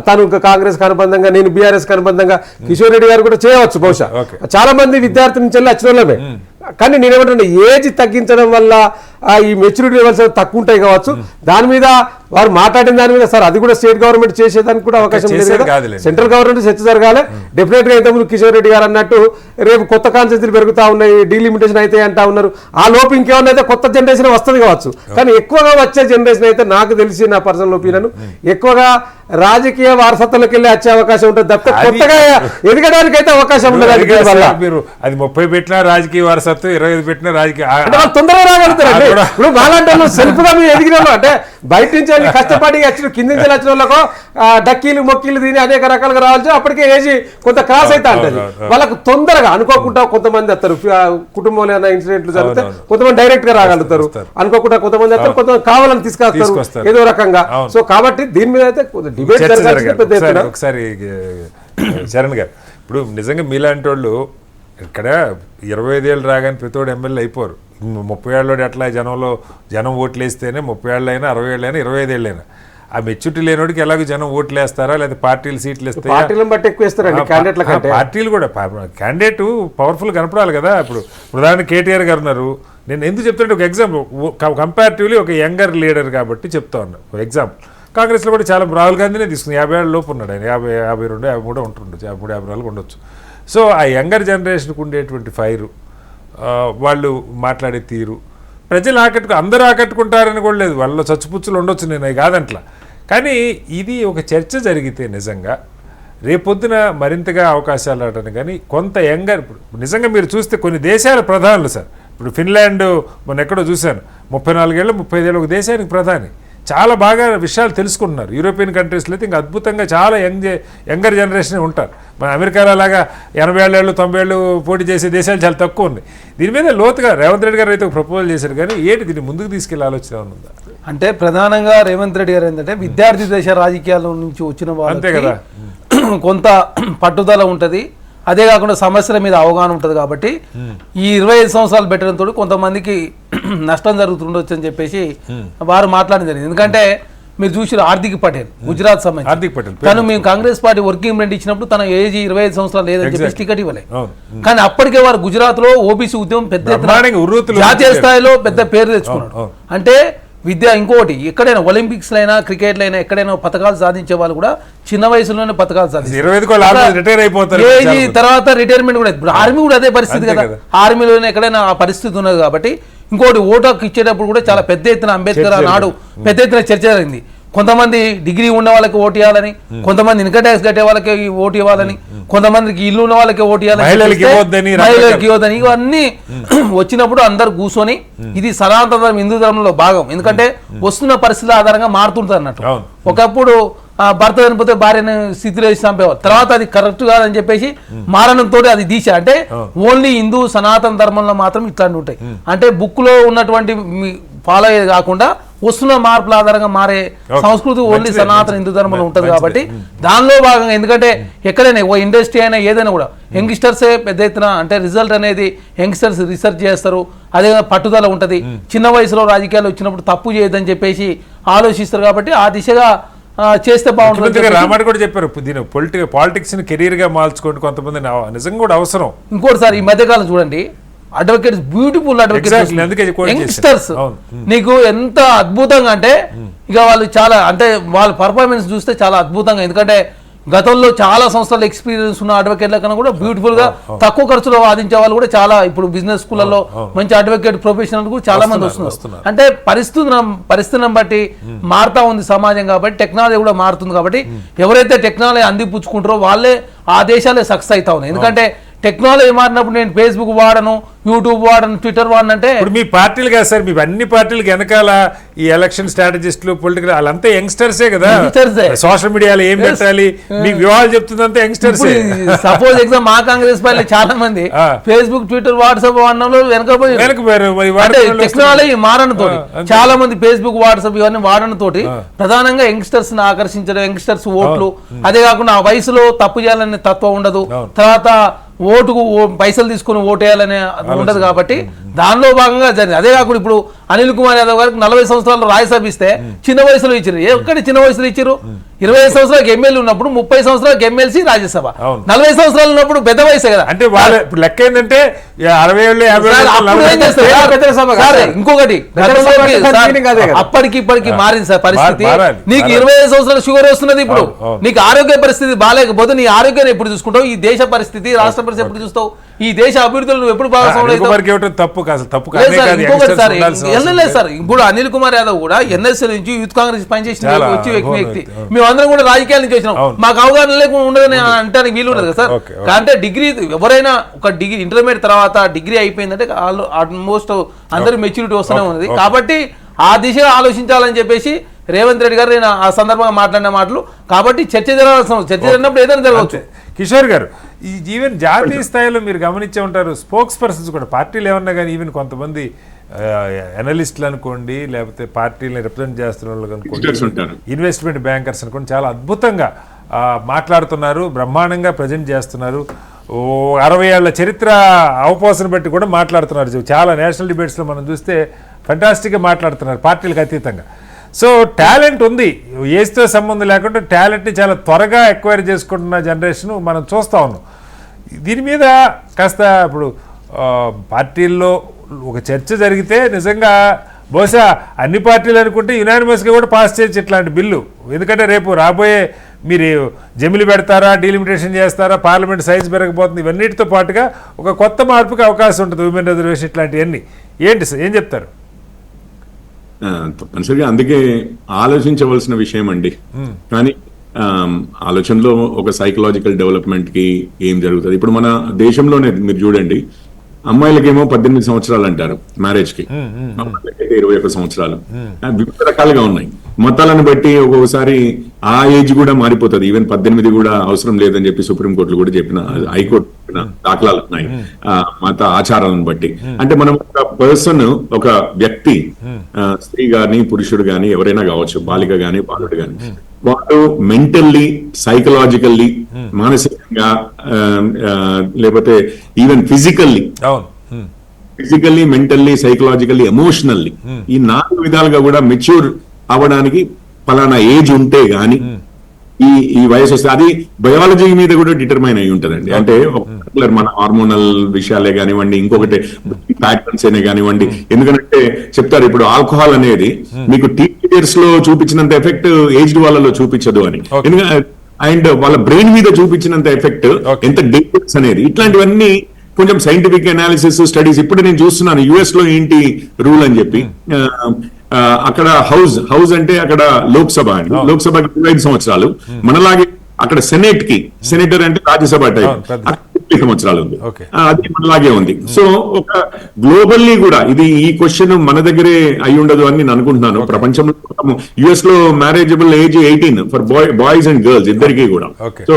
తను కాంగ్రెస్ అనుబంధంగా, నేను బీఆర్ఎస్ అనుబంధంగా, కిషోర్ రెడ్డి గారు కూడా చేయవచ్చు బహుశా. చాలా మంది విద్యార్థి నుంచి వచ్చిన వాళ్ళమే. కానీ నేనేమంటున్నా, ఏజ్ తగ్గించడం వల్ల ఈ మెచ్యూరిటీ లెవెల్స్ తక్కువ ఉంటాయి కావచ్చు. దాని మీద వారు మాట్లాడిన దాని మీద సార్ అది కూడా స్టేట్ గవర్నమెంట్ చేసేదానికి కూడా అవకాశం లేదు కదా, సెంట్రల్ గవర్నమెంట్ చర్చ జరగాలి. డెఫినెట్ గా ఇంతకుముందు కిషోర్ రెడ్డి గారు అన్నట్టు రేపు కొత్త కాన్సెన్సీలు పెరుగుతా ఉన్నాయి, డీలిమిటేషన్ అయితే అంటా ఉన్నారు. ఆ లోపు ఇంకేమన్నా అయితే కొత్త జనరేషన్ వస్తుంది కావచ్చు. కానీ ఎక్కువగా వచ్చే జనరేషన్ అయితే నాకు తెలిసి, నా పర్సనల్ ఒపీనియన్, ఎక్కువగా రాజకీయ వారసత్వంలోకి వెళ్ళి వచ్చే అవకాశం ఉంటుంది తప్ప కొత్తగా ఎదగడానికి అయితే అవకాశం ఉండదు. మీరు అది 30 పెట్టినా రాజకీయ వారసత్వం, 25 పెట్టినా రాజకీయ తొందరగా రాగలుగుతారండి. ఇప్పుడు మాలాంటి వాళ్ళు సెల్ఫ్ గా మీరు ఎదిగిన వాళ్ళు, అంటే బయట నుంచి కష్టపడి వచ్చిన కింద నుంచి వచ్చిన వాళ్ళకు డక్కీలు మొక్కీలు తిని అనేక రకాలుగా రావచ్చు. అప్పటికే ఏజ్ కొంత క్రాస్ అయితే అంటది. వాళ్ళకు తొందరగా అనుకోకుండా కొంతమంది వస్తారు, కుటుంబంలో ఏమైనా ఇన్సిడెంట్లు జరిగితే కొంతమంది డైరెక్ట్ గా రాగలుగుతారు, అనుకోకుండా కొంతమంది వస్తారు, కొంతమంది కావాలని తీసుకొస్తారు ఏదో రకంగా. సో కాబట్టి దీని మీద అయితే డిబేట్ జరగాల్సిన. ఒకసారి చరణ్ గారు, ఇప్పుడు నిజంగా మీలాంటి వాళ్ళు ఇక్కడ 25 ఏళ్ళు రాగానే ప్రతివాడు ఎమ్మెల్యే అయిపోరు. 30 ఏళ్ళోడు ఎట్లా జనం ఓట్లు వేస్తేనే 30 ఏళ్ళు అయినా, 60 ఏళ్ళు అయినా, 25 ఏళ్ళు అయినా, ఆ మెచ్యూరిటీ లేనివాడికి ఎలాగో జనం ఓట్లు వేస్తారా, లేదా పార్టీలు సీట్లు ఇస్తారా? పార్టీలను బట్టి ఎక్కువ ఇస్తారండి క్యాండిడేట్ల కంటే. పార్టీలు కూడా క్యాండిడేట్ పవర్ఫుల్ కనపడాలి కదా. ఇప్పుడు ఉదాహరణ కేటీఆర్ గారు ఉన్నారు. నేను ఎందుకు చెప్తుంటే ఒక ఎగ్జాంపుల్, కంపారిటివ్లీ ఒక యంగర్ లీడర్ కాబట్టి చెప్తా ఉన్నా. ఒక ఎగ్జాంపుల్, కాంగ్రెస్లో కూడా చాలా రాహుల్ గాంధీనే తీసుకుని 50 ఏళ్ళ లోపు ఉన్నాడు ఆయన, 52, 53 ఉంటుండొచ్చు, 53, 54 ఉండొచ్చు. సో ఆ యంగర్ జనరేషన్కి ఉండేటువంటి ఫైరు, వాళ్ళు మాట్లాడే తీరు ప్రజలు అందరూ ఆకట్టుకుంటారని కూడా లేదు, వాళ్ళలో చచ్చుపుచ్చులు ఉండొచ్చు, నేను అవి కాదంట్లా. కానీ ఇది ఒక చర్చ జరిగితే నిజంగా రేపొద్దున మరింతగా అవకాశాలు రావడానికి. కానీ కొంత యంగర్, ఇప్పుడు నిజంగా మీరు చూస్తే కొన్ని దేశాల ప్రధానులు సార్, ఇప్పుడు ఫిన్లాండ్ మొన్న ఎక్కడో చూశాను, 34 ఏళ్ళు 35 ఒక దేశానికి ప్రధాని, చాలా బాగా విషయాలు తెలుసుకుంటున్నారు. యూరోపియన్ కంట్రీస్లో అయితే ఇంకా అద్భుతంగా చాలా యంగర్ జనరేషన్ ఉంటారు. మన అమెరికాలో లాగా 80 ఏళ్ళు 90 ఏళ్ళు పోటీ చేసే దేశాలు చాలా తక్కువ ఉన్నాయి. దీని మీద లోతుగా రేవంత్ రెడ్డి గారు అయితే ఒక ప్రపోజల్ చేశారు, కానీ ఏంటి దీన్ని ముందుకు తీసుకెళ్లే ఆలోచన ఉందా? అంటే ప్రధానంగా రేవంత్ రెడ్డి గారు ఏంటంటే విద్యార్థి దశ రాజకీయాల నుంచి వచ్చిన అంతే కదా, కొంత పట్టుదల ఉంటుంది, అదే కాకుండా సమస్యల మీద అవగాహన ఉంటుంది. కాబట్టి ఈ 25 సంవత్సరాలు పెట్టడంతో కొంతమందికి నష్టం జరుగుతుండొచ్చు అని చెప్పేసి వారు మాట్లాడడం జరిగింది. ఎందుకంటే మీరు చూసారు హార్దిక్ పటేల్ గుజరాత్ సంబంధించి హార్దిక్ పటేల్ తను మేము కాంగ్రెస్ పార్టీ వర్కింగ్ ప్రెసిడెంట్ ఇచ్చినప్పుడు తన ఏజ్ 25 సంవత్సరాలు లేదని చెప్పేసి టికెట్ ఇవ్వలే. అవును. కానీ అప్పటికే వారు గుజరాత్ లో ఓబీసీ ఉద్యమం పెద్ద బ్రహ్మాండంగా ఉర్రూతులు జాతీయ స్థాయిలో పెద్ద పేరు తెచ్చుకున్నాడు. అవును. అంటే విద్య ఇంకోటి ఎక్కడైనా ఒలింపిక్స్ అయినా క్రికెట్ అయినా ఎక్కడైనా పథకాలు సాధించే వాళ్ళు కూడా చిన్న వయసులోనే పథకాలు 25 రిటైర్ అయిపోతారు. ఏజ్ తర్వాత రిటైర్మెంట్ కూడా. ఇప్పుడు ఆర్మీ కూడా అదే పరిస్థితి అంతే కదా, కదా. ఆర్మీలోనే ఎక్కడైనా ఆ పరిస్థితి ఉన్నది. కాబట్టి ఇంకోటి ఓటు హక్కు ఇచ్చేటప్పుడు కూడా చాలా పెద్ద ఎత్తున అంబేద్కర్ నాడు పెద్ద ఎత్తున చర్చ జరిగింది. కొంతమంది డిగ్రీ ఉన్న వాళ్ళకి ఓటు ఇవ్వాలని, కొంతమంది ఇన్కమ్ ట్యాక్స్ కట్టే వాళ్ళకి ఓటు ఇవ్వాలని, కొంతమందికి ఇల్లు ఉన్న వాళ్ళకి ఓటు ఇవ్వాలని, మహిళలకు ఇవ్వద్దని, ఇవన్నీ వచ్చినప్పుడు అందరు కూర్చొని ఇది సనాతన ధర్మం హిందూ ధర్మంలో భాగం. ఎందుకంటే వస్తున్న పరిస్థితుల ఆధారంగా మారుతుంటారు అన్నట్టు. ఒకప్పుడు భర్త చనిపోతే భార్యను స్థితిలో వేసి చంపేవారు, తర్వాత అది కరెక్ట్ కాదని చెప్పేసి మారణంతో అది తీస. అంటే ఓన్లీ హిందూ సనాతన ధర్మంలో మాత్రం ఇట్లాంటివి ఉంటాయి. అంటే బుక్ లో ఉన్నటువంటి ఫాలో అయ్యేది కాకుండా వస్తున్న మార్పుల ఆధారంగా మారే సంస్కృతి ఓన్లీ సనాతన హిందూ ధర్మంలో ఉంటుంది. కాబట్టి దానిలో భాగంగా ఎందుకంటే ఎక్కడైనా ఓ ఇండస్ట్రీ అయినా ఏదైనా కూడా యంగ్స్టర్సే పెద్ద ఎత్తున అంటే రిజల్ట్ అనేది యంగ్స్టర్స్ రీసెర్చ్ చేస్తారు, అదే పట్టుదల ఉంటుంది. చిన్న వయసులో రాజకీయాలు వచ్చినప్పుడు తప్పు చేయొద్దని చెప్పేసి ఆలోచిస్తారు. కాబట్టి ఆ దిశగా చేస్తే బాగుంటుంది. రామాడు కూడా చెప్పారు దీని పాలిటిక్స్ ని కెరీర్ గా మార్చుకోండి కొంతమంది, నిజంగా కూడా అవసరం. ఇంకోటి సార్ ఈ మధ్యకాలం చూడండి అడ్వకేట్స్, బ్యూటిఫుల్ అడ్వకేట్స్, యంగ్స్టర్స్ నీకు ఎంత అద్భుతంగా అంటే ఇక వాళ్ళు చాలా అంటే వాళ్ళ పర్ఫార్మెన్స్ చూస్తే చాలా అద్భుతంగా. ఎందుకంటే గతంలో చాలా సంవత్సరాల ఎక్స్పీరియన్స్ ఉన్న అడ్వకేట్ల కన్నా కూడా బ్యూటిఫుల్ గా తక్కువ ఖర్చులో వాదించే వాళ్ళు కూడా చాలా ఇప్పుడు బిజినెస్ స్కూళ్ళలో మంచి అడ్వకేట్ ప్రొఫెషనల్ కూడా చాలా మంది వస్తున్నారు. అంటే పరిస్థితులను బట్టి మారుతా ఉంది సమాజం. కాబట్టి టెక్నాలజీ కూడా మారుతుంది. కాబట్టి ఎవరైతే టెక్నాలజీ అందిపుచ్చుకుంటారో వాళ్ళే ఆ దేశాలే సక్సెస్ అవుతా ఉన్నాయి. ఎందుకంటే టెక్నాలజీ మారినప్పుడు నేను ఫేస్బుక్ వాడను, యూట్యూబ్ వాడను, ట్విట్టర్ వాడను అంటే ఇప్పుడు మీ పార్టీలు కాదు సార్, మీ అన్ని పార్టీలకు వెనకాల ఈ ఎలక్షన్ స్ట్రాటజిస్టులు పొలిటికల్ వాళ్ళంతా యంగ్స్టర్సే కదా. సోషల్ మీడియాలో ఏం పెట్టాలి మీకు వివరాలు చెప్తుందంతా యంగ్స్టర్స్. సపోజ్ ఎగ్జామ్ మా కాంగ్రెస్ పార్టీ చాలా మంది ఫేస్బుక్, ట్విట్టర్, వాట్సాప్ వాడడంలో వెనకపోయి టెక్నాలజీ మారడంతో చాలా మంది ఫేస్బుక్, వాట్సాప్ ఇవన్నీ వాడడంతో ప్రధానంగా యంగ్స్టర్స్ ని ఆకర్షించడం, యంగ్స్టర్స్ ఓట్లు. అదే కాకుండా ఆ వయసులో తప్పు చేయాలనే తత్వం ఉండదు. తర్వాత ఓటుకు పైసలు తీసుకుని ఓటేయాలనే ఉండదు. కాబట్టి దానిలో భాగంగా జరిగింది. అదే కాకుండా ఇప్పుడు అనిల్ కుమార్ యాదవ్ గారికి 40 సంవత్సరాలు రాజ్యసభ ఇస్తే చిన్న వయసులో ఇచ్చారు. ఎక్కడి చిన్న వయసులో ఇచ్చారు? 25 సంవత్సరాలకు ఎమ్మెల్యే ఉన్నప్పుడు 30 సంవత్సరాలకు ఎమ్మెల్సీ రాజ్యసభ, 40 సంవత్సరాలు ఉన్నప్పుడు పెద్ద వయసే కదా. అంటే వాళ్ళ ఇప్పుడు లెక్క ఏంటంటే 60 ఏళ్ళు 50 ఇంకొకటి అప్పటికి ఇప్పటికి మారింది సార్ పరిస్థితి. నీకు 25 సంవత్సరాలు షుగర్ వస్తున్నది. ఇప్పుడు నీకు ఆరోగ్య పరిస్థితి బాగాలేకపోతే నీ ఆరోగ్యాన్ని ఎప్పుడు చూసుకుంటావు? ఈ దేశ పరిస్థితి, రాష్ట్ర పరిస్థితి ఎప్పుడు చూస్తావు? ఈ దేశ అభివృద్ధిలో నువ్వు ఎప్పుడు భాగస్వామ్యం తప్పు తప్పు సార్. ఇప్పుడు అనిల్ కుమార్ యాదవ్ కూడా ఎన్ఎస్ఏ నుంచి యూత్ కాంగ్రెస్ పనిచేసిన వచ్చి వ్యక్తి. మేమందరం కూడా రాజకీయాల నుంచి వచ్చినాం. మాకు అవగాహన లేకుండా ఉండదని అంటే వీలు ఉండదు కదా సార్. అంటే డిగ్రీ ఎవరైనా ఒక డిగ్రీ ఇంటర్మీడియట్ తర్వాత డిగ్రీ అయిపోయిందంటే ఆల్మోస్ట్ అందరూ మెచ్యూరిటీ వస్తూనే ఉన్నది. కాబట్టి ఆ దిశగా ఆలోచించాలని చెప్పేసి రేవంత్ రెడ్డి గారు నేను ఆ సందర్భంగా మాట్లాడిన మాటలు. కాబట్టి చర్చ జరగాల్సిన చర్చ జరిగినప్పుడు ఏదైనా జరగవచ్చు. కిషోర్ గారు, ఈ ఈవెన్ జాతీయ స్థాయిలో మీరు గమనించే ఉంటారు స్పోక్స్ పర్సన్స్ కూడా పార్టీలు ఏమన్నా కానీ ఈవెన్ కొంతమంది అనలిస్టులు అనుకోండి, లేకపోతే పార్టీలను రిప్రజెంట్ చేస్తున్న వాళ్ళు అనుకోండి, ఇన్వెస్ట్మెంట్ బ్యాంకర్స్ అనుకోండి, చాలా అద్భుతంగా మాట్లాడుతున్నారు, బ్రహ్మాండంగా ప్రజెంట్ చేస్తున్నారు. 60 ఏళ్ల చరిత్ర అవపోసను బట్టి కూడా మాట్లాడుతున్నారు. చాలా నేషనల్ డిబేట్స్లో మనం చూస్తే ఫెంటాస్టిక్గా మాట్లాడుతున్నారు పార్టీలకు అతీతంగా. సో టాలెంట్ ఉంది, ఏజ్తో సంబంధం లేకుండా టాలెంట్ని చాలా త్వరగా ఎక్వైర్ చేసుకుంటున్న జనరేషన్ మనం చూస్తూ ఉన్నాం. దీని మీద కాస్త ఇప్పుడు పార్టీల్లో ఒక చర్చ జరిగితే నిజంగా బహుశా అన్ని పార్టీలు అనుకుంటే యునానిమస్గా కూడా పాస్ చేయొచ్చు ఇట్లాంటి బిల్లు. ఎందుకంటే రేపు రాబోయే మీరు జమిలి పెడతారా, డీలిమిటేషన్ చేస్తారా, పార్లమెంట్ సైజు పెరగబోతుంది, ఇవన్నిటితో పాటుగా ఒక కొత్త మార్పుకి అవకాశం ఉంటుంది. ఉమెన్ రిజర్వేషన్ ఇట్లాంటివన్నీ ఏంటి సార్, ఏం చెప్తారు? తప్పనిసరిగా అందుకే ఆలోచించవలసిన విషయం అండి. కానీ ఆలోచనలో ఒక సైకలాజికల్ డెవలప్మెంట్ కి ఏం జరుగుతుంది. ఇప్పుడు మన దేశంలోనే మీరు చూడండి, అమ్మాయిలకేమో 18 సంవత్సరాలు అంటారు మ్యారేజ్ కి, 21 సంవత్సరాలు. వివిధ రకాలుగా ఉన్నాయి. మతాలను బట్టి ఒక్కొక్కసారి ఆ ఏజ్ కూడా మారిపోతుంది. ఈవెన్ 18 కూడా అవసరం లేదని చెప్పి సుప్రీంకోర్టులు కూడా చెప్పిన, హైకోర్టు చెప్పిన దాఖలాలు ఉన్నాయి మత ఆచారాలను బట్టి. అంటే మనం ఒక పర్సన్, ఒక వ్యక్తి, స్త్రీ గాని పురుషుడు గాని ఎవరైనా కావచ్చు, బాలిక గాని బాలుడు గాని, వాళ్ళు మెంటల్లీ, సైకలాజికల్లీ, మానసికంగా, లేకపోతే even physically, mentally, psychologically, emotionally, ఈ 4 విధాలుగా కూడా మెచ్యూర్ అవ్వడానికి ఫలానా ఏజ్ ఉంటే గాని ఈ వయసు వస్తే అది బయాలజీ మీద కూడా డిటర్మైన్ అయి ఉంటదండి. అంటే పర్టికులర్ మన హార్మోనల్ విషయాలే కానివ్వండి, ఇంకొకటి ప్యాటర్న్స్ అనే కానివ్వండి. ఎందుకంటే చెప్తారు ఇప్పుడు ఆల్కహాల్ అనేది మీకు టీనేజర్స్ లో చూపించినంత ఎఫెక్ట్ ఏజ్డ్ వాళ్ళలో చూపించదు అని. ఎందుకంటే అండ్ వాళ్ళ బ్రెయిన్ మీద చూపించినంత ఎఫెక్ట్ ఎంత డేంజరస్ అనేది, ఇట్లాంటివన్నీ కొంచెం సైంటిఫిక్ అనాలిసిస్ స్టడీస్. ఇప్పుడు నేను చూస్తున్నాను యుఎస్ లో ఏంటి రూల్ అని చెప్పి, అక్కడ హౌస్ అంటే అక్కడ లోక్సభ అండి, లోక్సభకి 25 సంవత్సరాలు, మనలాగే అక్కడ సెనేటర్ అంటే రాజ్యసభ టైప్ 30 సంవత్సరాలు ఉంది, అది మనలాగే ఉంది. సో ఒక గ్లోబల్లీ కూడా ఈ క్వశ్చన్ మన దగ్గరే అయి ఉండదు అని నేను అనుకుంటున్నాను. ప్రపంచంలో యుఎస్ లో marriageable age 18 for boys and girls ఇద్దరికి కూడా. సో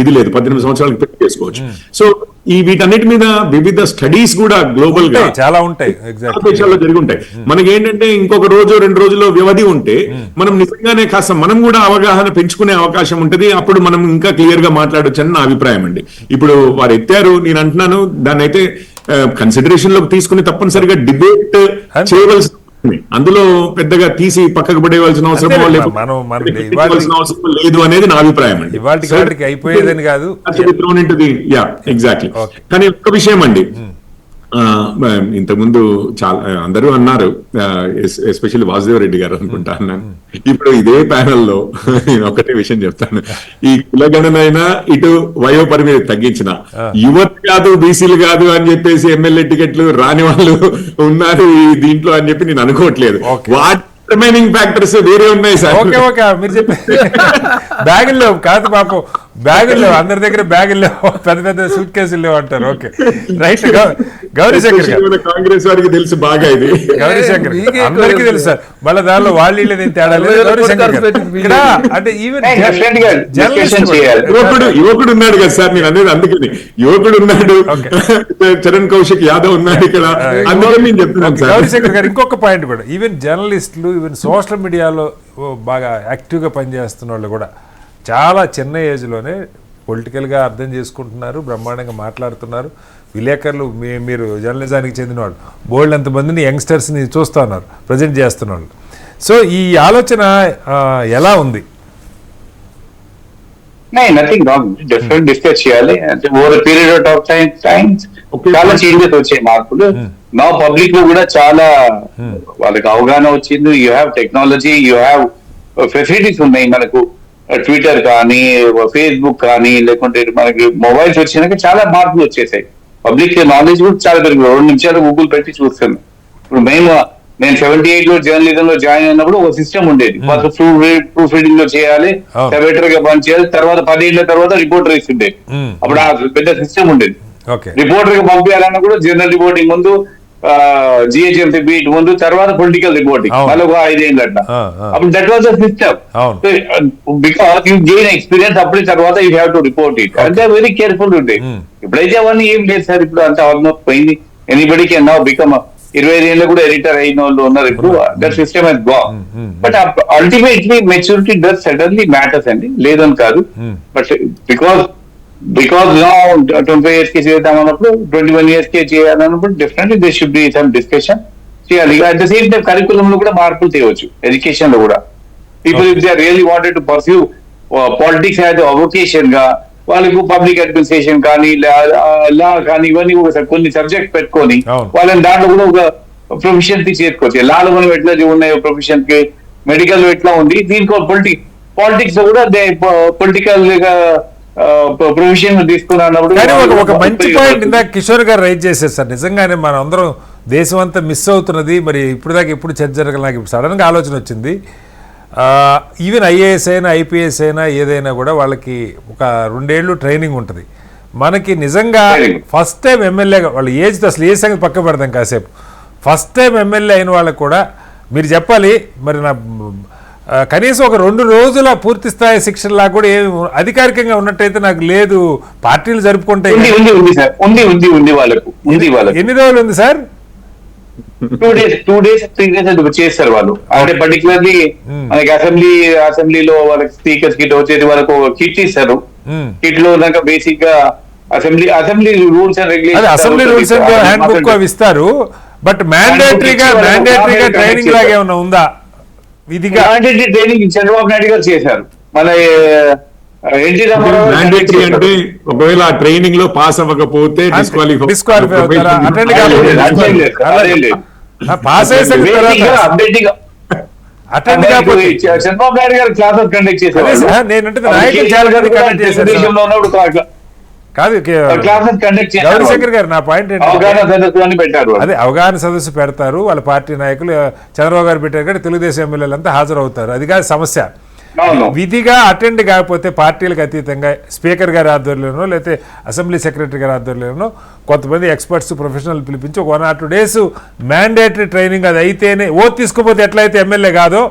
ఇది లేదు, 18 సంవత్సరాలకు పెళ్లి చేసుకోవచ్చు. సో వీటన్నిటి మీద వివిధ స్టడీస్ కూడా గ్లోబల్ గా చాలా ఉంటాయి, దేశాల్లో జరిగి ఉంటాయి. మనకి ఏంటంటే ఇంకొక రోజు 2 రోజుల్లో వ్యవధి ఉంటే మనం నిజంగానే కాస్త మనం కూడా అవగాహన పెంచుకునే అవకాశం ఉంటది. అప్పుడు మనం ఇంకా క్లియర్ గా మాట్లాడొచ్చు అని నా అభిప్రాయం అండి. ఇప్పుడు వారు ఎత్తారు, నేను అంటున్నాను దాన్ని అయితే కన్సిడరేషన్ లోకి తీసుకుని తప్పనిసరిగా డిబేట్ చేయవలసి, అందులో పెద్దగా తీసి పక్కకు పడేయవలసిన అవసరం లేదు అనేది నా అభిప్రాయం అండి. అయిపోయేదని కాదు, ఎగ్జాక్ట్లీ. కానీ ఒక్క విషయం అండి, ఇంతకుముందు చాలా అందరూ అన్నారు, ఎస్పెషల్లీ వాసుదేవ్ రెడ్డి గారు అనుకుంటా అన్నాను. ఇప్పుడు ఇదే ప్యానెల్లో నేను ఒకటే విషయం చెప్తాను, ఈ కులగణనైనా ఇటు వయో పరిమితి తగ్గించిన యువత కాదు బీసీలు కాదు అని చెప్పేసి ఎమ్మెల్యే టికెట్లు రాని వాళ్ళు ఉన్నారు ఈ దీంట్లో అని చెప్పి నేను అనుకోవట్లేదు. వాటి రిమైనింగ్ ఫ్యాక్టర్స్ వేరే ఉన్నాయి సార్. ఓకే మీరు చెప్పి బ్యాగుల్లో కాదు పాపం, బ్యాగుల్లో అందరి దగ్గర బ్యాగుల్లో పెద్ద పెద్ద సూట్ కేసులు లేవు అంటారు. Okay right. గౌరీశంకర్ గారు, కాంగ్రెస్ వారికి తెలుసు బాగా, ఇది గౌరీశంకర్ అందరికీ తెలుసు సార్, మళ్ళీ దానిలో వాళ్ళు నేను తేడా లేదు. గౌరీశంకర్ ఇక్కడ అంటే ఈవెన్ యువకుడు ఉన్నాడు కదా సార్, నేను అనేది అందుకని యువకుడు ఉన్నాడు, చరణ్ కౌశిక్ యాదవ్ ఉన్నాడు ఇక్కడ, అందుకని నేను చెప్తున్నాను సార్. గౌరీశంకర్ గారు ఇంకొక పాయింట్ కూడా, ఈవెన్ జర్నలిస్టులు, ఈవెన్ సోషల్ మీడియాలో బాగా యాక్టివ్గా పనిచేస్తున్న వాళ్ళు కూడా చాలా చిన్న ఏజ్లోనే పొలిటికల్గా అర్థం చేసుకుంటున్నారు, బ్రహ్మాండంగా మాట్లాడుతున్నారు. విలేకరులు, మీరు జర్నలిజానికి చెందిన వాళ్ళు బోల్డ్ అంతమందిని యంగ్స్టర్స్ని చూస్తూ ఉన్నారు, ప్రజెంట్ చేస్తున్న వాళ్ళు. సో ఈ ఆలోచన ఎలా ఉంది? నథింగ్ రాంగ్, డిఫరెంట్ డిస్కస్ చేయాలి. అంటే ఓవర్ పీరియడ్ ఆఫ్ టైమ్స్ చాలా చేంజెస్ వచ్చాయి, మార్పులు. నా పబ్లిక్ లో కూడా చాలా వాళ్ళకి అవగాహన వచ్చింది. You have technology, you have facilities ఉన్నాయి మనకు. ట్విట్టర్ కానీ, ఫేస్బుక్ కానీ, లేకుంటే మనకి మొబైల్స్ వచ్చినాక చాలా మార్పులు వచ్చేసాయి. పబ్లిక్ నాలెడ్జ్ కూడా చాలా పెరిగింది. 2 నిమిషాలు గూగుల్ పెట్టి చూస్తాను. ఇప్పుడు నేను 78 లో జర్నలిజం లో జాయిన్ అయినప్పుడు ఒక సిస్టమ్ ఉండేది. ఫస్ట్ ప్రూఫ్ రీడింగ్ లో చేయాలి, సెక్రటరీ గా పని చేయాలి, తర్వాత 10 ఏళ్ల తర్వాత రిపోర్టర్ ఉండేది. అప్పుడు ఆ పెద్ద సిస్టమ్ ఉండేది. రిపోర్టర్ గా పంపించాలన్నా కూడా జనరల్ రిపోర్టింగ్ ముందు, జిహెచ్ఎంసీ బీట్ ముందు, తర్వాత పొలిటికల్ రిపోర్టింగ్ మళ్ళీ ఒక 5 ఏళ్ళు అట్లా. అప్పుడు that was the system. Because you gain experience, అప్పుడు తర్వాత you have to report it. అంటే వెరీ కేర్ఫుల్ ఉండే. ఇప్పుడైతే అవన్నీ ఏం లేదు సార్, ఇప్పుడు అంతా ఆల్మోస్ట్ పోయింది. ఎనీబడి కెన్ నౌ బికమ్ 25 ఏళ్ళు కూడా ఎడిటర్ అయిన వాళ్ళు ఉన్నారు ఇప్పుడు. That system has gone. But ultimately maturity does suddenly matters అండి, లేదని కాదు. బట్ బికాస్ నా 25 years కి చేద్దాం అన్నప్పుడు, 21 years కి చేయాలన్నప్పుడు definitely they should be some discussion చేయాలి. At the same time curriculum లో కూడా మార్పులు తేవచ్చు, ఎడ్యుకేషన్ లో కూడా. People if they really wanted to pursue politics as a vocation గా, వాళ్ళకు పబ్లిక్ అడ్మినిస్ట్రేషన్ కానీ, లా కానీ, ఇవన్నీ కొన్ని సబ్జెక్ట్ పెట్టుకొని వాళ్ళని దాంట్లో కూడా ఒక ప్రొఫెషన్సీ చేసుకోవచ్చు. లాలో మనం ఎట్లా ఉన్నాయో ప్రొఫెషన్ కి, మెడికల్ ఎట్లా ఉంది, దీనికి పాలిటిక్స్ లో కూడా పొలిటికల్ ప్రొఫెషన్ తీసుకున్నప్పుడు. కానీ ఒక మంచి పాయింట్ ఇందాక కిషోర్ గారు రైజ్ చేశారు సార్. నిజంగానే మనం అందరం దేశం అంతా మిస్ అవుతున్నది. మరి ఇప్పుడు దాకా ఎప్పుడు చర్చ జరగదు, నాకు ఇప్పుడు సడన్గా ఆలోచన వచ్చింది. ఈవెన్ ఐఏఎస్ అయినా ఐపీఎస్ అయినా ఏదైనా కూడా వాళ్ళకి ఒక 2 ఏళ్ళు ట్రైనింగ్ ఉంటుంది. మనకి నిజంగా ఫస్ట్ టైం ఎమ్మెల్యేగా వాళ్ళ ఏజ్ అసలు ఏ సంగతి పక్క పెడతాం కాసేపు. ఫస్ట్ టైం ఎమ్మెల్యే అయిన వాళ్ళకు కూడా మీరు చెప్పాలి, మరి నా కనీసం ఒక 2 రోజుల పూర్తి స్థాయి శిక్షణలా కూడా ఏమి అధికారికంగా ఉన్నట్టయితే నాకు లేదు. పార్టీలు జరుపుకుంటాయి. ఎన్ని రోజులు ఉంది సార్? 2 days 3 days చేస్తారు వాళ్ళు. అంటే పర్టికులర్లీ మనకి అసెంబ్లీలో వాళ్ళకి స్పీకర్స్ కిట్ వచ్చేది, వాళ్ళకు కిట్ ఇస్తారు. కిట్ లో బేసిక్ గా assembly rules and regulations, assembly rules and hand book అవి ఇస్తారు. బట్ మ్యాండేటరీగా ట్రైనింగ్ లాగా ఏమైనా ఉందా విధిగా ట్రైనింగ్ చంద్రబాబు నాయుడు గారు చేశారు. మన ఎన్టీ రామారావు గారు మ్యాండేటరీ అంటే ఒకవేళ ఆ ట్రైనింగ్ లో పాస్ అవ్వకపోతే డిస్క్వాలిఫై అవుతారా? అటెండ్ పాస్ అయిన అటెండ్ కాకపోతే చంద్రబాబు నాయుడు గారు క్లాసెస్ కండక్ట్ చేశారు. నేనంటే నాయకులు చాలా మంది కండక్ట్ చేశారు కాదు. గౌరీశంకర్ గారు నా పాయింట్ ఏంటంటే పెట్టారు. అదే అవగాహన సదస్సు పెడతారు, వాళ్ళ పార్టీ నాయకులు చంద్రబాబు గారు పెట్టారు కానీ తెలుగుదేశం ఎమ్మెల్యేలు అంతా హాజరవుతారు. అది కాదు సమస్య. విధిగా అటెండ్ కాకపోతే పార్టీలకు అతీతంగా స్పీకర్ గారి ఆధ్వర్యంలోనో లేకపోతే అసెంబ్లీ సెక్రటరీ గారి ఆధ్వర్యంలోనో కొంతమంది ఎక్స్పర్ట్స్ ప్రొఫెషనల్ పిలిపించి ఒక 1 or 2 days మ్యాండేటరీ ట్రైనింగ్ అది అయితేనే తీసుకోపోతే ఎట్లయితే ఎమ్మెల్యే కాదో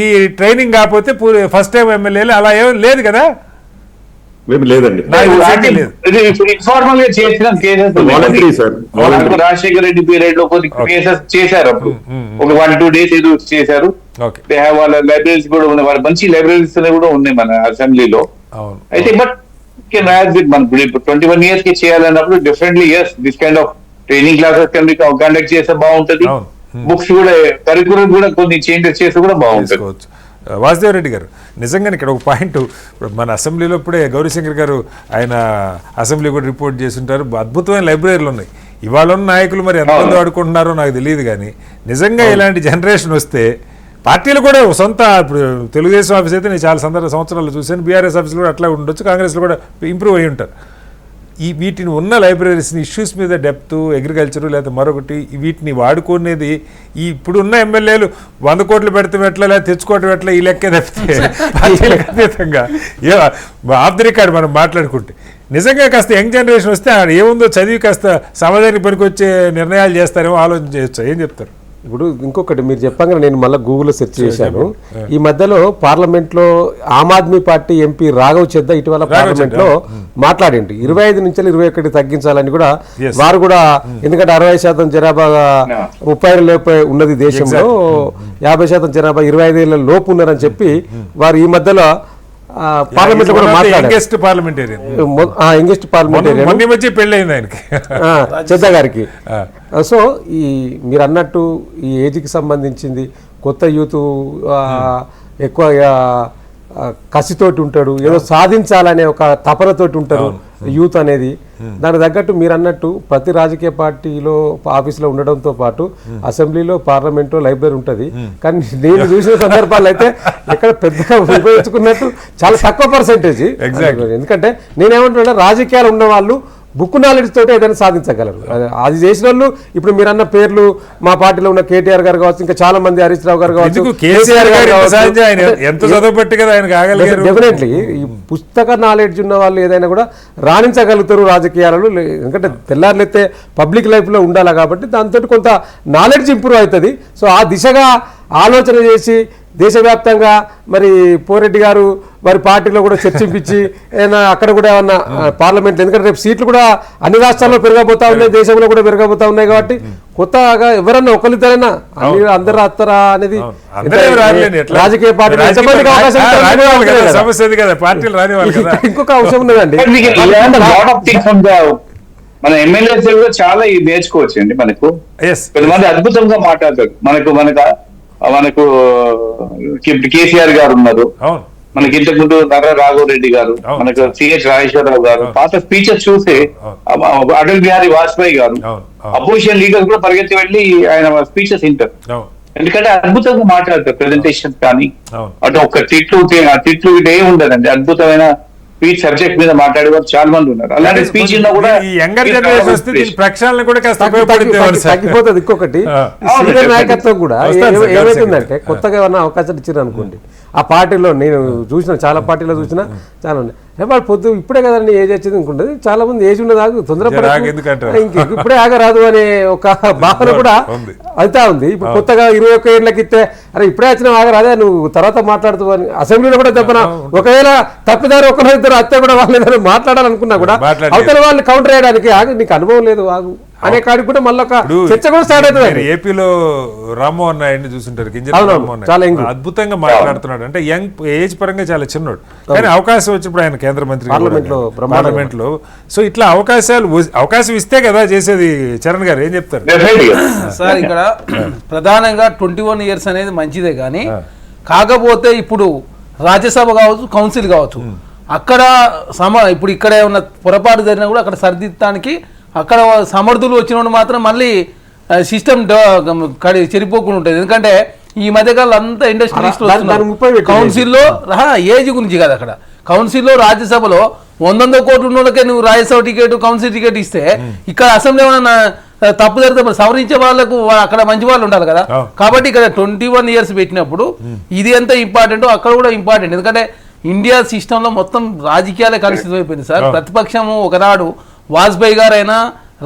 ఈ ట్రైనింగ్ కాకపోతే ఫస్ట్ టైం ఎమ్మెల్యేలు అలా ఏం లేదు కదా. లేదండి, ఇన్ఫార్మల్ గా చేసిన కేసెస్ రాజశేఖర రెడ్డి పీరియడ్ లో కొన్ని కేసెస్ చేశారు. అప్పుడు ఒక 1-2 days ఏదో చేశారు. వాళ్ళ లైబ్రరీస్ కూడా ఉన్నాయి, వాళ్ళ మంచి లైబ్రరీస్ కూడా ఉన్నాయి మన అసెంబ్లీలో. అయితే బట్ మన 21 years కి చేయాలన్నప్పుడు definitely yes this kind of training classes conduct చేస్తే బాగుంటది. బుక్స్ కూడా కరికులం కూడా కొన్ని చేంజెస్ చేస్తే కూడా బాగుంటుంది. వాసుదేవ్ రెడ్డి గారు నిజంగానే ఇక్కడ ఒక పాయింట్, మన అసెంబ్లీలో ఇప్పుడే గౌరీశంకర్ గారు ఆయన అసెంబ్లీ కూడా రిపోర్ట్ చేస్తుంటారు. అద్భుతమైన లైబ్రరీలు ఉన్నాయి. ఇవాళ ఉన్న నాయకులు మరి ఎంతమంది ఆడుకుంటున్నారో నాకు తెలియదు కానీ నిజంగా ఇలాంటి జనరేషన్ వస్తే పార్టీలు కూడా సొంత ఇప్పుడు తెలుగుదేశం ఆఫీస్ అయితే నేను చాలా సంవత్సరాలు చూశాను, బీఆర్ఎస్ ఆఫీసులు కూడా అట్లా ఉండొచ్చు, కాంగ్రెస్లో కూడా ఇంప్రూవ్ అయ్యి ఉంటారు. వీటిని ఉన్న లైబ్రరీస్ని ఇష్యూస్ మీద డెప్త్ అగ్రికల్చరు లేదా మరొకటి వీటిని వాడుకునేది ఈ ఇప్పుడున్న ఎమ్మెల్యేలు 100 కోట్లు పెడతాం ఎట్లా లేదా తెచ్చుకోవటం ఎట్లా ఈ లెక్కే తప్పితే పార్టీలకు అతీతంగా ఆఫ్ ది రికార్డ్ మనం మాట్లాడుకుంటే నిజంగా కాస్త యంగ్ జనరేషన్ వస్తే ఏముందో చదివి కాస్త సమాజానికి పనికొచ్చే నిర్ణయాలు చేస్తారేమో ఆలోచన చేయొచ్చు. ఏం చెప్తారు? ఇప్పుడు ఇంకొకటి మీరు చెప్పంగా నేను మళ్ళీ గూగుల్లో సెర్చ్ చేశాను. ఈ మధ్యలో పార్లమెంట్ లో ఆమ్ ఆద్మీ పార్టీ ఎంపీ రాఘవ్ చెద్దా ఇటీవల పార్లమెంట్ లో మాట్లాడింది 25 నుంచి 21 తగ్గించాలని కూడా. వారు కూడా ఎందుకంటే 60% జనాభా 30 లోపు ఉన్నది దేశంలో, 50% జనాభా 25 ఏళ్ల లోపు ఉన్నారని చెప్పి వారు ఈ మధ్యలో పార్లమెంట్ లో కూడా మాట్లాడారు. యంగెస్ట్ పార్లమెంటేరియన్ పెళ్ళైంది ఆయనకి చెద్దా గారికి. సో ఈ మీరు అన్నట్టు ఈ ఏజ్కి సంబంధించింది కొత్త యూత్ ఎక్కువ కసితోటి ఉంటాడు, ఏదో సాధించాలనే ఒక తపనతోటి ఉంటారు యూత్ అనేది. దానికి తగ్గట్టు మీరు అన్నట్టు ప్రతి రాజకీయ పార్టీలో ఆఫీసులో ఉండడంతో పాటు అసెంబ్లీలో పార్లమెంట్లో లైబ్రరీ ఉంటుంది. కానీ నేను చూసిన సందర్భాలు అయితే ఎక్కడ పెద్దగా ఉపయోగించుకున్నట్టు చాలా తక్కువ పర్సెంటేజ్. ఎందుకంటే నేనేమంటున్నా రాజకీయాలు ఉన్న వాళ్ళు బుక్ నాలెడ్జ్ తోటి ఏదైనా సాధించగలరు. అది చేసిన వాళ్ళు ఇప్పుడు మీరు అన్న పేర్లు మా పార్టీలో ఉన్న కేటీఆర్ గారు కావచ్చు, ఇంకా చాలా మంది హరీష్ రావు గారు కావచ్చు, డెఫినెట్లీ ఈ పుస్తక నాలెడ్జ్ ఉన్న వాళ్ళు ఏదైనా కూడా రాణించగలుగుతారు రాజకీయాలలో. ఎందుకంటే తెల్లారులైతే పబ్లిక్ లైఫ్ లో ఉండాలి కాబట్టి దాంతో కొంత నాలెడ్జ్ ఇంప్రూవ్ అవుతుంది. సో ఆ దిశగా ఆలోచన చేసి దేశవ్యాప్తంగా మరి పోరెడ్డి గారు వారి పార్టీలో కూడా చర్చింపించి ఏదైనా అక్కడ కూడా ఏమన్నా పార్లమెంట్లో, ఎందుకంటే రేపు సీట్లు కూడా అన్ని రాష్ట్రాల్లో పెరగబోతా ఉన్నాయి, దేశంలో కూడా పెరగబోతా ఉన్నాయి కాబట్టి కొత్తగా ఎవరన్నా ఒకరిద్దరైనా అందరు రాస్తారా అనేది రాజకీయ పార్టీ ఇంకొక అంశం ఉన్నదండి. మన ఎమ్మెల్యేస్ కూడా చాలా నేర్చుకోవచ్చు అండి. మనకు కొంతమంది అద్భుతంగా మాట్లాడతారు. మనకు కేసీఆర్ గారు ఉన్నారు, మనకి ఇంతకు ముందు నర్ర రాఘవరెడ్డి గారు, మనకు సిహెచ్ రాజేశ్వరరావు గారు, పాత స్పీచెస్ చూస్తే అటల్ బిహారీ వాజ్పేయి గారు అపోజిషన్ లీడర్స్ కూడా పరిగెత్తి వెళ్ళి ఆయన స్పీచెస్ వింటారు. ఎందుకంటే అద్భుతంగా మాట్లాడతారు. ప్రెజెంటేషన్స్ కానీ అటు ఒక తిట్లు ఇటు ఏమి ఉండదండి. అద్భుతమైన స్పీచ్ సబ్జెక్ట్ మీద మాట్లాడేవారు చాలా మంది ఉన్నారు. అలాంటి స్పీచ్ కూడా తగ్గిపోతుంది. ఇంకొకటి సీనియర్ నాయకత్వం కూడా ఏమైతుందంటే కొత్తగా ఏమన్నా అవకాశాలు ఇచ్చారు అనుకోండి, ఆ పార్టీలో నేను చూసిన చాలా పార్టీలో చూసినా చాలా ఉన్నాయి. వాళ్ళు పొద్దు ఇప్పుడే కదండి ఏజ్ వచ్చింది ఇంకుంటుంది, చాలా మంది ఏజ్ ఉన్నది ఆగు తొందరపడ ఇప్పుడే ఆగరాదు అనే ఒక భావన కూడా అవుతా ఉంది. ఇప్పుడు కొత్తగా 21 ఏళ్ళకి ఇస్తే అరే ఇప్పుడే వచ్చిన ఆగరాదే నువ్వు తర్వాత మాట్లాడుతావు అని అసెంబ్లీలో కూడా చెప్పిన ఒకవేళ తప్పిదారు ఒకరిద్దరు అత్తే కూడా వాళ్ళు ఏదైనా మాట్లాడాలనుకున్నా కూడా అవతల వాళ్ళు కౌంటర్ చేయడానికి ఆగు నీకు అనుభవం లేదు ఆగు అనే కాడికి కూడా మళ్ళీ ఒక చర్చ కూడా స్టార్ట్ అవుతుంది. మీరు ఏపీలో రామ్మోహన్ నాయుడిని చూస్తుంటారు, కింజరాపు అవునవును, రామ్మోహన్ చాలా నాయుడు యంగ్. అద్భుతంగా మాట్లాడుతున్నాడు. అంటే యంగ్ ఏజ్ పరంగా చాలా చిన్నోడు, కానీ అవకాశం వచ్చినప్పుడు ఆయన కేంద్ర మంత్రి పార్లమెంట్ లో. సో ఇట్లా అవకాశం ఇస్తే కదా చేసేది. చరణ్ గారు ఏం చెప్తారు? సార్ ఇక్కడ ప్రధానంగా 21 years అనేది మంచిదే, కానీ కాకపోతే ఇప్పుడు రాజ్యసభ కావచ్చు, కౌన్సిల్ కావచ్చు, అక్కడ ఇప్పుడు ఇక్కడ ఏమన్నా పొరపాటు జరిగినా కూడా అక్కడ సరిదిద్దడానికి అక్కడ సమర్థులు వచ్చినప్పుడు మాత్రం మళ్ళీ సిస్టమ్ చెరిపోకుండా ఉంటుంది. ఎందుకంటే ఈ మధ్యకాలం అంతా ఇండస్ట్రియలిస్ట్ కౌన్సిల్లో ఏజ్ గురించి కాదు, అక్కడ కౌన్సిల్లో రాజ్యసభలో 100 కోట్ల ఉన్న వాళ్ళకే నువ్వు రాజ్యసభ టికెట్, కౌన్సిల్ టికెట్ ఇస్తే ఇక్కడ అసెంబ్లీ ఏమన్నా తప్పు జరిగితే సవరించే వాళ్ళకు అక్కడ మంచి వాళ్ళు ఉండాలి కదా. కాబట్టి ఇక్కడ 21 years పెట్టినప్పుడు ఇది ఎంత ఇంపార్టెంట్ అక్కడ కూడా ఇంపార్టెంట్. ఎందుకంటే ఇండియా సిస్టంలో మొత్తం రాజకీయాలే కలుషితం అయిపోయింది సార్. ప్రతిపక్షము ఒకనాడు వాజ్పేయి గారైనా,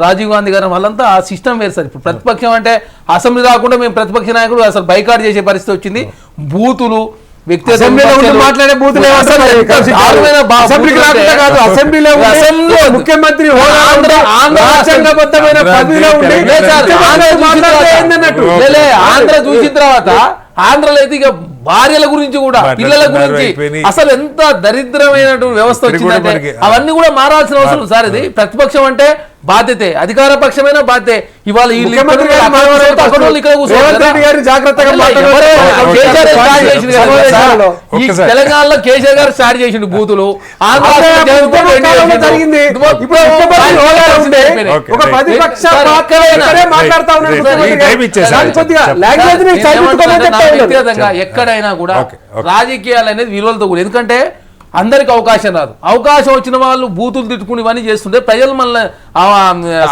రాజీవ్ గాంధీ గారు వాళ్ళంతా ఆ సిస్టమ్ వేరు సార్. ఇప్పుడు ప్రతిపక్షం అంటే అసెంబ్లీ రాకుండా మేము ప్రతిపక్ష నాయకుడు అసలు బైకాట్ చేసే పరిస్థితి వచ్చింది. బూతులు మాట్లాడే బూతులు ముఖ్యమంత్రి ఆంధ్ర చూసిన తర్వాత ఆంధ్రలో అయితే ఇక భార్యల గురించి కూడా, పిల్లల గురించి అసలు ఎంత దరిద్రమైనటువంటి వ్యవస్థ వచ్చిందంటే అవన్నీ కూడా మారాల్సిన అవసరం సార్. ఇది ప్రతిపక్షం అంటే బాధ్యతే, అధికార పక్షమైన బాధ్యతే. ఇవాళ తెలంగాణలో కేసీఆర్ గారు స్టార్ట్ చేసిండు బూతులు. ఎక్కడైనా కూడా రాజకీయాలు అనేది విలువలతో కూడా, ఎందుకంటే అందరికి అవకాశం రాదు. అవకాశం వచ్చిన వాళ్ళు బూతులు తిట్టుకుని ఇవన్నీ చేస్తుంటే ప్రజలు మనల్ని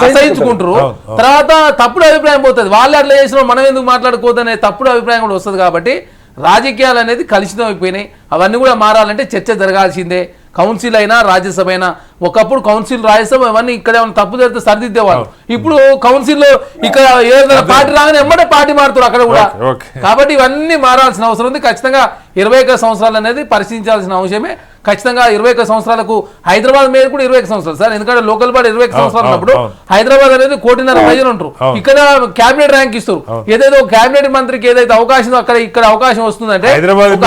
అసహించుకుంటారు. తర్వాత తప్పుడు అభిప్రాయం పోతుంది. వాళ్ళు అట్లా చేసిన మనం ఎందుకు మాట్లాడుకోవద్దనే తప్పుడు అభిప్రాయం కూడా వస్తుంది. కాబట్టి రాజకీయాలు అనేది కలుషితం అయిపోయినాయి. అవన్నీ కూడా మారాలంటే చర్చ జరగాల్సిందే. కౌన్సిల్ అయినా రాజ్యసభ అయినా, ఒకప్పుడు కౌన్సిల్ రాజ్యసభ అవన్నీ ఇక్కడ ఏమైనా తప్పు జరిగితే సరిదిద్దేవాళ్ళు. ఇప్పుడు కౌన్సిల్లో ఇక్కడ ఏదైనా పార్టీ రాగానే ఎమ్మటే పార్టీ మారుతారు అక్కడ కూడా. కాబట్టి ఇవన్నీ మారాల్సిన అవసరం ఉంది. ఖచ్చితంగా 21 సంవత్సరాలు అనేది పరిశీలించాల్సిన అవసరమే. ఖచ్చితంగా 21 సంవత్సరాలకు హైదరాబాద్ మీద కూడా 21 సంవత్సరాలు సార్. ఎందుకంటే లోకల్ బాడీ 21 సంవత్సరాలు ఉన్నప్పుడు హైదరాబాద్ అనేది 1.5 ప్రజలు ఉంటారు. ఇక్కడ క్యాబినెట్ ర్యాంక్ ఇస్తారు. ఏదైతే క్యాబినెట్ మంత్రికి ఏదైతే అవకాశం అక్కడ ఇక్కడ అవకాశం వస్తుందంటే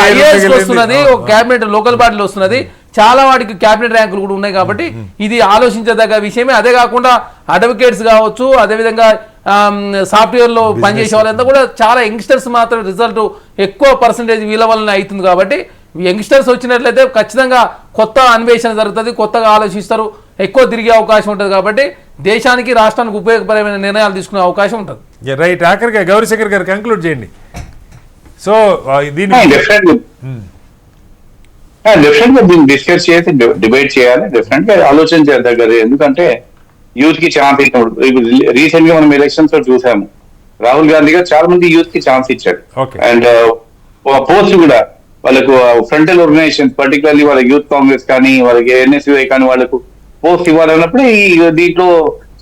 ఐఏఎస్ వస్తున్నది, ఒక క్యాబినెట్ లోకల్ బాడీలో వస్తున్నది. చాలా వాటికి క్యాబినెట్ ర్యాంకులు కూడా ఉన్నాయి. కాబట్టి ఇది ఆలోచించదగ్గ విషయమే. అదే కాకుండా అడ్వకేట్స్ కావచ్చు, అదేవిధంగా సాఫ్ట్వేర్ లో పనిచేసే వాళ్ళంతా కూడా చాలా యంగ్స్టర్స్ మాత్రం రిజల్ట్ ఎక్కువ పర్సంటేజ్ వీళ్ళ వల్లనే అవుతుంది. కాబట్టి యంగ్స్టర్స్ వచ్చినట్లయితే ఖచ్చితంగా కొత్త అన్వేషణ జరుగుతుంది, కొత్తగా ఆలోచిస్తారు, ఎక్కువ తిరిగే అవకాశం ఉంటుంది. కాబట్టి దేశానికి రాష్ట్రానికి ఉపయోగపరమైన నిర్ణయాలు తీసుకునే అవకాశం ఉంటుంది. రైట్. ఆఖరిగా గౌరీశంకర్ గారు కంక్లూడ్ చేయండి. సో దీన్ని డెఫినెట్ గా దీన్ని డిస్కస్ చేసి డిబేట్ చేయాలి. డెఫినెట్ గా ఆలోచన చేద్దాం. ఎందుకంటే యూత్ కి ఛాన్స్ ఇచ్చినప్పుడు రీసెంట్ గా మనం ఎలక్షన్స్ లో చూసాము, రాహుల్ గాంధీ గారు చాలా మంది యూత్ కి ఛాన్స్ ఇచ్చాడు. అండ్ పోస్ట్ కూడా వాళ్ళకు ఫ్రంటల్ ఆర్గనైజేషన్, పర్టికులర్లీ వాళ్ళ యూత్ కాంగ్రెస్ కానీ, వాళ్ళకి ఎన్ఎస్యుఐ కానీ వాళ్ళకు పోస్ట్ ఇవ్వాలన్నప్పుడు ఈ దీంట్లో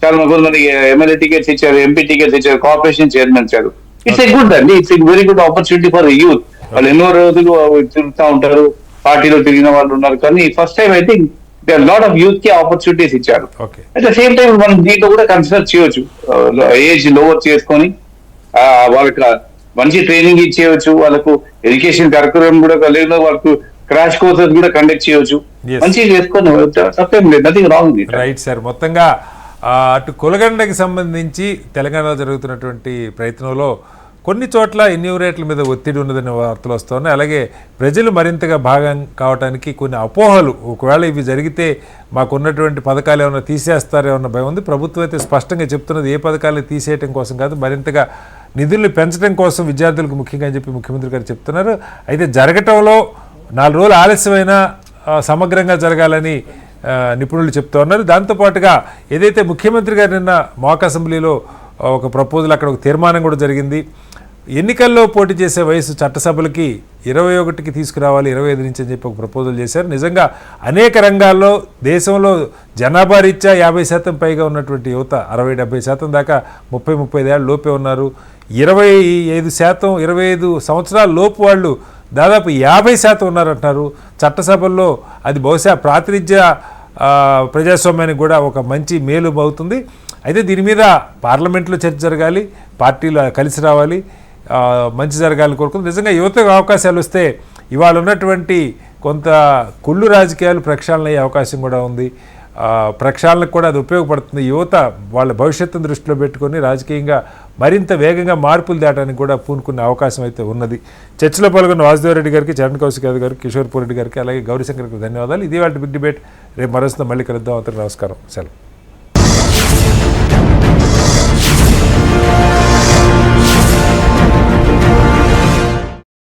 చాలా కొంతమంది ఎమ్మెల్యే టికెట్స్ ఇచ్చారు, ఎంపీ టికెట్స్ ఇచ్చారు, కార్పొరేషన్ చైర్మన్ ఇచ్చారు. ఇట్స్ ఎ గుడ్ అండి, it's a very good opportunity for youth. వాళ్ళు ఎన్నో రోజులు తిరుగుతూ ఉంటారు, పార్టీలో తిరిగిన వాళ్ళు ఉన్నారు. కానీ first time I think lot of youth కి ఆపర్చునిటీస్ ఇచ్చారు. అట్ ద సేమ్ టైం మనం దీంట్లో కూడా కన్సిడర్ చేయొచ్చు, ఏజ్ లోవర్ చేసుకొని వాళ్ళకి మంచి ట్రైనింగ్ ఇచ్చేయచ్చు, వాళ్ళకు ఎడ్యుకేషన్ కరికులం కూడా లేదు, వాళ్ళకు క్రాష్ కోర్సెస్ కూడా కండక్ట్ చేయొచ్చు, మంచిగా చేసుకొని తప్పేం లేదు, నథింగ్ రాంగ్. Right sir. మొత్తంగా అటు కులగండకి సంబంధించి తెలంగాణలో జరుగుతున్నటువంటి ప్రయత్నంలో కొన్ని చోట్ల ఎన్యూరేట్ల మీద ఒత్తిడి ఉన్నదనే వార్తలు వస్తున్నాయి. అలాగే ప్రజలు మరింతగా భాగం కావడానికి కొన్ని అపోహలు, ఒకవేళ ఇవి జరిగితే మాకున్నటువంటి పథకాలు ఏమైనా తీసేస్తారేమన్న భయం ఉంది. ప్రభుత్వం అయితే స్పష్టంగా చెప్తున్నది ఏ పథకాలు తీసేయటం కోసం కాదు, మరింతగా నిధుల్ని పెంచడం కోసం విద్యార్థులకు ముఖ్యంగా అని చెప్పి ముఖ్యమంత్రి గారు చెప్తున్నారు. అయితే జరగటంలో 4 రోజులు ఆలస్యమైనా సమగ్రంగా జరగాలని నిపుణులు చెప్తూ ఉన్నారు. దాంతోపాటుగా ఏదైతే ముఖ్యమంత్రి గారు నిన్న మాక్ అసెంబ్లీలో ఒక ప్రపోజల్, అక్కడ ఒక తీర్మానం కూడా జరిగింది. ఎన్నికల్లో పోటీ చేసే వయసు చట్టసభలకి 21కి తీసుకురావాలి, 25 నుంచి అని చెప్పి ఒక ప్రపోజల్ చేశారు. నిజంగా అనేక రంగాల్లో దేశంలో జనాభా రీత్యా 50% పైగా ఉన్నటువంటి యువత 60-70% దాకా 30-35 ఏళ్ళ లోపే ఉన్నారు. 25 సంవత్సరాల లోపు వాళ్ళు దాదాపు 50% ఉన్నారంటున్నారు. చట్టసభల్లో అది బహుశా ప్రాతినిధ్య ప్రజాస్వామ్యానికి కూడా ఒక మంచి మేలు అవుతుంది. అయితే దీని మీద పార్లమెంట్లో చర్చ జరగాలి, పార్టీలు కలిసి రావాలి, మంచి జరగాలని కోరుకుంది. నిజంగా యువతకు అవకాశాలు వస్తే ఇవాళ ఉన్నటువంటి కొంత కుళ్ళు రాజకీయాలు ప్రక్షాళన అయ్యే అవకాశం కూడా ఉంది. ప్రక్షాళనకు కూడా అది ఉపయోగపడుతుంది. యువత వాళ్ళ భవిష్యత్తును దృష్టిలో పెట్టుకొని రాజకీయంగా మరింత వేగంగా మార్పులు తేవడానికి కూడా పూనుకునే అవకాశం అయితే ఉన్నది. చర్చలో పాల్గొన్న వాసుదేవరెడ్డి గారికి, చరణ్ కౌశిక్ యాదవ్ గారికి, కిషోర్ పూరెడ్డి గారికి, అలాగే గౌరీశంకర్కి ధన్యవాదాలు. ఇది వాళ్ళ బిగ్ డిబేట్. రేపు మరోసారి మళ్ళీ కలుద్దాం. అందరికీ నమస్కారం. సెలవు.